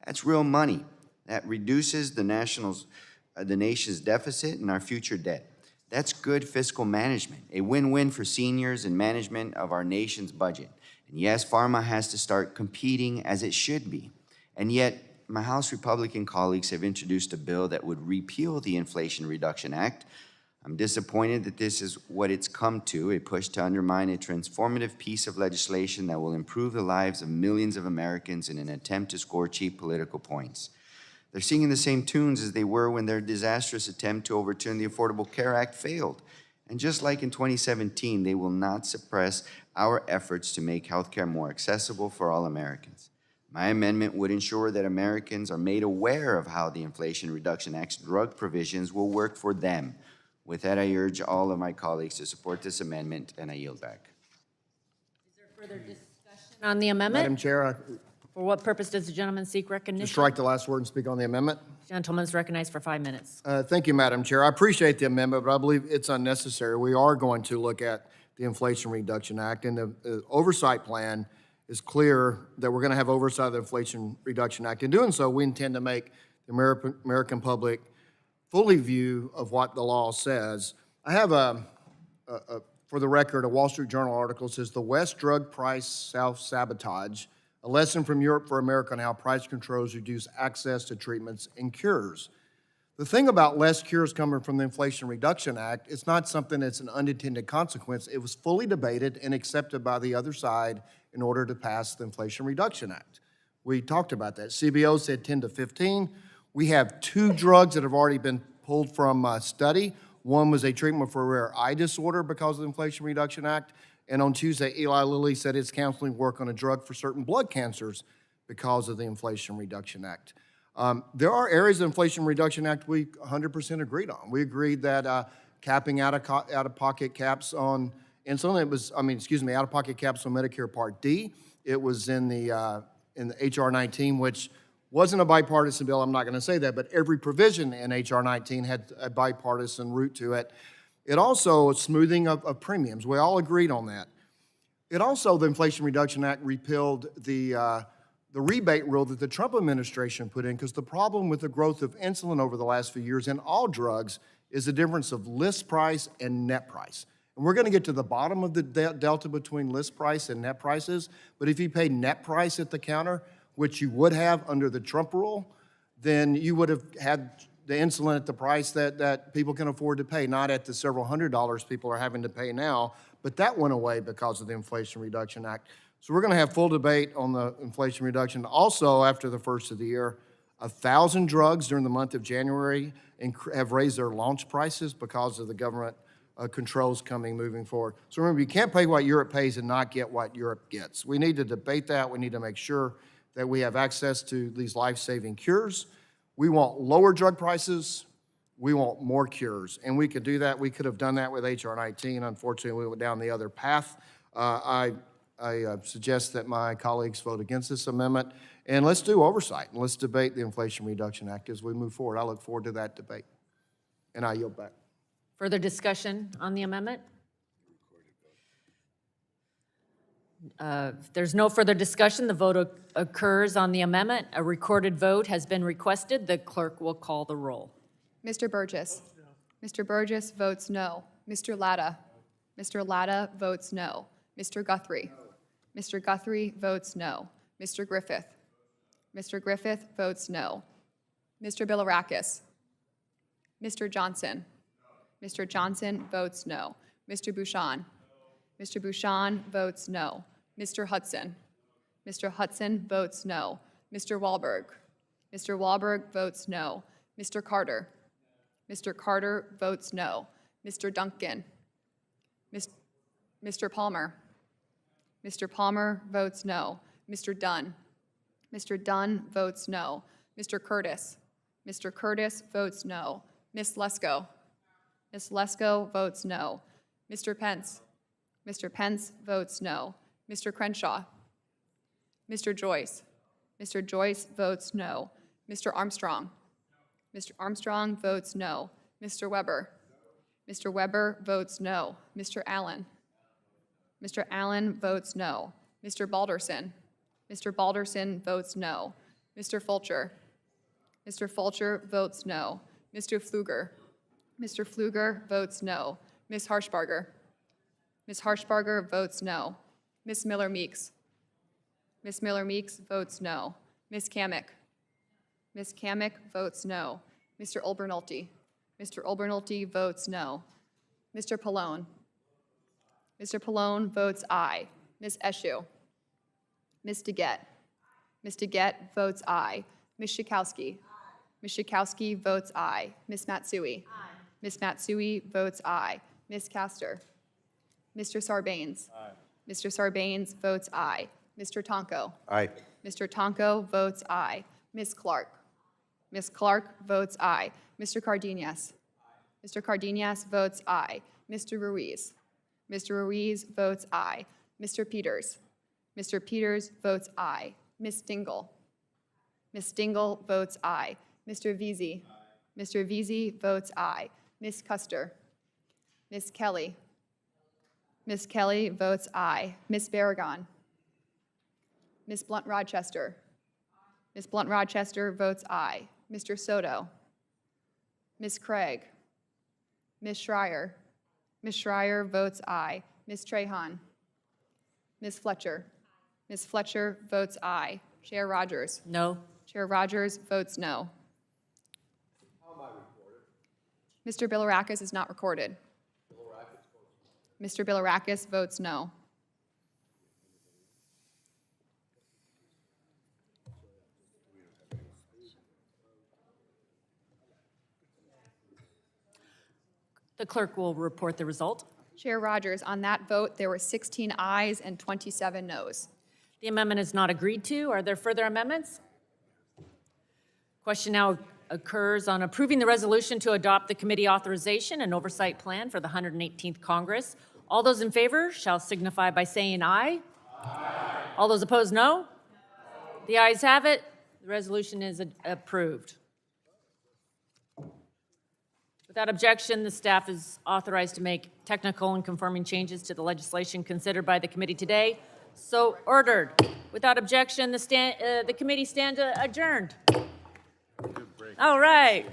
Speaker 15: That's real money. That reduces the nation's deficit and our future debt. That's good fiscal management, a win-win for seniors and management of our nation's budget. And yes, pharma has to start competing as it should be. And yet, my House Republican colleagues have introduced a bill that would repeal the Inflation Reduction Act. I'm disappointed that this is what it's come to, a push to undermine a transformative piece of legislation that will improve the lives of millions of Americans in an attempt to score cheap political points. They're singing the same tunes as they were when their disastrous attempt to overturn the Affordable Care Act failed. And just like in 2017, they will not suppress our efforts to make health care more accessible for all Americans. My amendment would ensure that Americans are made aware of how the Inflation Reduction Act's drug provisions will work for them. With that, I urge all of my colleagues to support this amendment, and I yield back.
Speaker 2: Is there further discussion on the amendment?
Speaker 14: Madam Chair,
Speaker 2: For what purpose does the gentleman seek recognition?
Speaker 14: to strike the last word and speak on the amendment.
Speaker 2: Gentleman's recognized for 5 minutes.
Speaker 14: Thank you, Madam Chair. I appreciate the amendment, but I believe it's unnecessary. We are going to look at the Inflation Reduction Act, and the oversight plan is clear that we're going to have oversight of the Inflation Reduction Act. In doing so, we intend to make the American public fully view of what the law says. I have for the record, a Wall Street Journal article says, "The West Drug Price Self-Sabotage, a lesson from Europe for America on how price controls reduce access to treatments and cures." The thing about less cures coming from the Inflation Reduction Act, it's not something that's an unintended consequence. It was fully debated and accepted by the other side in order to pass the Inflation Reduction Act. We talked about that. CBO said 10 to 15. We have 2 drugs that have already been pulled from study. One was a treatment for a rare eye disorder because of the Inflation Reduction Act. And on Tuesday, Eli Lilly said it's counseling work on a drug for certain blood cancers because of the Inflation Reduction Act. There are areas of the Inflation Reduction Act we 100% agreed on. We agreed that capping out-of-pocket caps on insulin, out-of-pocket caps on Medicare Part D. It was in the HR 19, which Wasn't a bipartisan bill, I'm not going to say that, but every provision in H.R. 19 had a bipartisan root to it. It also, smoothing of premiums. We all agreed on that. It also, the Inflation Reduction Act repealed the rebate rule that the Trump administration put in, because the problem with the growth of insulin over the last few years in all drugs is the difference of list price and net price. And we're going to get to the bottom of the delta between list price and net prices, but if you pay net price at the counter, which you would have under the Trump rule, then you would have had the insulin at the price that people can afford to pay, not at the several $100s people are having to pay now. But that went away because of the Inflation Reduction Act. So we're going to have full debate on the Inflation Reduction. Also, after the first of the year, 1,000 drugs during the month of January have raised their launch prices because of the government controls moving forward. So remember, you can't pay what Europe pays and not get what Europe gets. We need to debate that. We need to make sure that we have access to these life-saving cures. We want lower drug prices. We want more cures. And we could do that. We could have done that with H.R. 19. Unfortunately, we went down the other path. I suggest that my colleagues vote against this amendment. And let's do oversight. And let's debate the Inflation Reduction Act as we move forward. I look forward to that debate. And I yield back.
Speaker 2: Further discussion on the amendment? If there's no further discussion, the vote occurs on the amendment. A recorded vote has been requested. The clerk will call the roll.
Speaker 1: Mr. Burgess. Mr. Burgess votes no. Mr. Latta. Mr. Latta votes no. Mr. Guthrie. Mr. Guthrie votes no. Mr. Griffith. Mr. Griffith votes no. Mr. Bilirakis. Mr. Johnson. Mr. Johnson votes no. Mr. Bouchon. Mr. Bouchon votes no. Mr. Hudson. Mr. Hudson votes no. Mr. Wahlberg. Mr. Wahlberg votes no. Mr. Carter. Mr. Carter votes no. Mr. Duncan. Mr. Palmer. Mr. Palmer votes no. Mr. Dunn. Mr. Dunn votes no. Mr. Curtis. Mr. Curtis votes no. Ms. Lesko. Ms. Lesko votes no. Mr. Pence. Mr. Pence votes no. Mr. Crenshaw. Mr. Joyce. Mr. Joyce votes no. Mr. Armstrong. Mr. Armstrong votes no. Mr. Weber. Mr. Weber votes no. Mr. Allen. Mr. Allen votes no. Mr. Balderson. Mr. Balderson votes no. Mr. Fulcher. Mr. Fulcher votes no. Mr. Pfluger. Mr. Pfluger votes no. Ms. Harshbarger. Ms. Harshbarger votes no. Ms. Miller-Meeks. Ms. Miller-Meeks votes no. Ms. Kamick. Ms. Kamick votes no. Mr. Olbernolte. Mr. Olbernolte votes no. Mr. Pallone. Mr. Pallone votes aye. Ms. Eshoo. Ms. DeGette. Ms. DeGette votes aye. Ms. Schakowsky. Ms. Schakowsky votes aye. Ms. Matsui. Ms. Matsui votes aye. Ms. Castor. Mr. Sarbanes. Mr. Sarbanes votes aye. Mr. Tonko.
Speaker 20: Aye.
Speaker 1: Mr. Tonko votes aye. Ms. Clark. Ms. Clark votes aye. Mr. Cardenas. Mr. Cardenas votes aye. Mr. Ruiz. Mr. Ruiz votes aye. Mr. Peters. Mr. Peters votes aye. Ms. Dingle. Ms. Dingle votes aye. Mr. Veazey. Mr. Veazey votes aye. Ms. Custer. Ms. Kelly. Ms. Kelly votes aye. Ms. Barragon. Ms. Blunt-Rochester. Ms. Blunt-Rochester votes aye. Mr. Soto. Ms. Craig. Ms. Schreier. Ms. Schreier votes aye. Ms. Trahan. Ms. Fletcher. Ms. Fletcher votes aye. Chair Rodgers.
Speaker 2: No.
Speaker 1: Chair Rodgers votes no. Mr. Bilirakis is not recorded. Mr. Bilirakis votes no.
Speaker 2: The clerk will report the result.
Speaker 1: Chair Rodgers, on that vote, there were 16 ayes and 27 noes.
Speaker 2: The amendment is not agreed to. Are there further amendments? Question now occurs on approving the resolution to adopt the committee authorization and oversight plan for the 118th Congress. All those in favor shall signify by saying aye. Aye. All those opposed, no. The ayes have it. The resolution is approved. Without objection, the staff is authorized to make technical and conforming changes to the legislation considered by the committee today. So ordered. Without objection, the committee stands adjourned. All right.